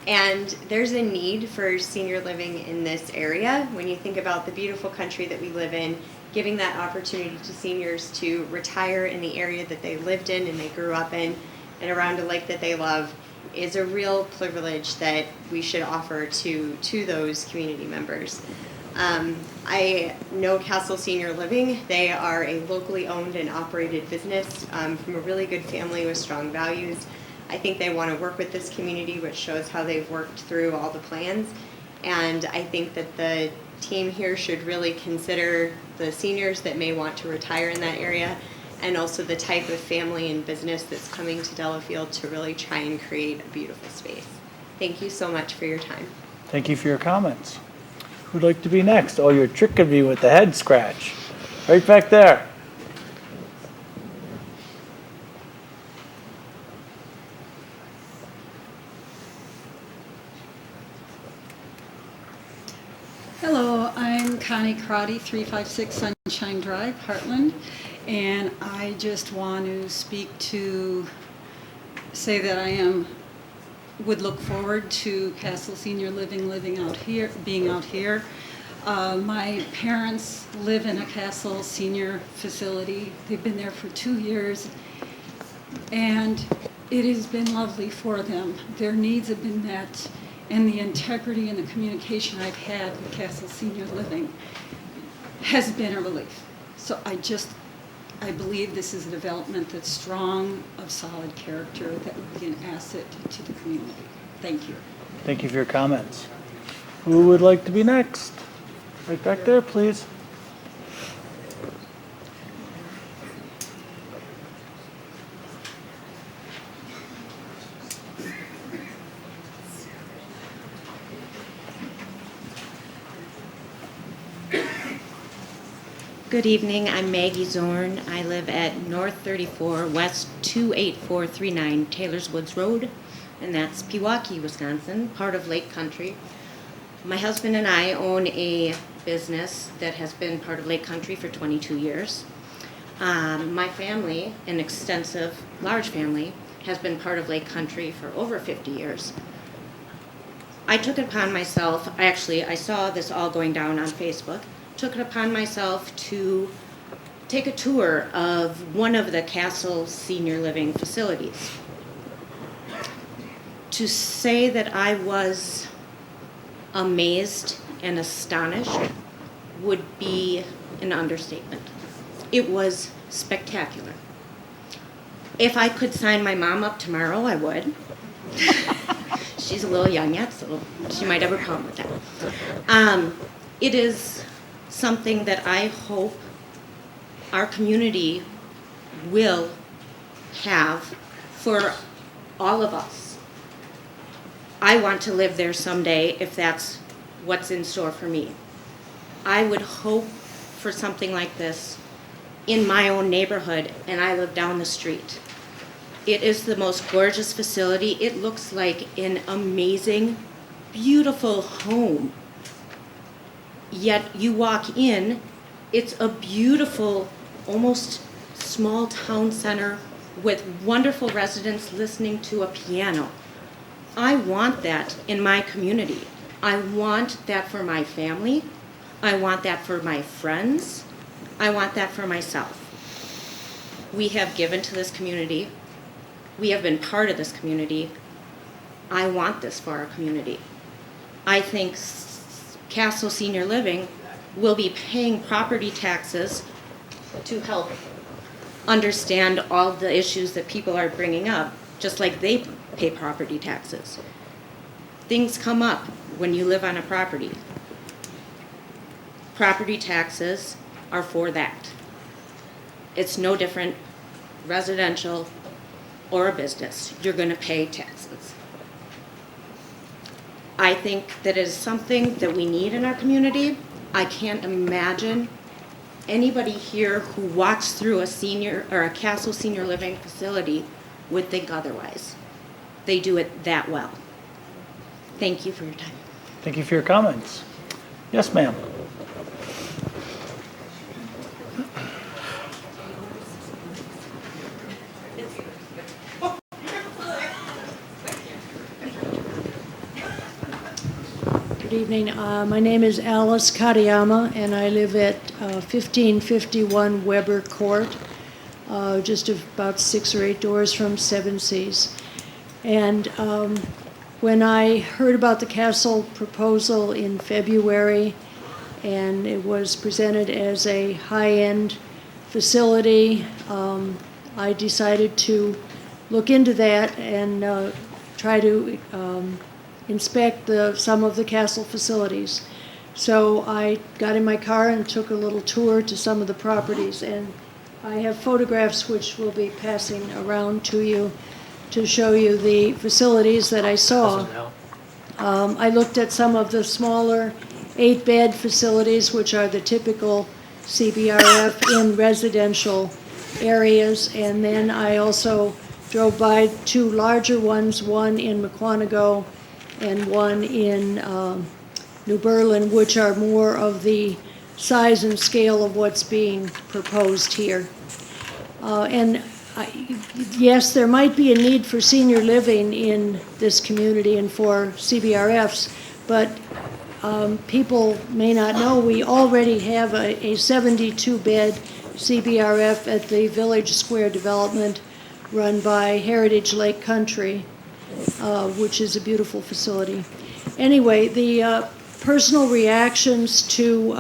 And there's a need for senior living in this area. When you think about the beautiful country that we live in, giving that opportunity to seniors to retire in the area that they lived in and they grew up in and around a lake that they love is a real privilege that we should offer to those community members. I know Castle Senior Living. They are a locally owned and operated business from a really good family with strong values. I think they want to work with this community, which shows how they've worked through all the plans. And I think that the team here should really consider the seniors that may want to retire in that area, and also the type of family and business that's coming to Delafield to really try and create a beautiful space. Thank you so much for your time. Thank you for your comments. Who'd like to be next? Oh, you're tricking me with the head scratch. Right back there. Hello, I'm Connie Crotty, 356 Sunshine Drive, Heartland, and I just want to say that I would look forward to Castle Senior Living being out here. My parents live in a Castle Senior facility. They've been there for 2 years, and it has been lovely for them. Their needs have been met, and the integrity and the communication I've had with Castle Senior Living has been a relief. So I believe this is a development that's strong, of solid character, that would be an asset to the community. Thank you. Thank you for your comments. Who would like to be next? Right back there, please. Good evening, I'm Maggie Zorn. I live at North 34 West 28439 Taylor's Woods Road, and that's Pewaukee, Wisconsin, part of Lake Country. My husband and I own a business that has been part of Lake Country for 22 years. My family, an extensive, large family, has been part of Lake Country for over 50 years. I took it upon myself, actually, I saw this all going down on Facebook, took it upon myself to take a tour of one of the Castle Senior Living facilities. To say that I was amazed and astonished would be an understatement. It was spectacular. If I could sign my mom up tomorrow, I would. She's a little young yet, so she might have a problem with that. It is something that I hope our community will have for all of us. I want to live there someday if that's what's in store for me. I would hope for something like this in my own neighborhood, and I live down the street. It is the most gorgeous facility. It looks like an amazing, beautiful home. Yet you walk in, it's a beautiful, almost small town center with wonderful residents listening to a piano. I want that in my community. I want that for my family. I want that for my friends. I want that for myself. We have given to this community. We have been part of this community. I want this for our community. I think Castle Senior Living will be paying property taxes to help understand all the issues that people are bringing up, just like they pay property taxes. Things come up when you live on a property. Property taxes are for that. It's no different, residential or a business. You're going to pay taxes. I think that is something that we need in our community. I can't imagine anybody here who walks through a senior or a Castle Senior Living facility would think otherwise. They do it that well. Thank you for your time. Thank you for your comments. Yes, ma'am. Good evening. My name is Alice Kariyama, and I live at 1551 Weber Court, just about 6 or 8 doors from Seven Seas. And when I heard about the Castle proposal in February, and it was presented as a high-end facility, I decided to look into that and try to inspect some of the Castle facilities. So I got in my car and took a little tour to some of the properties, and I have photographs which will be passing around to you to show you the facilities that I saw. I looked at some of the smaller 8-bed facilities, which are the typical CBRF in residential areas, and then I also drove by 2 larger ones, one in Mukwonago and one in New Berlin, which are more of the size and scale of what's being proposed here. Yes, there might be a need for senior living in this community and for CBRFs, but people may not know we already have a 72-bed CBRF at the Village Square development run by Heritage Lake Country, which is a beautiful facility. Anyway, the personal reactions to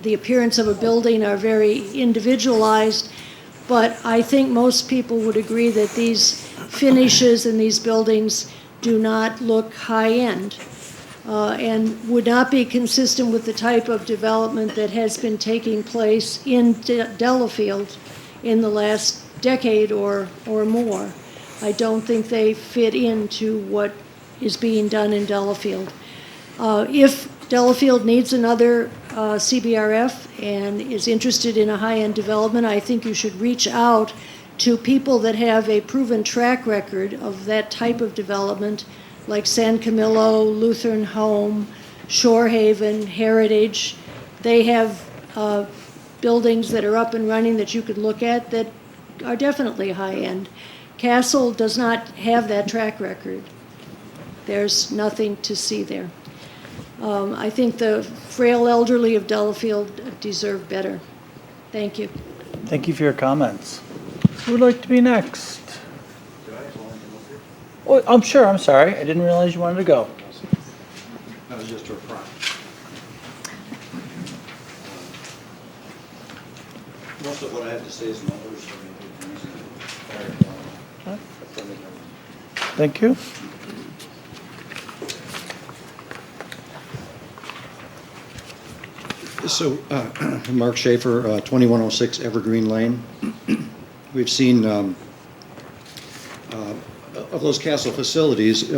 the appearance of a building are very individualized, but I think most people would agree that these finishes in these buildings do not look high-end and would not be consistent with the type of development that has been taking place in Delafield in the last decade or more. I don't think they fit into what is being done in Delafield. If Delafield needs another CBRF and is interested in a high-end development, I think you should reach out to people that have a proven track record of that type of development, like San Camilo, Lutheran Home, Shorehaven, Heritage. They have buildings that are up and running that you could look at that are definitely high-end. Castle does not have that track record. There's nothing to see there. I think the frail elderly of Delafield deserve better. Thank you. Thank you for your comments. Who would like to be next? Oh, I'm sure. I'm sorry. I didn't realize you wanted to go. That was just her pride. Most of what I have to say is numbers. Thank you. So, Mark Schaefer, 2106 Evergreen Lane. We've seen of those Castle facilities,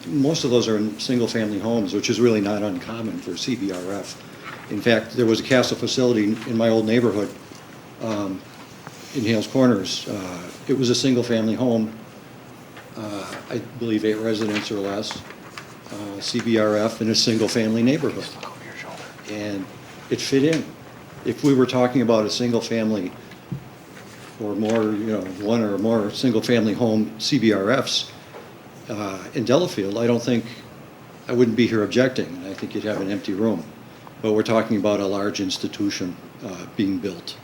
most of those are in single-family homes, which is really not uncommon for CBRF. In fact, there was a Castle facility in my old neighborhood in Hales Corners. It was a single-family home, I believe 8 residents or less, CBRF in a single-family neighborhood. And it fit in. If we were talking about a single-family or more, one or more single-family home CBRFs in Delafield, I wouldn't be here objecting. I think you'd have an empty room. but we're talking about a large institution being built.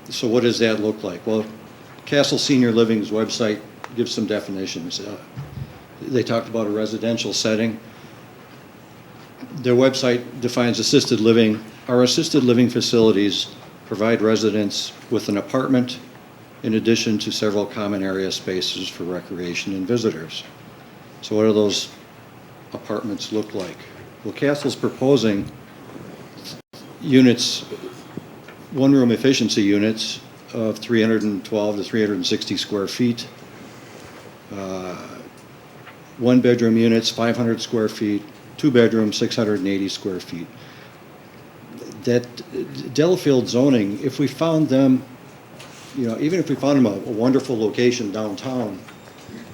So what does that look like? Well, Castle Senior Living's website gives some definitions. They talked about a residential setting. Their website defines assisted living. Our assisted living facilities provide residents with an apartment in addition to several common area spaces for recreation and visitors. So what do those apartments look like? Well, Castle's proposing units, one-room efficiency units of 312 to 360 square feet. One-bedroom units, 500 square feet. Two-bedroom, 680 square feet. That Delafield zoning, if we found them, even if we found them a wonderful location downtown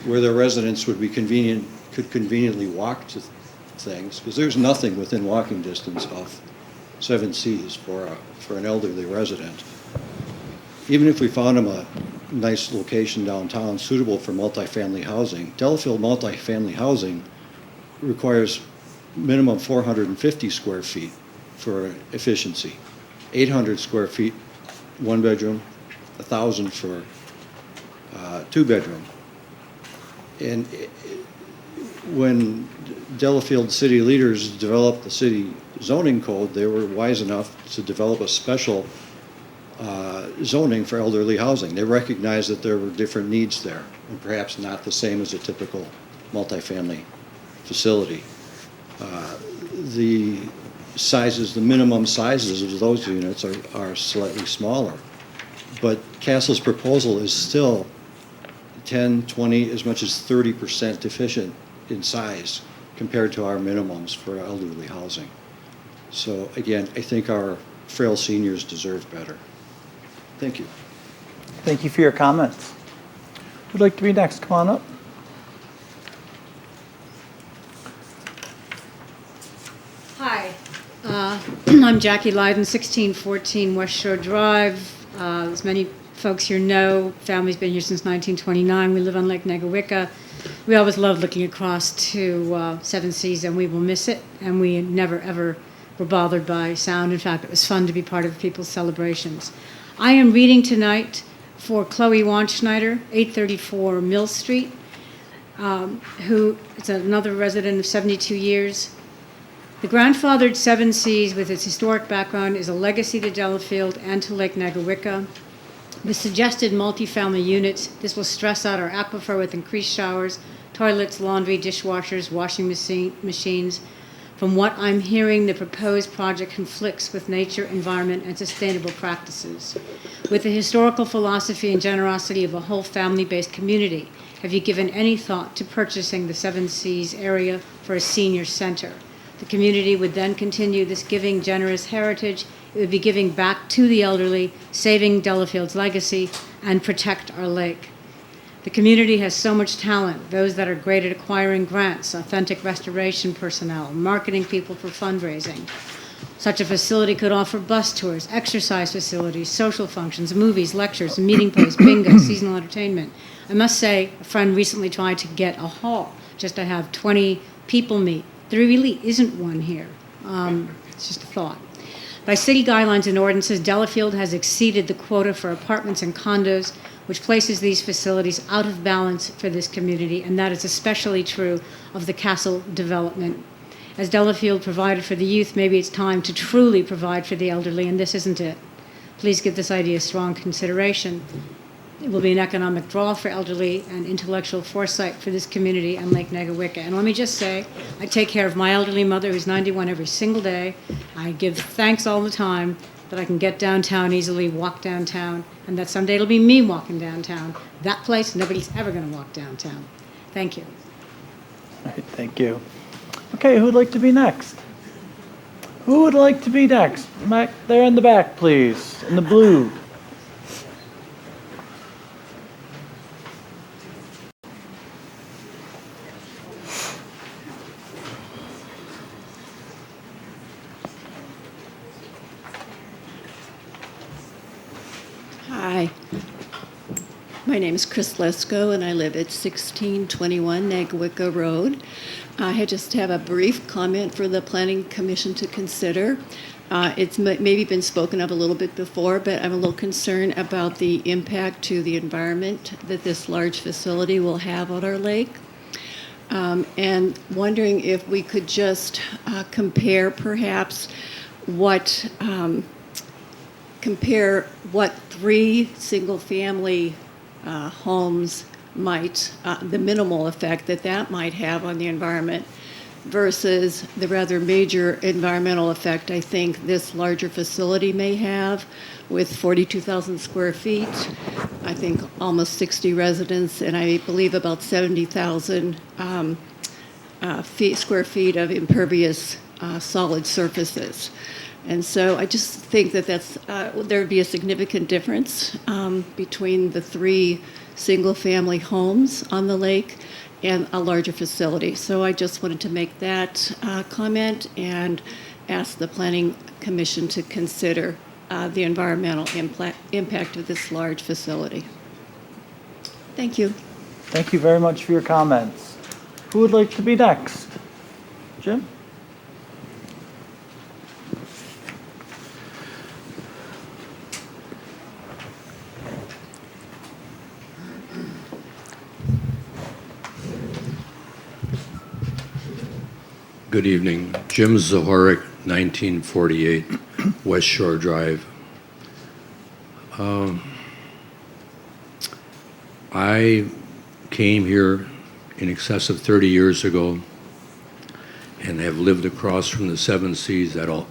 where their residents could conveniently walk to things, because there's nothing within walking distance of 7 Cs for an elderly resident. Even if we found them a nice location downtown suitable for multifamily housing, Delafield multifamily housing requires minimum 450 square feet for efficiency, 800 square feet, one bedroom, 1,000 for two bedroom. And when Delafield city leaders developed the city zoning code, they were wise enough to develop a special zoning for elderly housing. They recognized that there were different needs there, and perhaps not the same as a typical multifamily facility. The sizes, the minimum sizes of those units are slightly smaller, but Castle's proposal is still 10, 20, as much as 30% deficient in size compared to our minimums for elderly housing. So again, I think our frail seniors deserve better. Thank you. Thank you for your comments. Who'd like to be next? Come on up. Hi, I'm Jackie Lyden, 1614 West Shore Drive. As many folks here know, family's been here since 1929. We live on Lake Negawicka. We always love looking across to 7 Seas, and we will miss it. And we never, ever were bothered by sound. In fact, it was fun to be part of people's celebrations. I am reading tonight for Chloe Wanschneider, 834 Mill Street, who is another resident of 72 years. The grandfathered 7 Seas, with its historic background, is a legacy to Delafield and to Lake Negawicka. With suggested multifamily units, this will stress out our aquifer with increased showers, toilets, laundry, dishwashers, washing machines. From what I'm hearing, the proposed project conflicts with nature, environment, and sustainable practices. With the historical philosophy and generosity of a whole family-based community, have you given any thought to purchasing the 7 Seas area for a senior center? The community would then continue this giving, generous heritage. It would be giving back to the elderly, saving Delafield's legacy, and protect our lake. The community has so much talent, those that are great at acquiring grants, authentic restoration personnel, marketing people for fundraising. Such a facility could offer bus tours, exercise facilities, social functions, movies, lectures, meeting place, bingo, seasonal entertainment. I must say, a friend recently tried to get a hall just to have 20 people meet. There really isn't one here. It's just a thought. By city guidelines and ordinances, Delafield has exceeded the quota for apartments and condos, which places these facilities out of balance for this community, and that is especially true of the Castle development. As Delafield provided for the youth, maybe it's time to truly provide for the elderly, and this isn't it. Please give this idea strong consideration. It will be an economic draw for elderly and intellectual foresight for this community and Lake Negawicka. And let me just say, I take care of my elderly mother who's 91 every single day. I give thanks all the time that I can get downtown easily, walk downtown, and that someday it'll be me walking downtown. That place, nobody's ever going to walk downtown. Thank you. All right, thank you. Okay, who'd like to be next? Who would like to be next? Back there in the back, please, in the blue. Hi. My name is Chris Lesko, and I live at 1621 Negawicka Road. I just have a brief comment for the Planning Commission to consider. It's maybe been spoken of a little bit before, but I'm a little concerned about the impact to the environment that this large facility will have on our lake. And wondering if we could just compare perhaps what three single-family homes might, the minimal effect that might have on the environment versus the rather major environmental effect I think this larger facility may have with 42,000 square feet, I think almost 60 residents, and I believe about 70,000 square feet of impervious solid surfaces. And so I just think that there would be a significant difference between the three single-family homes on the lake and a larger facility. So I just wanted to make that comment and ask the Planning Commission to consider the environmental impact of this large facility. Thank you. Thank you very much for your comments. Who would like to be next? Jim? Good evening. Jim Zahorik, 1948, West Shore Drive. I came here in excess of 30 years ago and have lived across from the Seven Seas for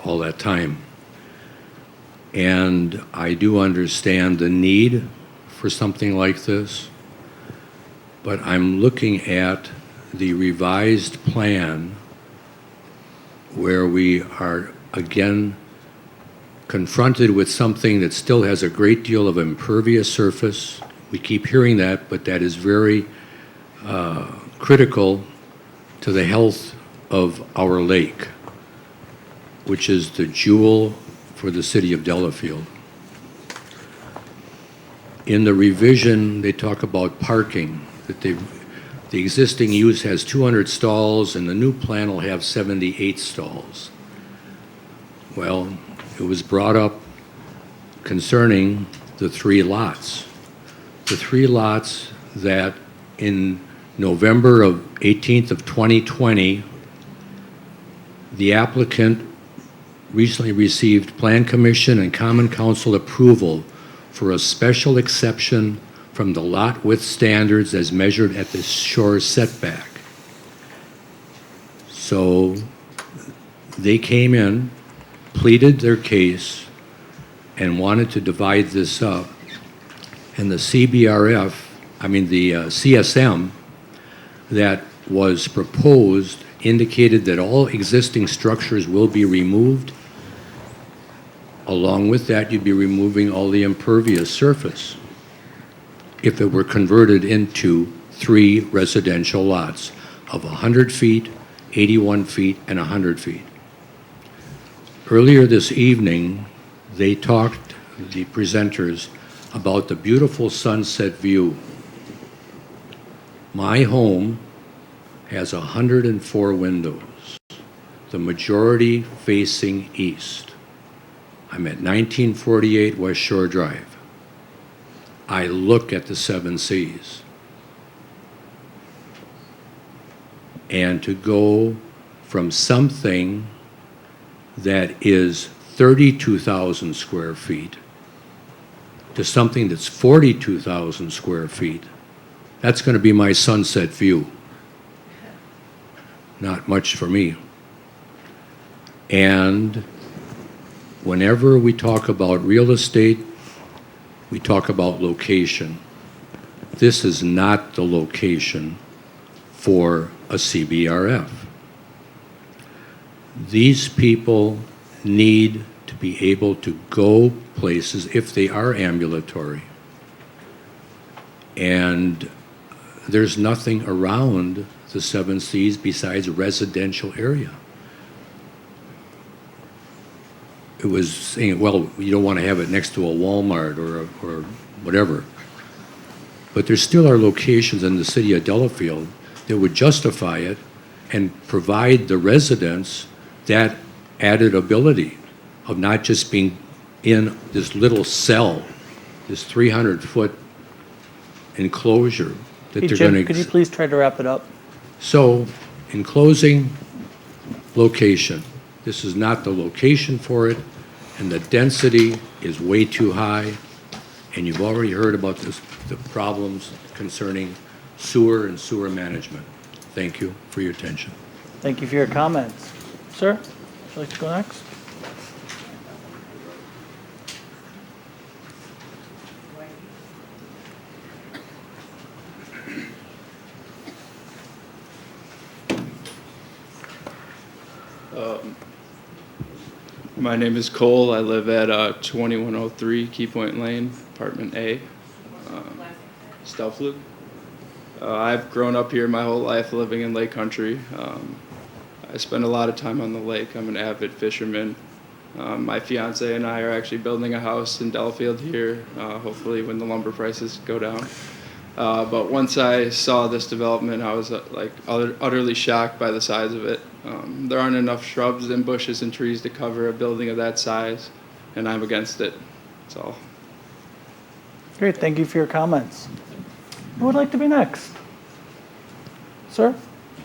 all that time. And I do understand the need for something like this, but I'm looking at the revised plan where we are again confronted with something that still has a great deal of impervious surface. We keep hearing that, but that is very critical to the health of our lake, which is the jewel for the city of Delafield. In the revision, they talk about parking, that the existing use has 200 stalls and the new plan will have 78 stalls. Well, it was brought up concerning the three lots. The three lots that in November of 18th of 2020, the applicant recently received Plan Commission and Common Council approval for a special exception from the lot width standards as measured at the shore setback. So they came in, pleaded their case, and wanted to divide this up. And the CSM that was proposed indicated that all existing structures will be removed. Along with that, you'd be removing all the impervious surface if it were converted into three residential lots of 100 feet, 81 feet, and 100 feet. Earlier this evening, they talked, the presenters, about the beautiful sunset view. My home has 104 windows, the majority facing east. I'm at 1948 West Shore Drive. I look at the Seven Seas. And to go from something that is 32,000 square feet to something that's 42,000 square feet, that's going to be my sunset view. Not much for me. And whenever we talk about real estate, we talk about location. This is not the location for a CBRF. These people need to be able to go places if they are ambulatory. And there's nothing around the Seven Seas besides residential area. It was saying, well, you don't want to have it next to a Walmart or whatever. But there still are locations in the city of Delafield that would justify it and provide the residents that added ability of not just being in this little cell, this 300-foot enclosure that Hey, they're Jim, going could you to. please try to wrap it up? So, in closing, location. This is not the location for it, and the density is way too high. And you've already heard about this, the problems concerning sewer and sewer management. Thank you for your attention. Thank you for your comments. Sir, would you like to go next? My name is Cole. I live at 2103 Key Point Lane, Apartment A, Delafield. I've grown up here my whole life living in Lake Country. I spend a lot of time on the lake. I'm an avid fisherman. My fiance and I are actually building a house in Delafield here, hopefully when the lumber prices go down. But once I saw this development, I was utterly shocked by the size of it. There aren't enough shrubs and bushes and trees to cover a building of that size, and I'm against it. That's all. Great, thank you for your comments. Who would like to be next? Sir?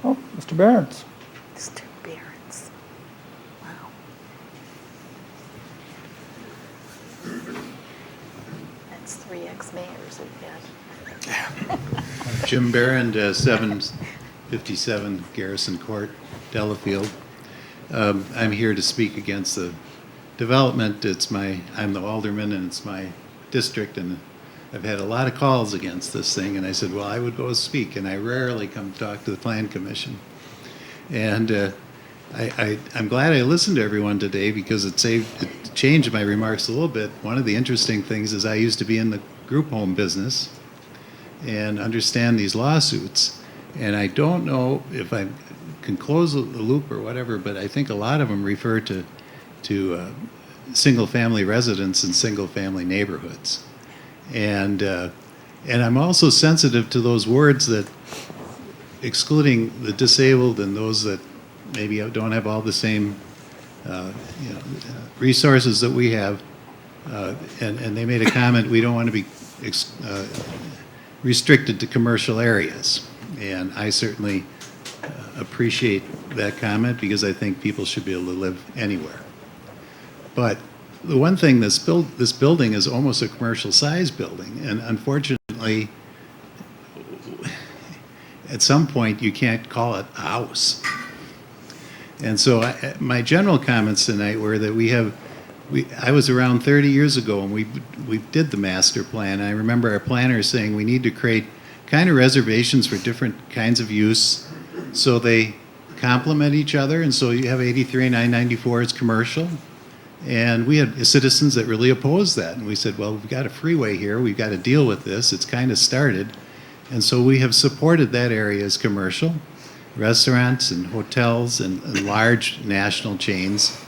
Oh, Mr. Behrens. Mr. Behrens. Wow. That's 3 ex-mayors we've had. Jim Barron, 757 Garrison Court, Delafield. I'm here to speak against the development. I'm the alderman and it's my district, and I've had a lot of calls against this thing, and I said, well, I would go speak, and I rarely come talk to the Plan Commission. And I'm glad I listened to everyone today because it changed my remarks a little bit. One of the interesting things is I used to be in the group home business and understand these lawsuits. And I don't know if I can close the loop or whatever, but I think a lot of them refer to single-family residents in single-family neighborhoods. And I'm also sensitive to those words that excluding the disabled and those that maybe don't have all the same resources that we have. And they made a comment, we don't want to be restricted to commercial areas. And I certainly appreciate that comment because I think people should be able to live anywhere. But the one thing, this building is almost a commercial size building, and unfortunately, at some point you can't call it a house. And so my general comments tonight were that I was around 30 years ago and we did the master plan. And I remember our planners saying we need to create kind of reservations for different kinds of use so they complement each other. And so you have 83 and 994 as commercial. And we had citizens that really opposed that. And we said, well, we've got a freeway here. We've got to deal with this. It's kind of started. And so we have supported that area as commercial, restaurants and hotels and large national chains.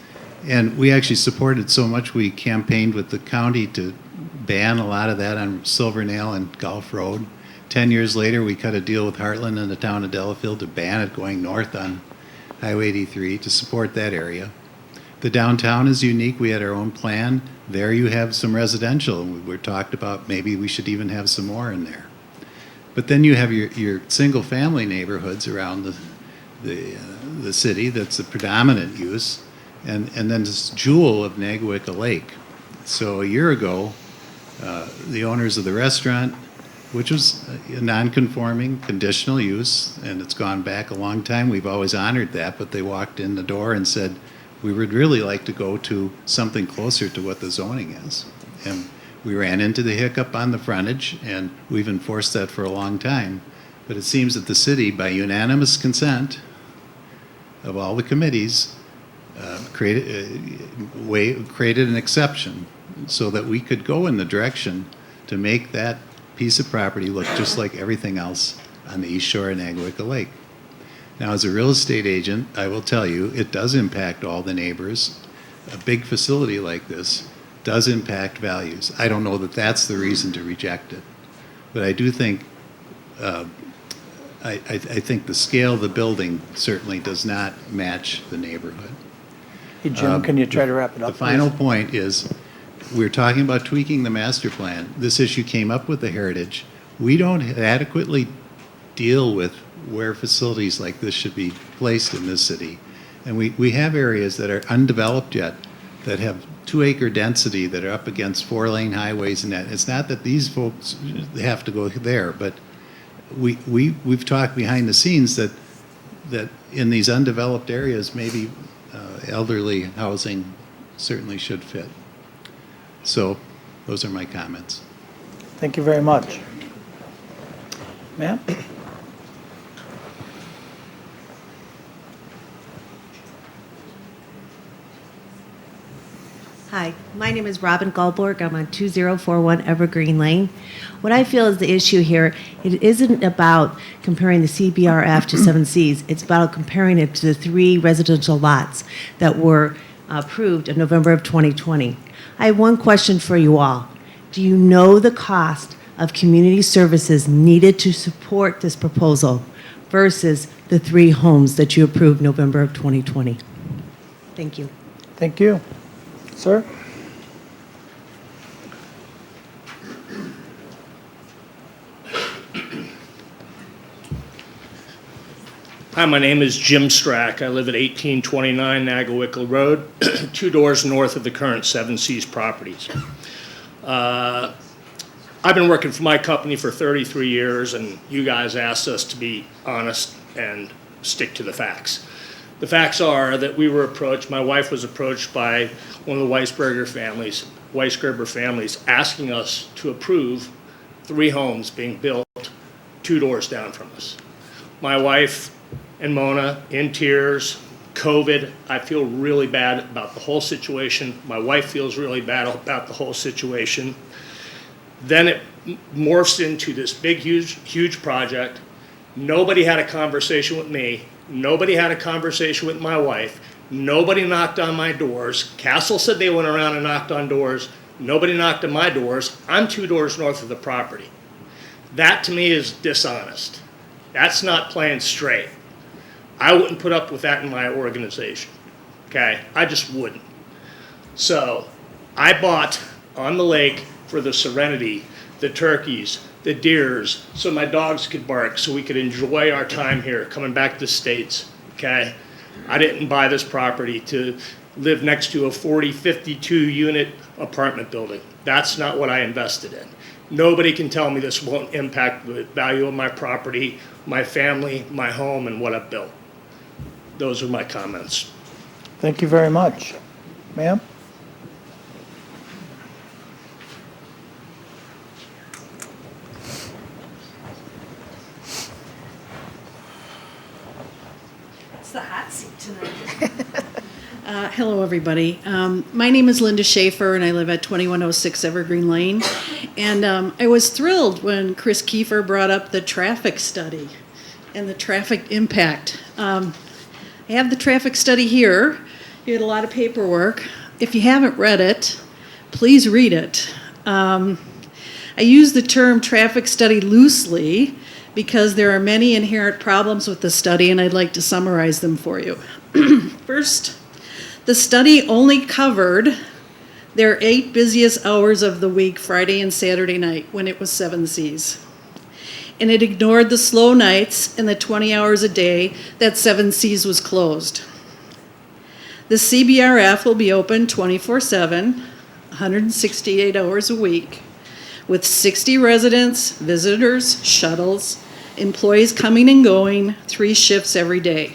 And we actually supported so much we campaigned with the county to ban a lot of that on Silvernail and Gulf Road. 10 years later, we cut a deal with Heartland and the town of Delafield to ban it going north on Highway 83 to support that area. The downtown is unique. We had our own plan. There you have some residential, and we were talked about maybe we should even have some more in there. But then you have your single-family neighborhoods around the city that's the predominant use, and then this jewel of Nagawicca Lake. So a year ago, the owners of the restaurant, which was a non-conforming conditional use, and it's gone back a long time. We've always honored that, but they walked in the door and said, we would really like to go to something closer to what the zoning is. And we ran into the hiccup on the frontage, and we've enforced that for a long time. But it seems that the city, by unanimous consent of all the committees, created an exception so that we could go in the direction to make that piece of property look just like everything else on the east shore of Nagawicca Lake. Now, as a real estate agent, I will tell you, it does impact all the neighbors. A big facility like this does impact values. I don't know that that's the reason to reject it. But I do think I think the scale of the building certainly does not match the neighborhood. Hey, Jim, can you try to wrap it up, The final please? point is, we're talking about tweaking the master plan. This issue came up with the Heritage. We don't adequately deal with where facilities like this should be placed in this city. And we have areas that are undeveloped yet, that have 2-acre density, that are up against 4-lane highways and that. It's not that these folks have to go there, but we've talked behind the scenes that in these undeveloped areas, maybe elderly housing certainly should fit. So those are my comments. Thank you very much. Ma'am? Hi, my name is Robin Goldberg. I'm on 2041 Evergreen Lane. What I feel is the issue here, it isn't about comparing the CBRF to 7Cs. It's about comparing it to the 3 residential lots that were approved in November of 2020. I have one question for you all. Do you know the cost of community services needed to support this proposal versus the 3 homes that you approved November of 2020? Thank you. Thank you. Sir? Hi, my name is Jim Strack. I live at 1829 Nagawickle Road, 2 doors north of the current 7Cs properties. I've been working for my company for 33 years, and you guys asked us to be honest and stick to the facts. The facts are that we were approached, my wife was approached by one of the Weisgerber families asking us to approve 3 homes being built 2 doors down from us. My wife and Mona in tears, COVID, I feel really bad about the whole situation. My wife feels really bad about the whole situation. Then it morphs into this big, huge project. Nobody had a conversation with me. Nobody had a conversation with my wife. Nobody knocked on my doors. Castle said they went around and knocked on doors. Nobody knocked on my doors. I'm 2 doors north of the property. That to me is dishonest. That's not playing straight. I wouldn't put up with that in my organization. Okay? I just wouldn't. So I bought on the lake for the serenity, the turkeys, the deers, so my dogs could bark, so we could enjoy our time here, coming back to the States, okay? I didn't buy this property to live next to a 52 unit apartment building. That's not what I invested in. Nobody can tell me this won't impact the value of my property, my family, my home, and what I've built. Those are my comments. Thank you very much. Ma'am? It's the hot seat tonight. Hello, everybody. My name is Linda Schaefer, and I live at 2106 Evergreen Lane. And I was thrilled when Chris Kiefer brought up the traffic study and the traffic impact. I have the traffic study here. You had a lot of paperwork. If you haven't read it, please read it. I use the term traffic study loosely because there are many inherent problems with the study, and I'd like to summarize them for you. First, the study only covered their 8 busiest hours of the week, Friday and Saturday night, when it was 7Cs. And it ignored the slow nights and the 20 hours a day that 7Cs was closed. The CBRF will be open 24/7, 168 hours a week, with 60 residents, visitors, shuttles, employees coming and going, 3 shifts every day.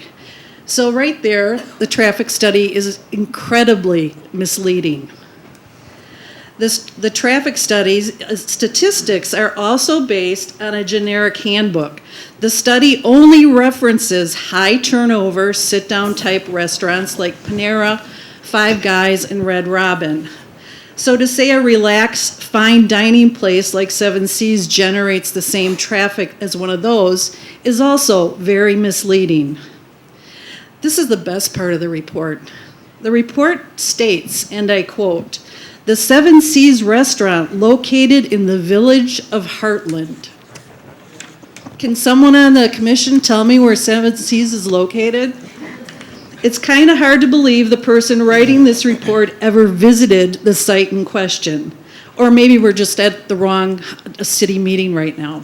So right there, the traffic study is incredibly misleading. The traffic studies statistics are also based on a generic handbook. The study only references high turnover, sit-down type restaurants like Panera, Five Guys, and Red Robin. So to say a relaxed, fine dining place like 7Cs generates the same traffic as one of those is also very misleading. This is the best part of the report. The report states, and I quote, "The 7Cs restaurant located in the village of Heartland Can someone on the commission tell me where Seven Seas is located? It's kind of hard to believe the person writing this report ever visited the site in question. Or maybe we're just at the wrong city meeting right now.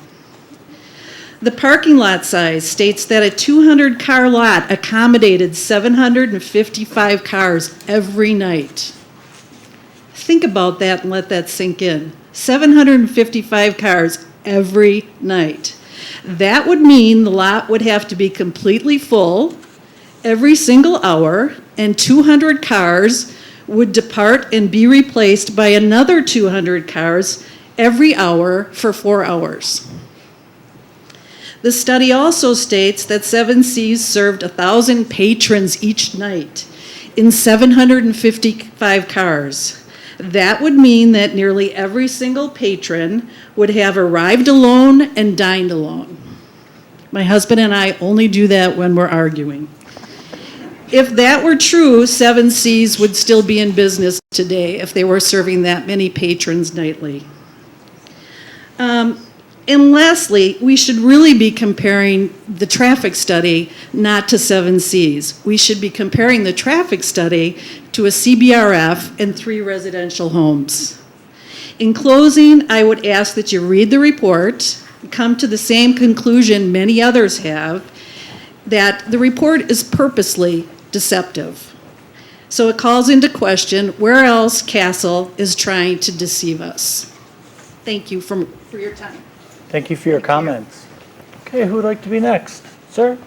The parking lot size states that a 200-car lot accommodated 755 cars every night. Think about that and let that sink in. 755 cars every night. That would mean the lot would have to be completely full every single hour, and 200 cars would depart and be replaced by another 200 cars every hour for 4 hours. The study also states that Seven Seas served 1,000 patrons each night in 755 cars. That would mean that nearly every single patron would have arrived alone and dined alone. My husband and I only do that when we're arguing. If that were true, Seven Seas would still be in business today if they were serving that many patrons nightly. And lastly, we should really be comparing the traffic study not to Seven Seas. We should be comparing the traffic study to a CBRF and 3 residential homes. In closing, I would ask that you read the report, come to the same conclusion many others have, that the report is purposely deceptive. So it calls into question where else Castle is trying to deceive us. Thank you for your time. Thank you for your comments. Okay, who would like to be next? Sir?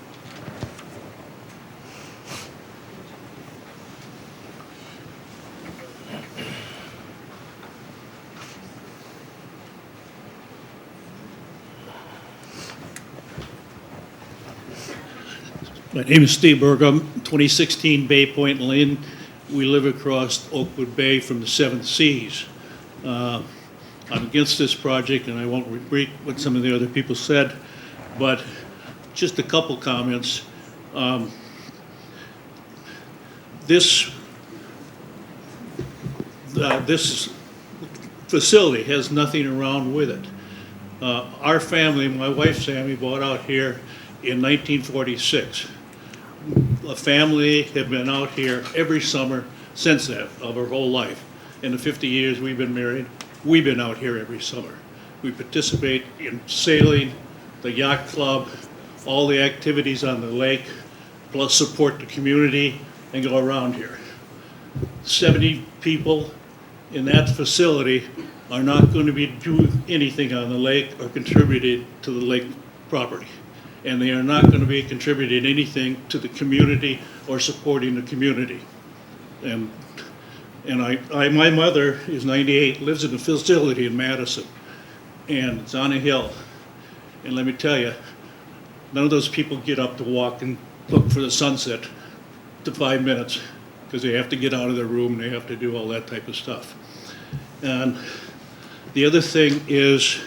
My name is Steve Burgum, 2016 Bay Point Lane. We live across Oakwood Bay from the Seven Seas. I'm against this project, and I won't repeat what some of the other people said, but just a couple comments. This facility has nothing around with it. Our family, my wife Sammy, bought out here in 1946. A family have been out here every summer since that, of our whole life. In the 50 years we've been married, we've been out here every summer. We participate in sailing, the yacht club, all the activities on the lake, plus support the community and go around here. 70 people in that facility are not going to be doing anything on the lake or contributing to the lake property. And they are not going to be contributing anything to the community or supporting the community. And my mother is 98, lives in a facility in Madison, and it's on a hill. And let me tell you, none of those people get up to walk and look for the sunset to 5 minutes, because they have to get out of their room, they have to do all that type of stuff. And the other thing is,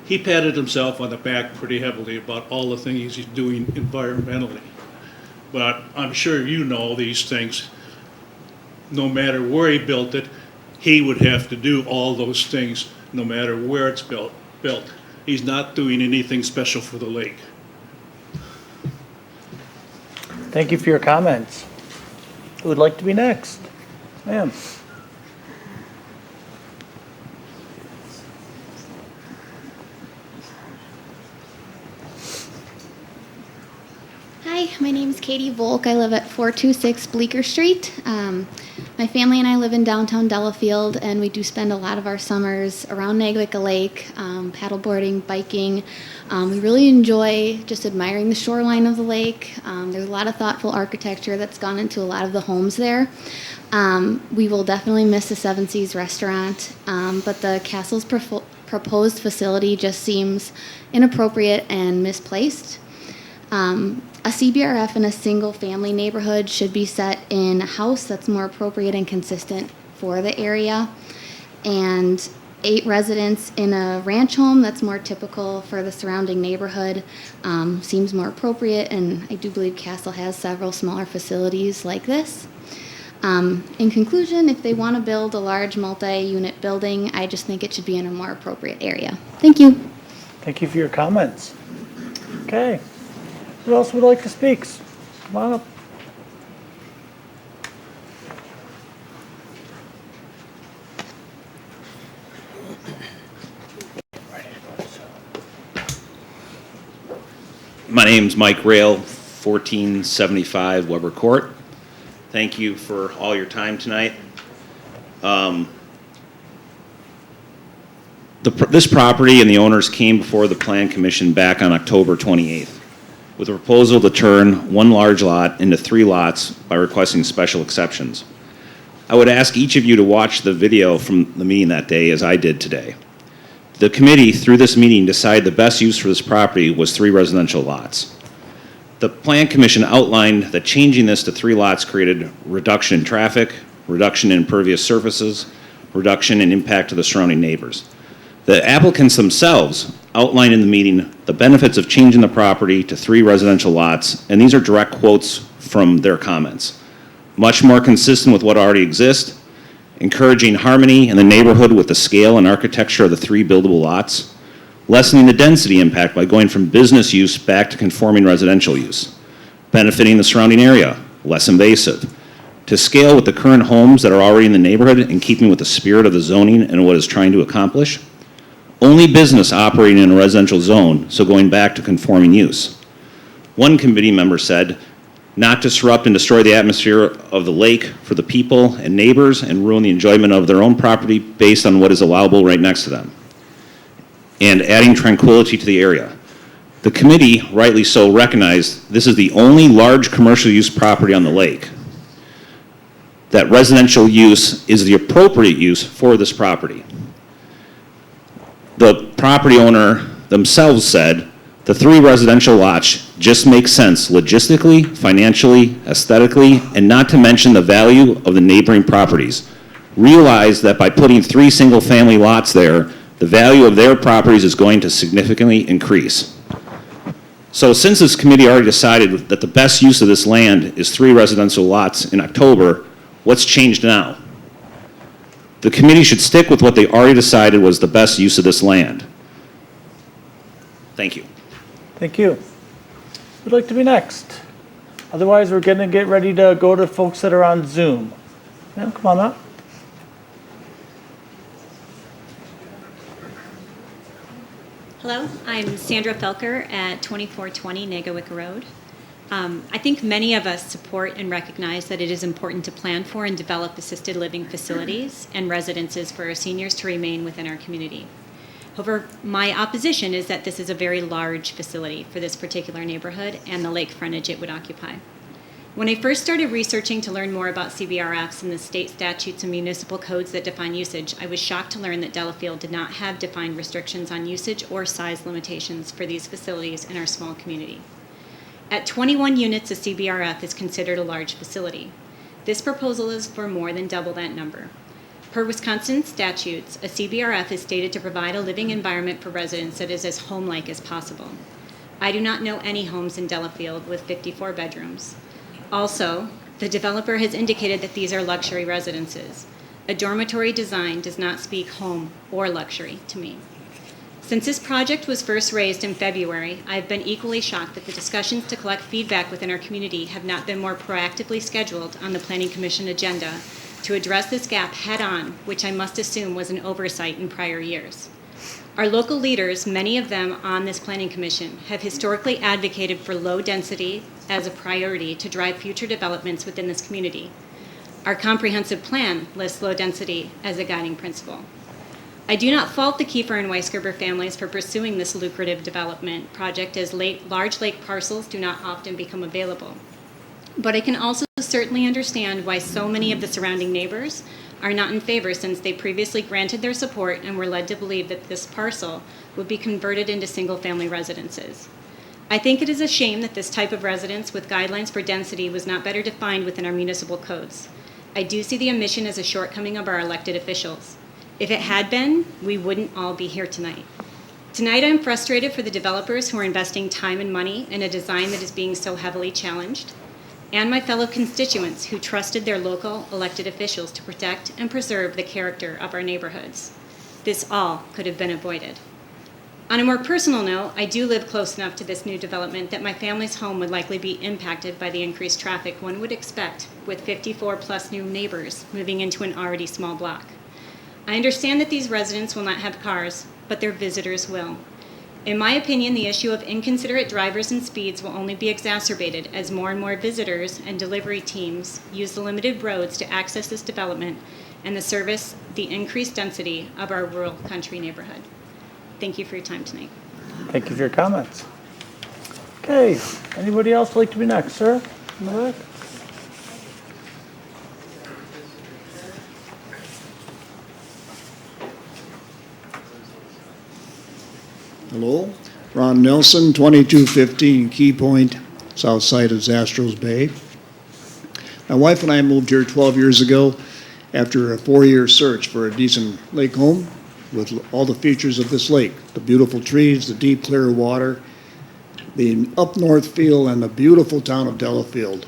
he patted himself on the back pretty heavily about all the things he's doing environmentally. But I'm sure you know these things. No matter where he built it, he would have to do all those things no matter where it's built. He's not doing anything special for the lake. Thank you for your comments. Who would like to be next? Ma'am. Hi, my name is Katie Volk. I live at 426 Bleecker Street. My family and I live in downtown Delafield, and we do spend a lot of our summers around Nagawicka Lake, paddleboarding, biking. We really enjoy just admiring the shoreline of the lake. There's a lot of thoughtful architecture that's gone into a lot of the homes there. We will definitely miss the Seven Seas restaurant, but the castle's proposed facility just seems inappropriate and misplaced. A CBRF in a single-family neighborhood should be set in a house that's more appropriate and consistent for the area. And 8 residents in a ranch home that's more typical for the surrounding neighborhood seems more appropriate, and I do believe Castle has several smaller facilities like this. In conclusion, if they want to build a large multi-unit building, I just think it should be in a more appropriate area. Thank you. Thank you for your comments. Okay. Who else would like to speak? Come on up. My name's Mike Rail, 1475 Weber Court. Thank you for all your time tonight. This property and the owners came before the Plan Commission back on October 28th with a proposal to turn one large lot into 3 lots by requesting special exceptions. I would ask each of you to watch the video from the meeting that day as I did today. The committee, through this meeting, decided the best use for this property was 3 residential lots. The Plan Commission outlined that changing this to 3 lots created reduction in traffic, reduction in impervious surfaces, reduction in impact to the surrounding neighbors. The applicants themselves outlined in the meeting the benefits of changing the property to 3 residential lots, and these are direct quotes from their comments. Much more consistent with what already exists, encouraging harmony in the neighborhood with the scale and architecture of the 3 buildable lots, lessening the density impact by going from business use back to conforming residential use, benefiting the surrounding area, less invasive, to scale with the current homes that are already in the neighborhood and keeping with the spirit of the zoning and what it's trying to accomplish, only business operating in a residential zone, so going back to conforming use. One committee member said, not disrupt and destroy the atmosphere of the lake for the people and neighbors and ruin the enjoyment of their own property based on what is allowable right next to them, and adding tranquility to the area. The committee, rightly so, recognized this is the only large commercial use property on the lake, that residential use is the appropriate use for this property. The property owner themselves said, the 3 residential lots just make sense logistically, financially, aesthetically, and not to mention the value of the neighboring properties. Realize that by putting 3 single-family lots there, the value of their properties is going to significantly increase. So since this committee already decided that the best use of this land is 3 residential lots in October, what's changed now? The committee should stick with what they already decided was the best use of this land. Thank you. Thank you. Who'd like to be next? Otherwise, we're going to get ready to go to folks that are on Zoom. Ma'am, come on up. Hello, I'm Sandra Felker at 2420 Nagawicka Road. I think many of us support and recognize that it is important to plan for and develop assisted living facilities and residences for our seniors to remain within our community. However, my opposition is that this is a very large facility for this particular neighborhood and the lake frontage it would occupy. When I first started researching to learn more about CBRFs and the state statutes and municipal codes that define usage, I was shocked to learn that Delafield did not have defined restrictions on usage or size limitations for these facilities in our small community. At 21 units, a CBRF is considered a large facility. This proposal is for more than double that number. Per Wisconsin statutes, a CBRF is stated to provide a living environment for residents that is as home-like as possible. I do not know any homes in Delafield with 54 bedrooms. Also, the developer has indicated that these are luxury residences. A dormitory design does not speak home or luxury to me. Since this project was first raised in February, I have been equally shocked that the discussions to collect feedback within our community have not been more proactively scheduled on the Planning Commission agenda to address this gap head-on, which I must assume was an oversight in prior years. Our local leaders, many of them on this Planning Commission, have historically advocated for low density as a priority to drive future developments within this community. Our comprehensive plan lists low density as a guiding principle. I do not fault the Kiefer and Weisgerber families for pursuing this lucrative development project, as large lake parcels do not often become available. But I can also certainly understand why so many of the surrounding neighbors are not in favor, since they previously granted their support and were led to believe that this parcel would be converted into single-family residences. I think it is a shame that this type of residence with guidelines for density was not better defined within our municipal codes. I do see the omission as a shortcoming of our elected officials. If it had been, we wouldn't all be here tonight. Tonight I'm frustrated for the developers who are investing time and money in a design that is being so heavily challenged. and my fellow constituents who trusted their local elected officials to protect and preserve the character of our neighborhoods. This all could have been avoided. On a more personal note, I do live close enough to this new development that my family's home would likely be impacted by the increased traffic one would expect with 54 plus new neighbors moving into an already small block. I understand that these residents will not have cars, but their visitors will. In my opinion, the issue of inconsiderate drivers and speeds will only be exacerbated as more and more visitors and delivery teams use the limited roads to access this development and to service the increased density of our rural country neighborhood. Thank you for your time tonight. Thank you for your comments. Okay, anybody else like to be next, sir? In the back? Hello, Ron Nelson, 2215 Key Point, south side of Zastro's Bay. My wife and I moved here 12 years ago after a 4-year search for a decent lake home with all the features of this lake, the beautiful trees, the deep clear water, the up north feel, and the beautiful town of Delafield.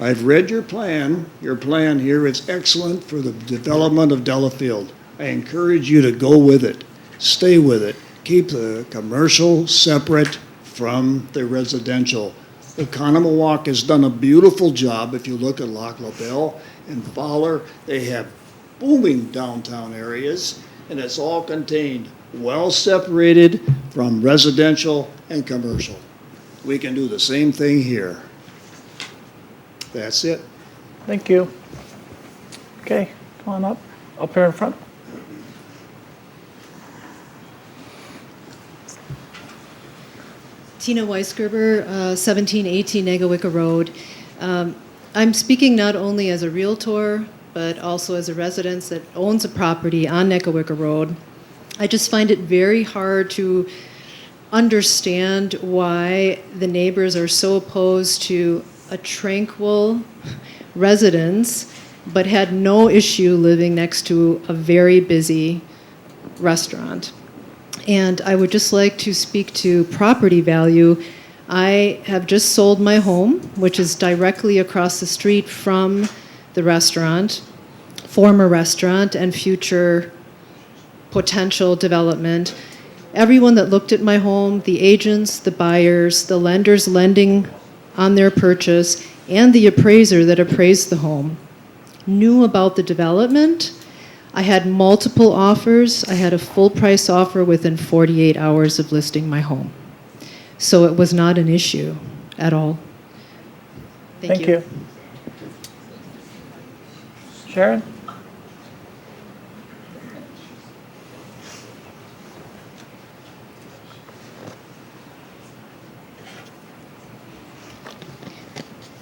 I've read your plan. Your plan here is excellent for the development of Delafield. I encourage you to go with it. Stay with it. Keep the commercial separate from the residential. Economawalk has done a beautiful job. If you look at Lac La Belle and Fowler, they have booming downtown areas, and it's all contained, well separated from residential and commercial. We can do the same thing here. That's it. Thank you. Okay, come on up here in front. Tina Weisgerber, 1718 Negawicka Road. I'm speaking not only as a realtor, but also as a resident that owns a property on Negawicka Road. I just find it very hard to understand why the neighbors are so opposed to a tranquil residence, but had no issue living next to a very busy restaurant. And I would just like to speak to property value. I have just sold my home, which is directly across the street from the restaurant, former restaurant, and future potential development. Everyone that looked at my home, the agents, the buyers, the lenders lending on their purchase, and the appraiser that appraised the home, knew about the development. I had multiple offers. I had a full price offer within 48 hours of listing my home. So it was not an issue at all. Thank you. Sharon?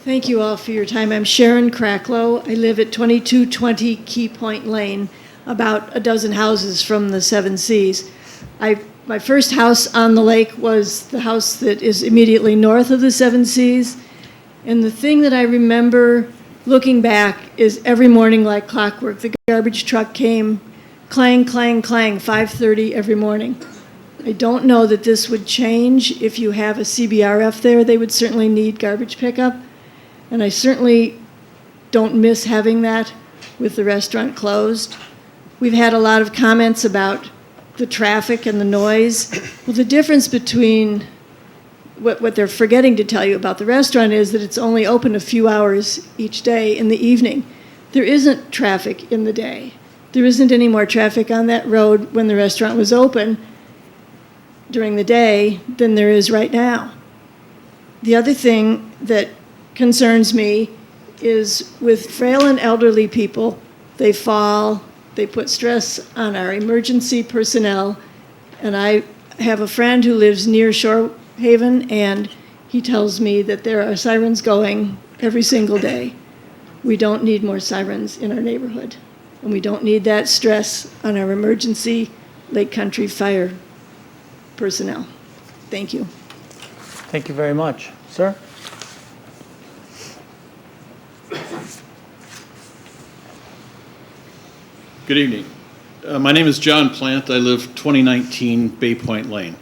Thank you all for your time. I'm Sharon Cracklow. I live at 2220 Key Point Lane, about a dozen houses from the Seven Seas. My first house on the lake was the house that is immediately north of the Seven Seas. And the thing that I remember looking back is every morning like clockwork, the garbage truck came, clang, clang, clang, 5:30 every morning. I don't know that this would change if you have a CBRF there. They would certainly need garbage pickup. And I certainly don't miss having that with the restaurant closed. We've had a lot of comments about the traffic and the noise. Well, the difference between what they're forgetting to tell you about the restaurant is that it's only open a few hours each day in the evening. There isn't traffic in the day. There isn't any more traffic on that road when the restaurant was open during the day than there is right now. The other thing that concerns me is with frail and elderly people, they fall, they put stress on our emergency personnel, and I have a friend who lives near Shore Haven, and he tells me that there are sirens going every single day. We don't need more sirens in our neighborhood, and we don't need that stress on our emergency Lake Country fire personnel. Thank you. Thank you very much. Sir? Good evening. My name is John Plant. I live 2019 Bay Point Lane.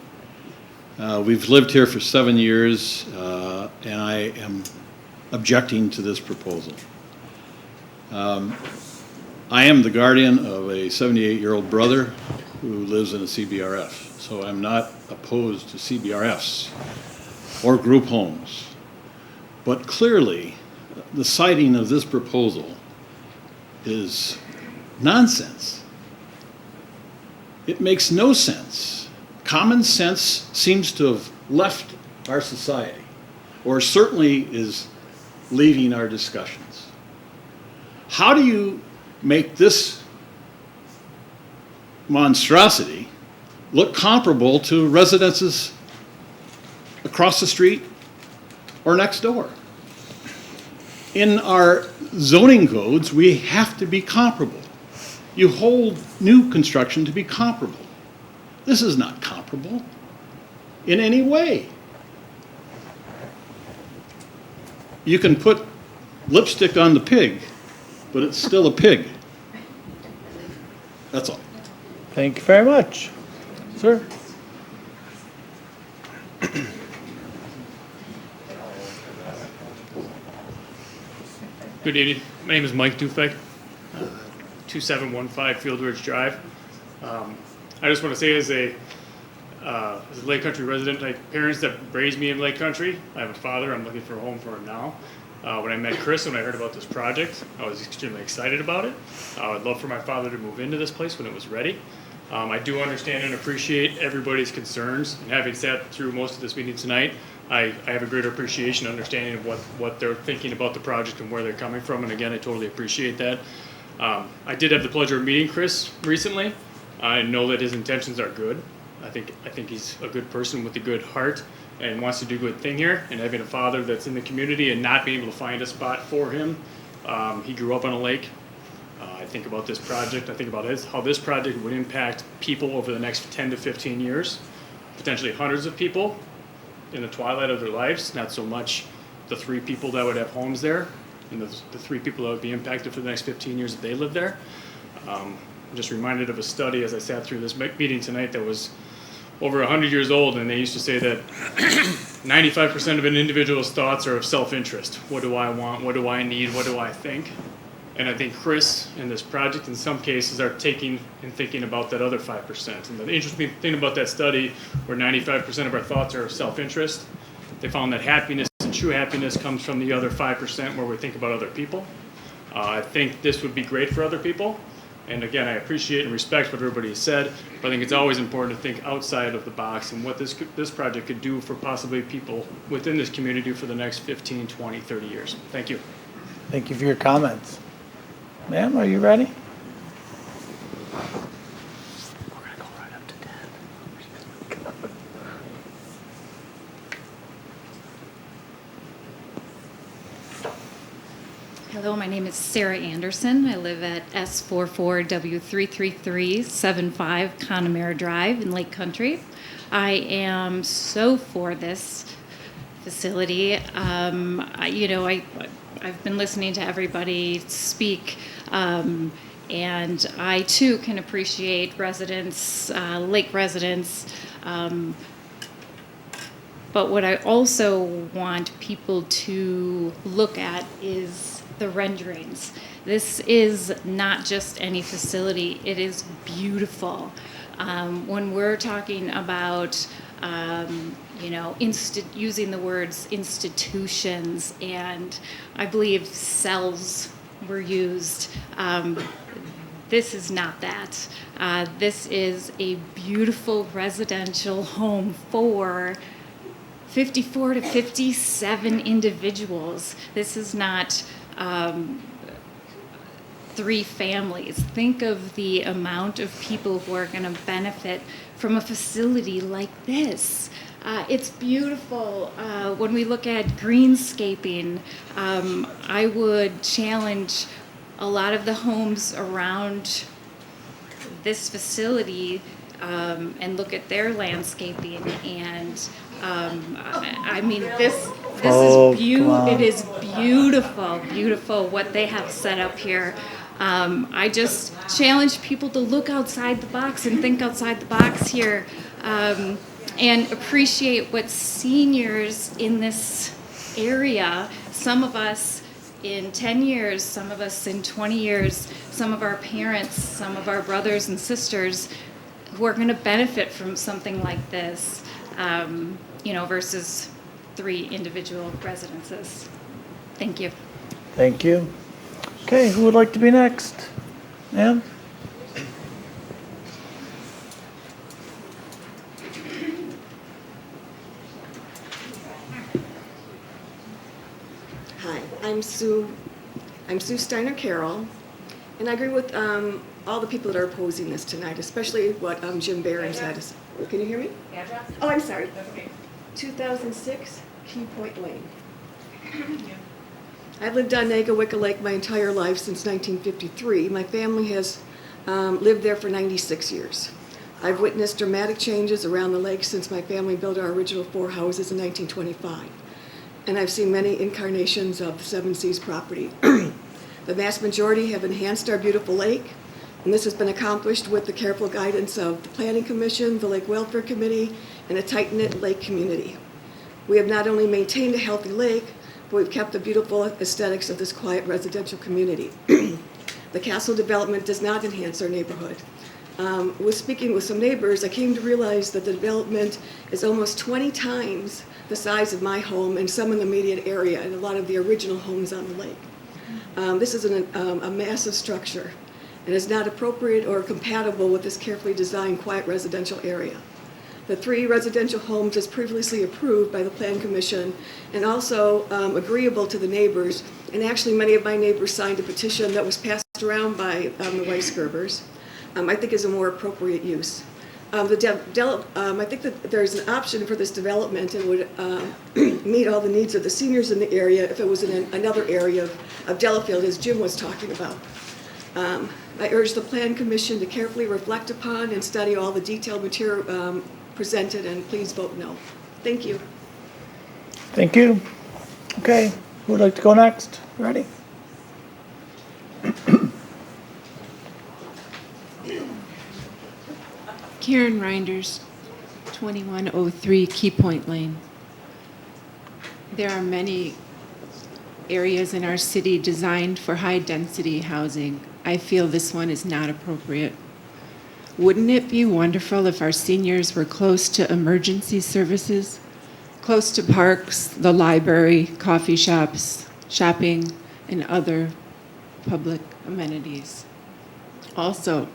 We've lived here for 7 years, and I am objecting to this proposal. I am the guardian of a 78-year-old brother who lives in a CBRF, so I'm not opposed to CBRFs or group homes. But clearly, the citing of this proposal is nonsense. It makes no sense. Common sense seems to have left our society, or certainly is leaving our discussions. How do you make this monstrosity look comparable to residences across the street or next door? In our zoning codes, we have to be comparable. You hold new construction to be comparable. This is not comparable in any way. You can put lipstick on the pig, but it's still a pig. That's all. Thank you very much. Sir? Good evening. My name is Mike Dufek, 2715 Field Ridge Drive. I just want to say as a Lake Country resident, I have parents that raised me in Lake Country. I have a father. I'm looking for a home for him now. When I met Chris and I heard about this project, I was extremely excited about it. I would love for my father to move into this place when it was ready. I do understand and appreciate everybody's concerns, and having sat through most of this meeting tonight, I have a greater appreciation and understanding of what they're thinking about the project and where they're coming from, and again, I totally appreciate that. I did have the pleasure of meeting Chris recently. I know that his intentions are good. I think he's a good person with a good heart and wants to do a good thing here, and having a father that's in the community and not being able to find a spot for him. He grew up on a lake. I think about this project. I think about how this project would impact people over the next 10 to 15 years, potentially hundreds of people in the twilight of their lives, not so much the 3 people that would have homes there and the 3 people that would be impacted for the next 15 years that they live there. I'm just reminded of a study as I sat through this meeting tonight that was over 100 years old, and they used to say that 95% of an individual's thoughts are of self-interest. What do I want? What do I need? What do I think? And I think Chris and this project in some cases are taking and thinking about that other 5%. And the interesting thing about that study, where 95% of our thoughts are of self-interest, they found that happiness and true happiness comes from the other 5% where we think about other people. I think this would be great for other people. And again, I appreciate and respect what everybody has said, but I think it's always important to think outside of the box and what this project could do for possibly people within this community for the next 15, 20, 30 years. Thank you. Thank you for your comments. Ma'am, are you ready? Hello, my name is Sarah Anderson. I live at S44W33375 Connemara Drive in Lake Country. I am so for this facility. I've been listening to everybody speak, and I too can appreciate residents, lake residents. But what I also want people to look at is the renderings. This is not just any facility, it is beautiful. When we're talking about, using the words institutions, and I believe cells were used, this is not that. This is a beautiful residential home for 54 to 57 individuals. This is not 3 families. Think of the amount of people who are going to benefit from a facility like this. It's beautiful. When we look at greenscaping, I would challenge a lot of the homes around this facility and look at their landscaping. And this it is beautiful what they have set up here. I just challenge people to look outside the box and think outside the box here, and appreciate what seniors in this area, some of us in 10 years, some of us in 20 years, some of our parents, some of our brothers and sisters who are going to benefit from something like this, versus 3 individual residences. Thank you. Thank you. Okay, who would like to be next? Ma'am? Hi, I'm Sue Steiner Carroll, and I agree with all the people that are opposing this tonight, especially what Jim Barron said. Can you hear me? Address? Oh, I'm sorry. That's okay. 2006 Key Point Lane. I've lived on Nagawicca Lake my entire life since 1953. My family has lived there for 96 years. I've witnessed dramatic changes around the lake since my family built our original 4 houses in 1925. And I've seen many incarnations of the Seven Seas property. The vast majority have enhanced our beautiful lake, and this has been accomplished with the careful guidance of the Planning Commission, the Lake Welfare Committee, and a tight-knit lake community. We have not only maintained a healthy lake, but we've kept the beautiful aesthetics of this quiet residential community. The castle development does not enhance our neighborhood. With speaking with some neighbors, I came to realize that the development is almost 20 times the size of my home and some in the immediate area and a lot of the original homes on the lake. This is a massive structure and is not appropriate or compatible with this carefully designed quiet residential area. The 3 residential homes as previously approved by the Plan Commission and also agreeable to the neighbors, and actually many of my neighbors signed a petition that was passed around by the Weisgerbers, I think is a more appropriate use. I think that there's an option for this development and would meet all the needs of the seniors in the area if it was in another area of Delafield, as Jim was talking about. I urge the Plan Commission to carefully reflect upon and study all the detailed material presented, and please vote no. Thank you. Thank you. Okay, who would like to go next? Ready? Karen Reinders, 2103 Key Point Lane. There are many areas in our city designed for high-density housing. I feel this one is not appropriate. Wouldn't it be wonderful if our seniors were close to emergency services, close to parks, the library, coffee shops, shopping, and other public amenities? Also,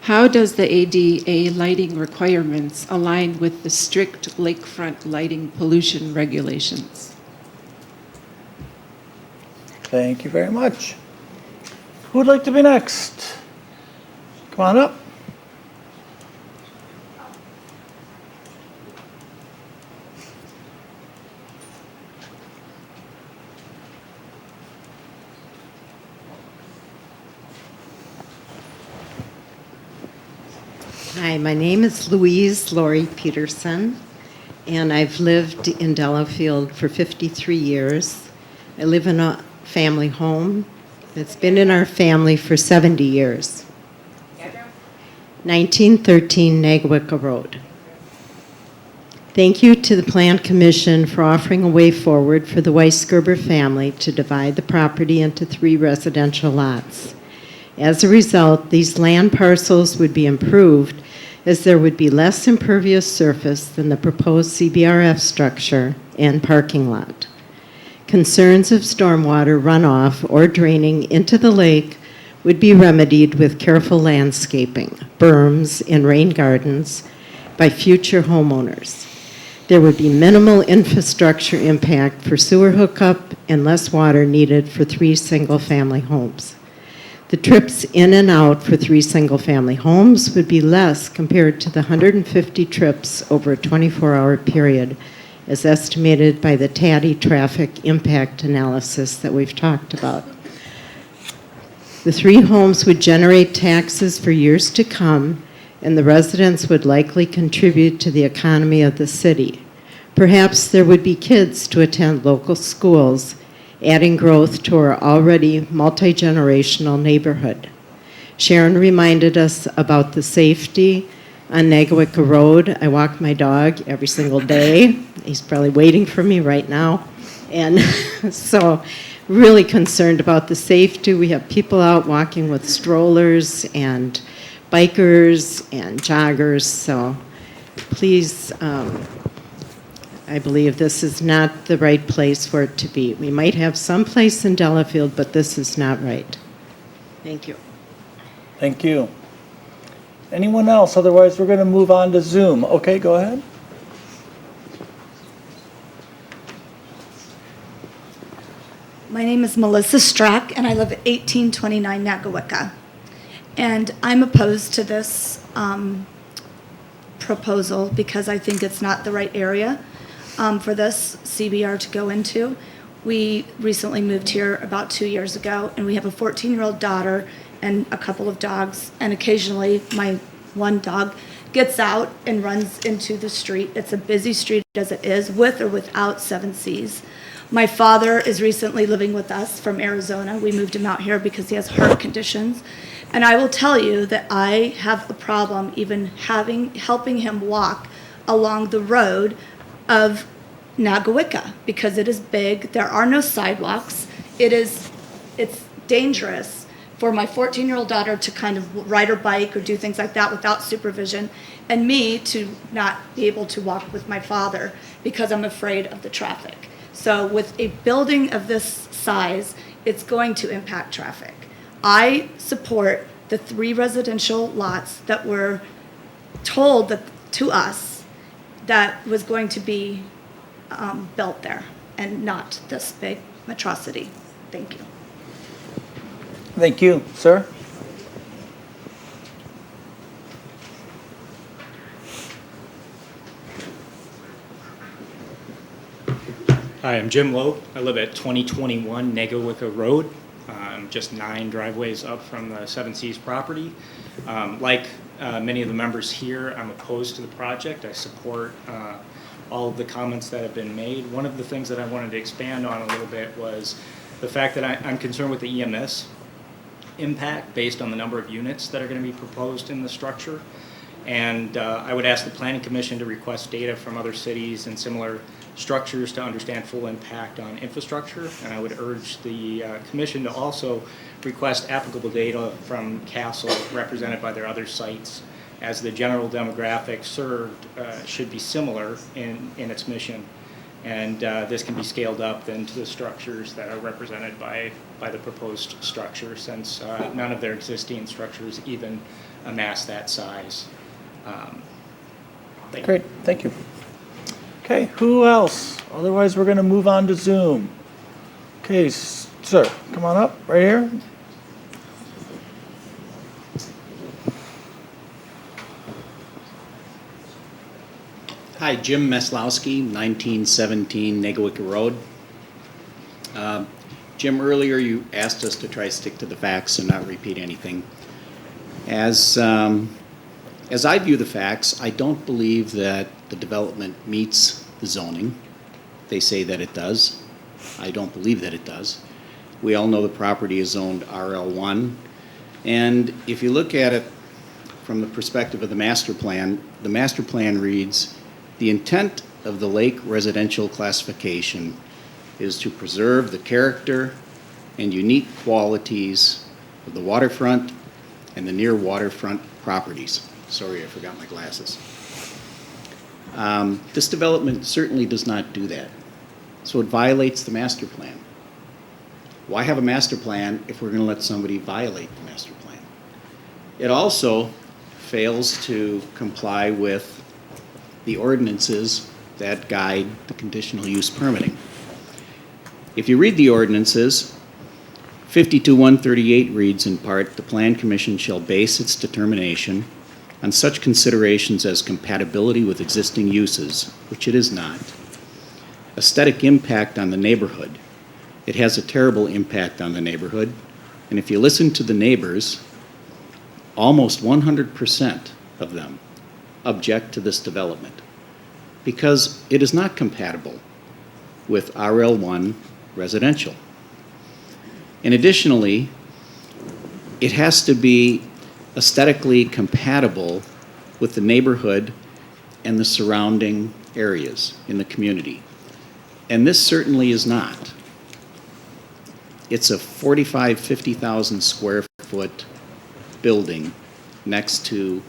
how does the ADA lighting requirements align with the strict lakefront lighting pollution regulations? Thank you very much. Who would like to be next? Come on up. Hi, my name is Louise Laurie Peterson, and I've lived in Delafield for 53 years. I live in a family home. It's been in our family for 70 years. 1913 Nagawicca Road. Thank you to the Plan Commission for offering a way forward for the Weisgerber family to divide the property into 3 residential lots. As a result, these land parcels would be improved as there would be less impervious surface than the proposed CBRF structure and parking lot. Concerns of stormwater runoff or draining into the lake would be remedied with careful landscaping, berms, and rain gardens by future homeowners. There would be minimal infrastructure impact for sewer hookup and less water needed for 3 single-family homes. The trips in and out for 3 single-family homes would be less compared to the 150 trips over a 24-hour period, as estimated by the TADI traffic impact analysis that we've talked about. The 3 homes would generate taxes for years to come, and the residents would likely contribute to the economy of the city. Perhaps there would be kids to attend local schools, adding growth to our already multi-generational neighborhood. Sharon reminded us about the safety on Nagawicca Road. I walk my dog every single day. He's probably waiting for me right now. And so really concerned about the safety. We have people out walking with strollers and bikers and joggers. So please, I believe this is not the right place for it to be. We might have some place in Delafield, but this is not right. Thank you. Thank you. Anyone else? Otherwise, we're going to move on to Zoom. Okay, go ahead. My name is Melissa Strack, and I live at 1829 Nagawicka. And I'm opposed to this proposal because I think it's not the right area for this CBR to go into. We recently moved here about 2 years ago, and we have a 14-year-old daughter and a couple of dogs, and occasionally my one dog gets out and runs into the street. It's a busy street as it is, with or without 7Cs. My father is recently living with us from Arizona. We moved him out here because he has heart conditions. And I will tell you that I have a problem even helping him walk along the road of Nagawicka because it is big. There are no sidewalks. It's dangerous for my 14-year-old daughter to kind of ride her bike or do things like that without supervision, and me to not be able to walk with my father because I'm afraid of the traffic. So with a building of this size, it's going to impact traffic. I support the 3 residential lots that were told to us that was going to be built there, and not this big atrocity. Thank you. Thank you, sir. Hi, I'm Jim Lowe. I live at 2021 Nagawicka Road. Just 9 driveways up from the 7Cs property. Like many of the members here, I'm opposed to the project. I support all of the comments that have been made. One of the things that I wanted to expand on a little bit was the fact that I'm concerned with the EMS impact based on the number of units that are going to be proposed in the structure. And I would ask the Planning Commission to request data from other cities and similar structures to understand full impact on infrastructure. And I would urge the Commission to also request applicable data from Castle represented by their other sites, as the general demographic served should be similar in its mission. And this can be scaled up then to the structures that are represented by the proposed structure, since none of their existing structures even amass that size. Great, thank you. Okay, who else? Otherwise, we're going to move on to Zoom. Okay, sir, come on up, right here. Hi, Jim Meslowski, 1917 Nagawicka Road. Jim, earlier you asked us to try to stick to the facts and not repeat anything. As I view the facts, I don't believe that the development meets the zoning. They say that it does. I don't believe that it does. We all know the property is zoned RL1. And if you look at it from the perspective of the master plan reads, the intent of the lake residential classification is to preserve the character and unique qualities of the waterfront and the near waterfront properties. Sorry, I forgot my glasses. This development certainly does not do that. So it violates the master plan. Why have a master plan if we're going to let somebody violate the master plan? It also fails to comply with the ordinances that guide the conditional use permitting. If you read the ordinances, 52-138 reads in part, the Plan Commission shall base its determination on such considerations as compatibility with existing uses, which it is not, aesthetic impact on the neighborhood. It has a terrible impact on the neighborhood, and if you listen to the neighbors, almost 100% of them object to this development because it is not compatible with RL1 residential. And additionally, it has to be aesthetically compatible with the neighborhood and the surrounding areas in the community. And this certainly is not. It's a 45, 50,000 square foot building next to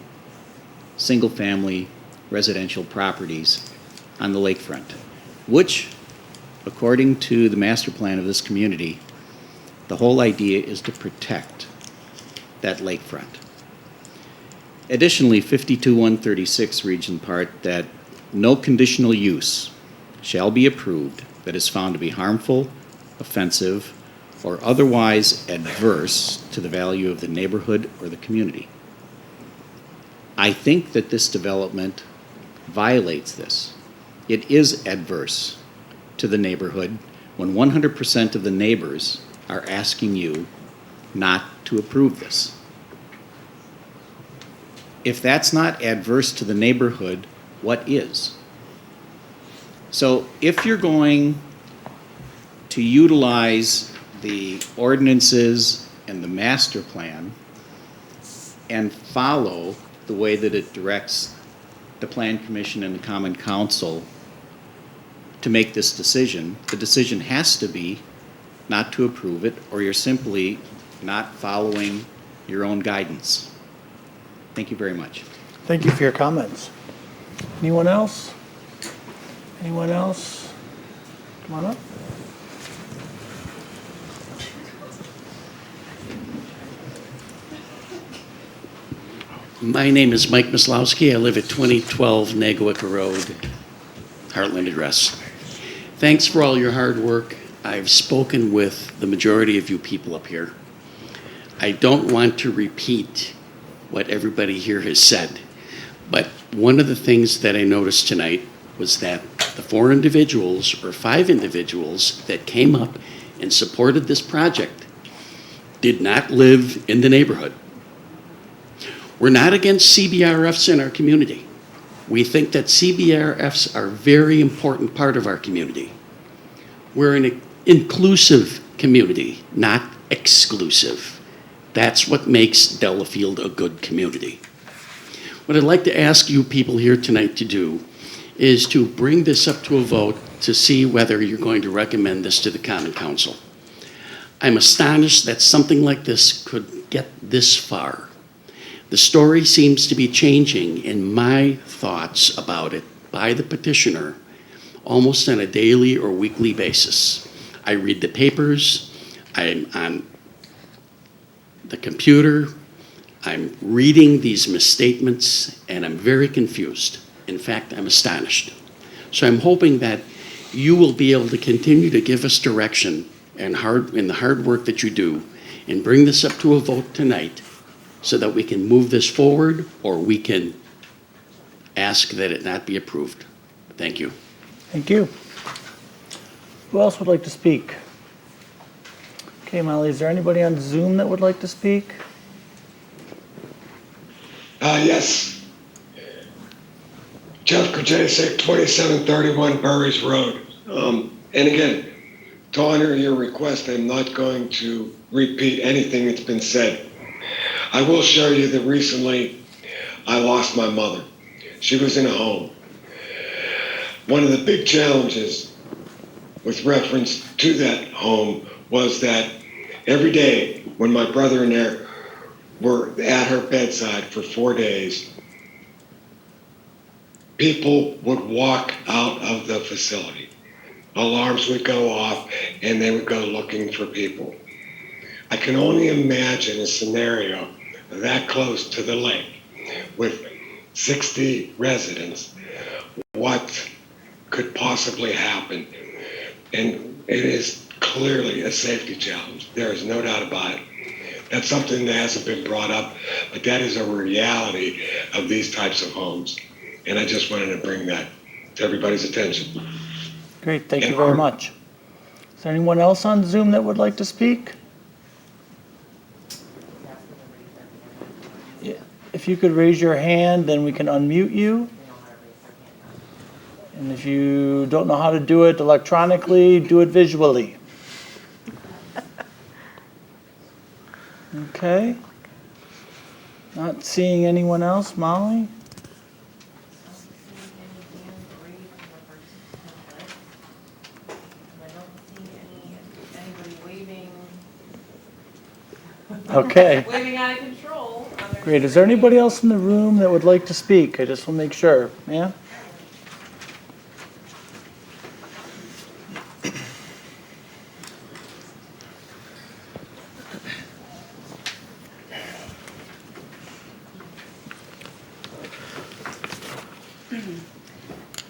single-family residential properties on the lakefront, which, according to the master plan of this community, the whole idea is to protect that lakefront. Additionally, 52-136 reads in part that no conditional use shall be approved that is found to be harmful, offensive, or otherwise adverse to the value of the neighborhood or the community. I think that this development violates this. It is adverse to the neighborhood when 100% of the neighbors are asking you not to approve this. If that's not adverse to the neighborhood, what is? So if you're going to utilize the ordinances and the master plan and follow the way that it directs the Plan Commission and the Common Council to make this decision, the decision has to be not to approve it, or you're simply not following your own guidance. Thank you very much. Thank you for your comments. Anyone else? Anyone else? Come on up. My name is Mike Maslowski. I live at 2012 Nagawicka Road, Heartland address. Thanks for all your hard work. I've spoken with the majority of you people up here. I don't want to repeat what everybody here has said, but one of the things that I noticed tonight was that the 4 individuals or 5 individuals that came up and supported this project did not live in the neighborhood. We're not against CBRFs in our community. We think that CBRFs are a very important part of our community. We're an inclusive community, not exclusive. That's what makes Delafield a good community. What I'd like to ask you people here tonight to do is to bring this up to a vote to see whether you're going to recommend this to the Common Council. I'm astonished that something like this could get this far. The story seems to be changing in my thoughts about it by the petitioner almost on a daily or weekly basis. I read the papers, I'm on the computer, I'm reading these misstatements, and I'm very confused. In fact, I'm astonished. So I'm hoping that you will be able to continue to give us direction and in the hard work that you do and bring this up to a vote tonight so that we can move this forward or we can ask that it not be approved. Thank you. Thank you. Who else would like to speak? Okay, Molly, is there anybody on Zoom that would like to speak? Yes. Jeff Krajicek, 2731 Burries Road. And again, to honor your request, I'm not going to repeat anything that's been said. I will show you that recently I lost my mother. She was in a home. One of the big challenges with reference to that home was that every day when my brother and I were at her bedside for 4 days, people would walk out of the facility. Alarms would go off and they would go looking for people. I can only imagine a scenario that close to the lake with 60 residents, what could possibly happen. And it is clearly a safety challenge. There is no doubt about it. That's something that hasn't been brought up, but that is a reality of these types of homes. And I just wanted to bring that to everybody's attention. Great, thank you very much. Is there anyone else on Zoom that would like to speak? Yeah, if you could raise your hand, then we can unmute you. And if you don't know how to do it electronically, do it visually. Okay. Not seeing anyone else. Molly? Okay. Living out of control. Great. Is there anybody else in the room that would like to speak? I just want to make sure. Ma'am?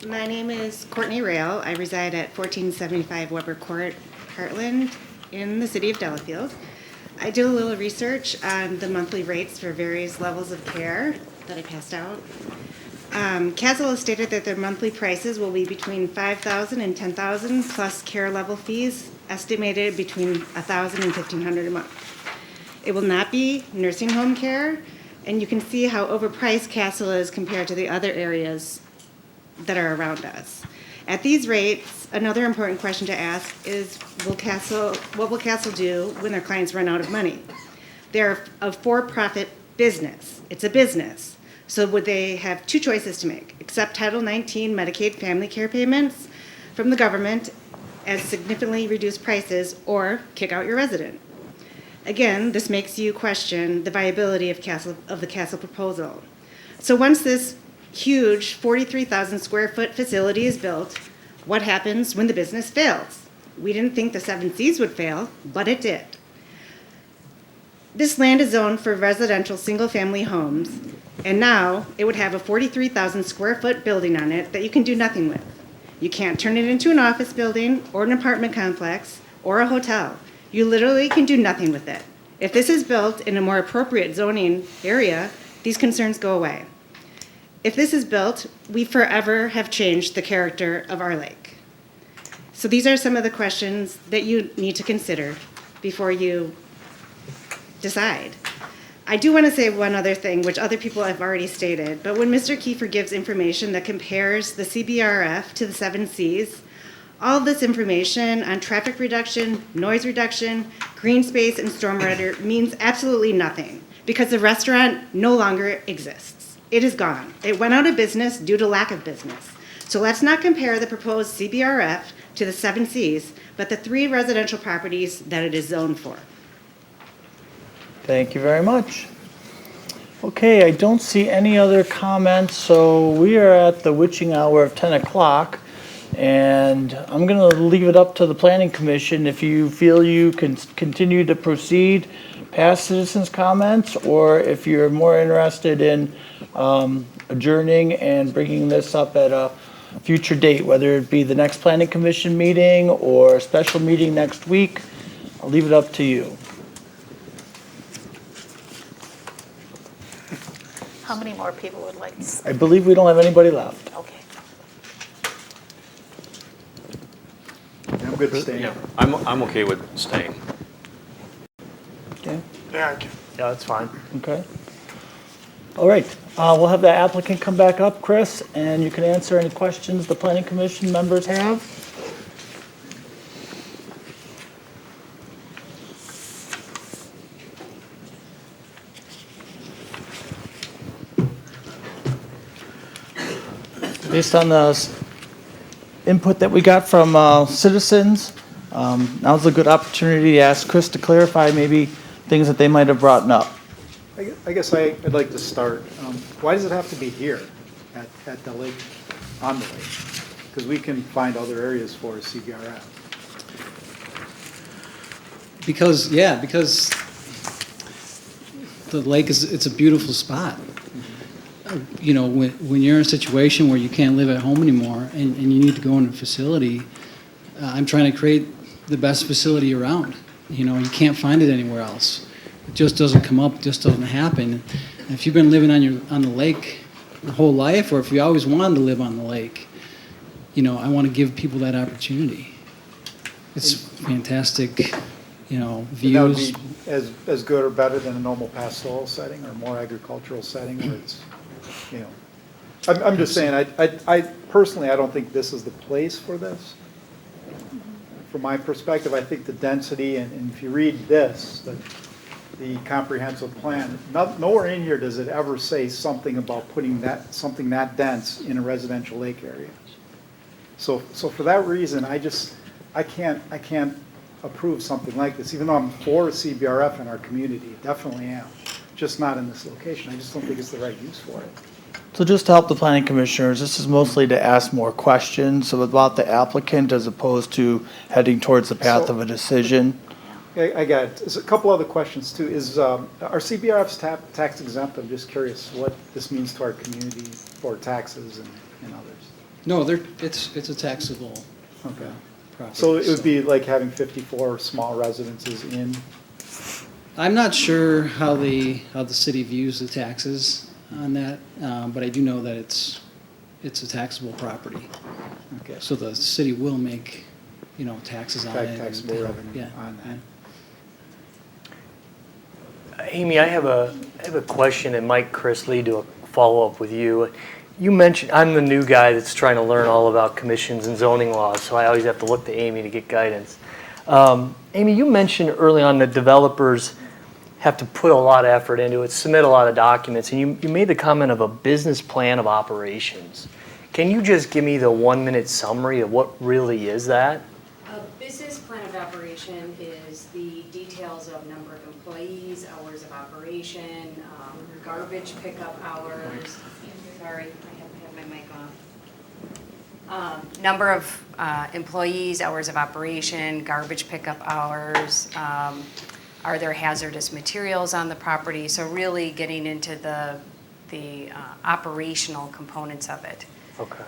My name is Courtney Rail. I reside at 1475 Weber Court, Heartland, in the city of Delafield. I did a little research on the monthly rates for various levels of care that I passed out. Castle has stated that their monthly prices will be between $5,000 and $10,000 plus care level fees, estimated between $1,000 and $1,500 a month. It will not be nursing home care, and you can see how overpriced Castle is compared to the other areas that are around us. At these rates, another important question to ask is, what will Castle do when their clients run out of money? They're a for-profit business. It's a business. So would they have two choices to make? Accept Title 19 Medicaid family care payments from the government at significantly reduced prices, or kick out your resident? Again, this makes you question the viability of the Castle proposal. So once this huge 43,000 square foot facility is built, what happens when the business fails? We didn't think the 7 Cs would fail, but it did. This land is zoned for residential single-family homes, and now it would have a 43,000 square foot building on it that you can do nothing with. You can't turn it into an office building or an apartment complex or a hotel. You literally can do nothing with it. If this is built in a more appropriate zoning area, these concerns go away. If this is built, we forever have changed the character of our lake. So these are some of the questions that you need to consider before you decide. I do want to say one other thing, which other people have already stated, but when Mr. Kiefer gives information that compares the CBRF to the 7 Cs, all this information on traffic reduction, noise reduction, green space, and stormwater means absolutely nothing, because the restaurant no longer exists. It is gone. It went out of business due to lack of business. So let's not compare the proposed CBRF to the 7 Cs, but the 3 residential properties that it is zoned for. Thank you very much. Okay, I don't see any other comments, so we are at the witching hour of 10 o'clock, and I'm going to leave it up to the Planning Commission if you feel you can continue to proceed past citizens' comments, or if you're more interested in adjourning and bringing this up at a future date, whether it be the next Planning Commission meeting or a special meeting next week. I'll leave it up to you. How many more people would like to? I believe we don't have anybody left. Okay. I'm good staying. Yeah, I'm okay with staying. Okay. Yeah, that's fine. Okay. All right. We'll have the applicant come back up, Chris, and you can answer any questions the Planning Commission members have. Based on the input that we got from citizens, now's a good opportunity to ask Chris to clarify maybe things that they might have brought up. I guess I'd like to start. Why does it have to be here at the lake, on the lake? Because we can find other areas for CBRF. Because the lake it's a beautiful spot. You know, when you're in a situation where you can't live at home anymore and you need to go in a facility, I'm trying to create the best facility around. You know, you can't find it anywhere else. It just doesn't come up, it just doesn't happen. And if you've been living on the lake your whole life, or if you always wanted to live on the lake, you know, I want to give people that opportunity. It's fantastic, you know, views. That would be as good or better than a normal pastoral setting or more agricultural setting where it's, you know. I'm just saying, I personally, I don't think this is the place for this. From my perspective, I think the density, and if you read this, the comprehensive plan, nowhere in here does it ever say something about putting something that dense in a residential lake area. So for that reason, I can't approve something like this, even though I'm for CBRF in our community, definitely am. Just not in this location. I just don't think it's the right use for it. So just to help the planning commissioners, this is mostly to ask more questions about the applicant as opposed to heading towards the path of a decision. I got it. There's a couple other questions too. Are CBRFs tax exempt? I'm just curious what this means to our community for taxes and others. No, it's a taxable Okay. property. So it would be like having 54 small residences in? I'm not sure how the city views the taxes on that, but I do know that it's a taxable property. Okay. So the city will make, taxes on it. Taxable revenue Yeah. on that. Amy, I have a question, and Mike Chrisley, to a follow-up with you. You mentioned, I'm the new guy that's trying to learn all about commissions and zoning laws, so I always have to look to Amy to get guidance. Amy, you mentioned early on that developers have to put a lot of effort into it, submit a lot of documents, and you made the comment of a business plan of operations. Can you just give me the 1-minute summary of what really is that? A business plan of operation is the details of number of employees, hours of operation, garbage pickup hours. Sorry, I have my mic off. Number of employees, hours of operation, garbage pickup hours. Are there hazardous materials on the property? So really getting into the operational components of it. Okay.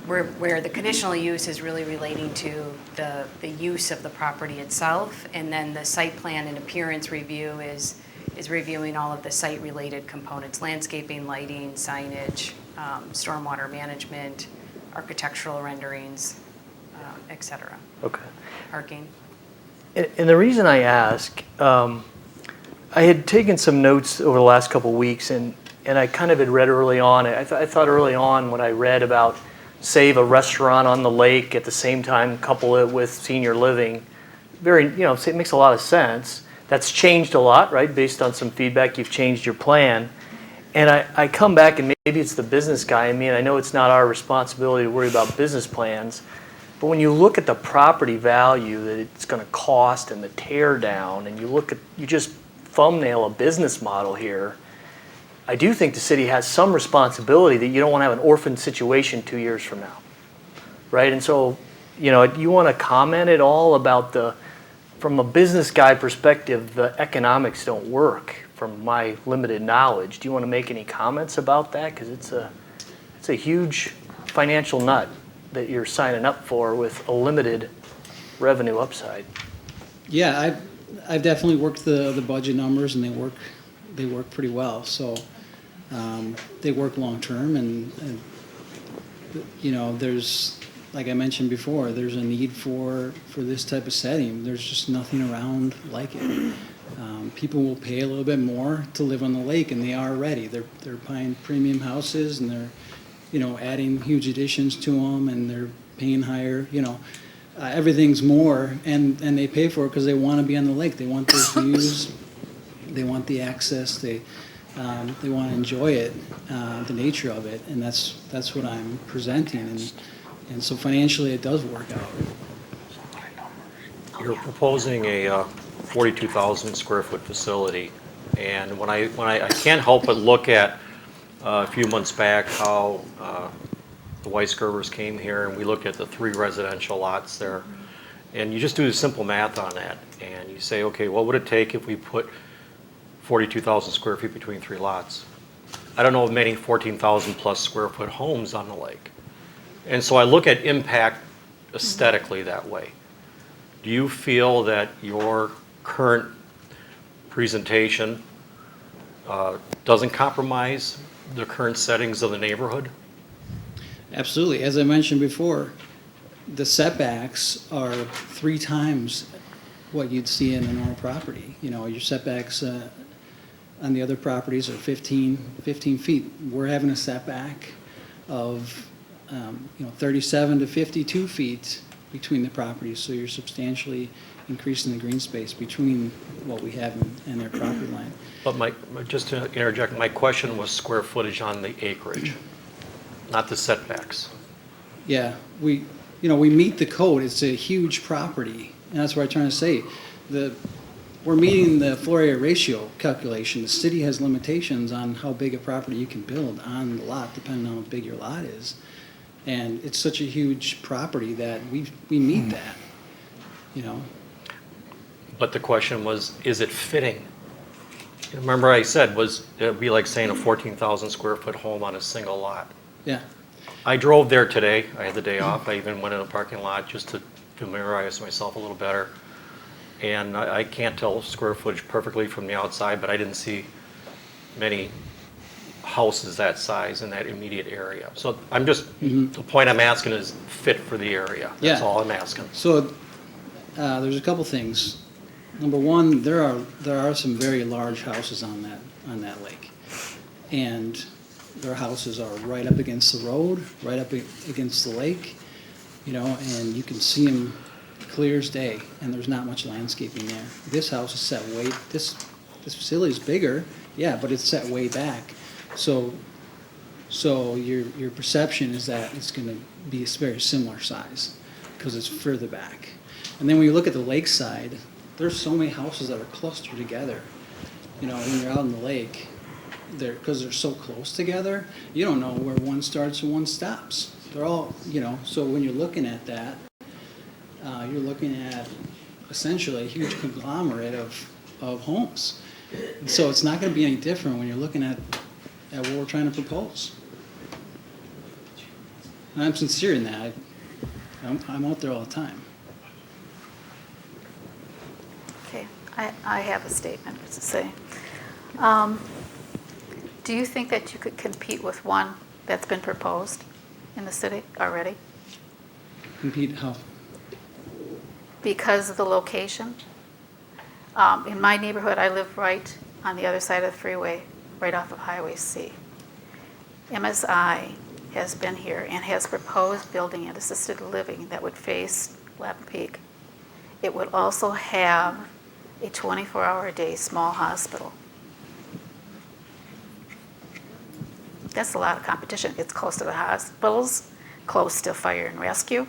Where the conditional use is really relating to the use of the property itself, and then the site plan and appearance review is reviewing all of the site-related components: landscaping, lighting, signage, stormwater management, architectural renderings, et cetera. Okay. Parking. And the reason I ask, I had taken some notes over the last couple of weeks, and I kind of had read early on, I thought early on when I read about save a restaurant on the lake at the same time couple it with senior living, it makes a lot of sense. That's changed a lot, right? Based on some feedback, you've changed your plan. And I come back, and maybe it's the business guy in me, and I know it's not our responsibility to worry about business plans, but when you look at the property value that it's going to cost and the tear down, and you just thumbnail a business model here, I do think the city has some responsibility that you don't want to have an orphan situation 2 years from now, right? And so, you want to comment at all about from a business guy perspective, the economics don't work from my limited knowledge. Do you want to make any comments about that? Because it's a huge financial nut that you're signing up for with a limited revenue upside. Yeah, I've definitely worked the budget numbers, and they work pretty well. So they work long term, and there's, like I mentioned before, there's a need for this type of setting. There's just nothing around like it. People will pay a little bit more to live on the lake, and they are already. They're buying premium houses, and they're adding huge additions to them, and they're paying higher. Everything's more, and they pay for it because they want to be on the lake. They want those views. They want the access. They want to enjoy it, the nature of it, and that's what I'm presenting. And so financially, it does work out. You're proposing a 42,000 square foot facility, and when I can't help but look at a few months back how the Weisgerbers came here, and we looked at the 3 residential lots there, and you just do the simple math on that, and you say, okay, what would it take if we put 42,000 square feet between 3 lots? I don't know of many 14,000 plus square foot homes on the lake. And so I look at impact aesthetically that way. Do you feel that your current presentation doesn't compromise the current settings of the neighborhood? Absolutely. As I mentioned before, the setbacks are 3 times what you'd see in a normal property. Your setbacks on the other properties are 15 feet. We're having a setback of 37 to 52 feet between the properties, so you're substantially increasing the green space between what we have and their property line. But just to interject, my question was square footage on the acreage, not the setbacks. Yeah, we meet the code. It's a huge property, And that's what I'm trying to say. We're meeting the floor area ratio calculation. The city has limitations on how big a property you can build on the lot, depending on how big your lot is. And it's such a huge property that we meet that, you know. But the question was, is it fitting? Remember I said, it'd be like saying a 14,000 square foot home on a single lot. Yeah. I drove there today. I had the day off. I even went in a parking lot just to familiarize myself a little better. And I can't tell square footage perfectly from the outside, but I didn't see many houses that size in that immediate area. So I'm just, the point I'm asking is fit for the area. That's Yeah. all I'm asking. So there's a couple things. Number one, there are some very large houses on that lake, and their houses are right up against the road, right up against the lake, you know, and you can see them clear as day, and there's not much landscaping there. This house is set way, this facility is bigger, yeah, but it's set way back. So your perception is that it's gonna be a very similar size, because it's further back. And then when you look at the lakeside, there's so many houses that are clustered together. You know, when you're out in the lake, because they're so close together, you don't know where one starts and one stops. They're all, you know, so when you're looking at that, you're looking at essentially a huge conglomerate of homes. And so it's not going to be any different when you're looking at what we're trying to propose. And I'm sincere in that. I'm out there all the time. Okay, I have a statement to say. Do you think that you could compete with one that's been proposed in the city already? Compete how? Because of the location. In my neighborhood, I live right on the other side of the freeway, right off of Highway C. MSI has been here and has proposed building an assisted living that would face Lapham Peak. It would also have a 24-hour-a-day small hospital. That's a lot of competition. It's close to the hospitals, close to fire and rescue,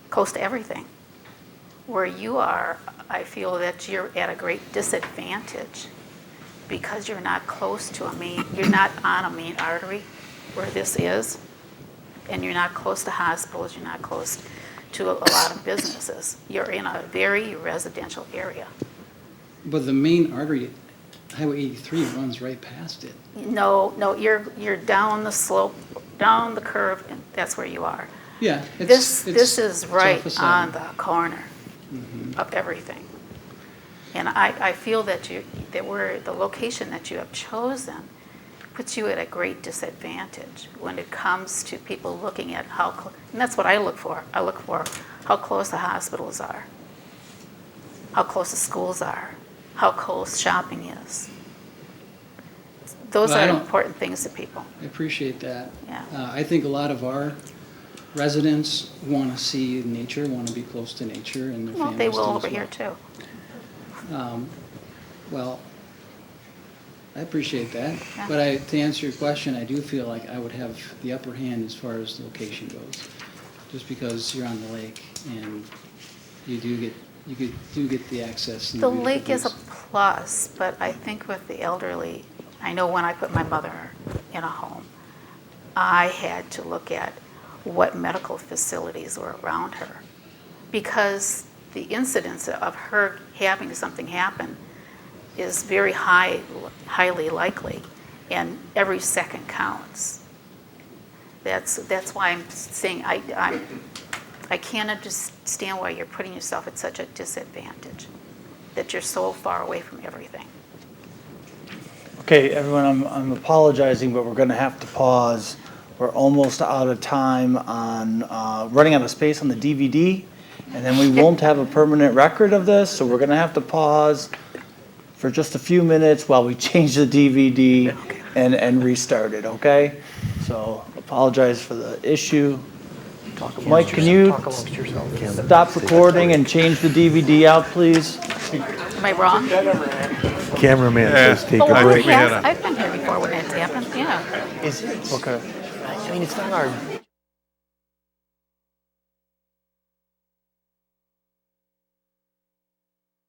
close to everything. Where you are, I feel that you're at a great disadvantage because you're not close to you're not on a main artery where this is, and you're not close to hospitals, you're not close to a lot of businesses. You're in a very residential area. But the main artery, Highway 83, runs right past it. No, you're down the slope, down the curve, and that's where you are. Yeah. This is right off the on side. the corner of everything. And I feel that the location that you have chosen puts you at a great disadvantage when it comes to people looking at and that's what I look for. I look for how close the hospitals are, how close the schools are, how close shopping is. Those Well, I are don't- important things to people. I appreciate that. Yeah. I think a lot of our residents want to see nature, want to be close to nature, and their Well, families they do will as over here well. too. Well, I appreciate that, Yeah. but to answer your question, I do feel like I would have the upper hand as far as location goes, just because you're on the lake and you do get the access. And The beautiful lake is a views. plus, but I think with the elderly, I know when I put my mother in a home, I had to look at what medical facilities were around her, because the incidence of her having something happen is very highly likely, and every second counts. That's why I'm saying I can't understand why you're putting yourself at such a disadvantage, that you're so far away from everything. Okay, everyone, I'm apologizing, but we're going to have to pause. We're almost out of time on running out of space on the DVD, and then we won't have a permanent record of this, so we're going to have to pause for just a few minutes while we change the DVD and restart it, okay? So apologize for the issue. Mike, can you stop recording and change the DVD out, please? Am I wrong? Cameraman says take Oh, a break. I've been here before when it's happened, yeah. Okay. I mean, it's not our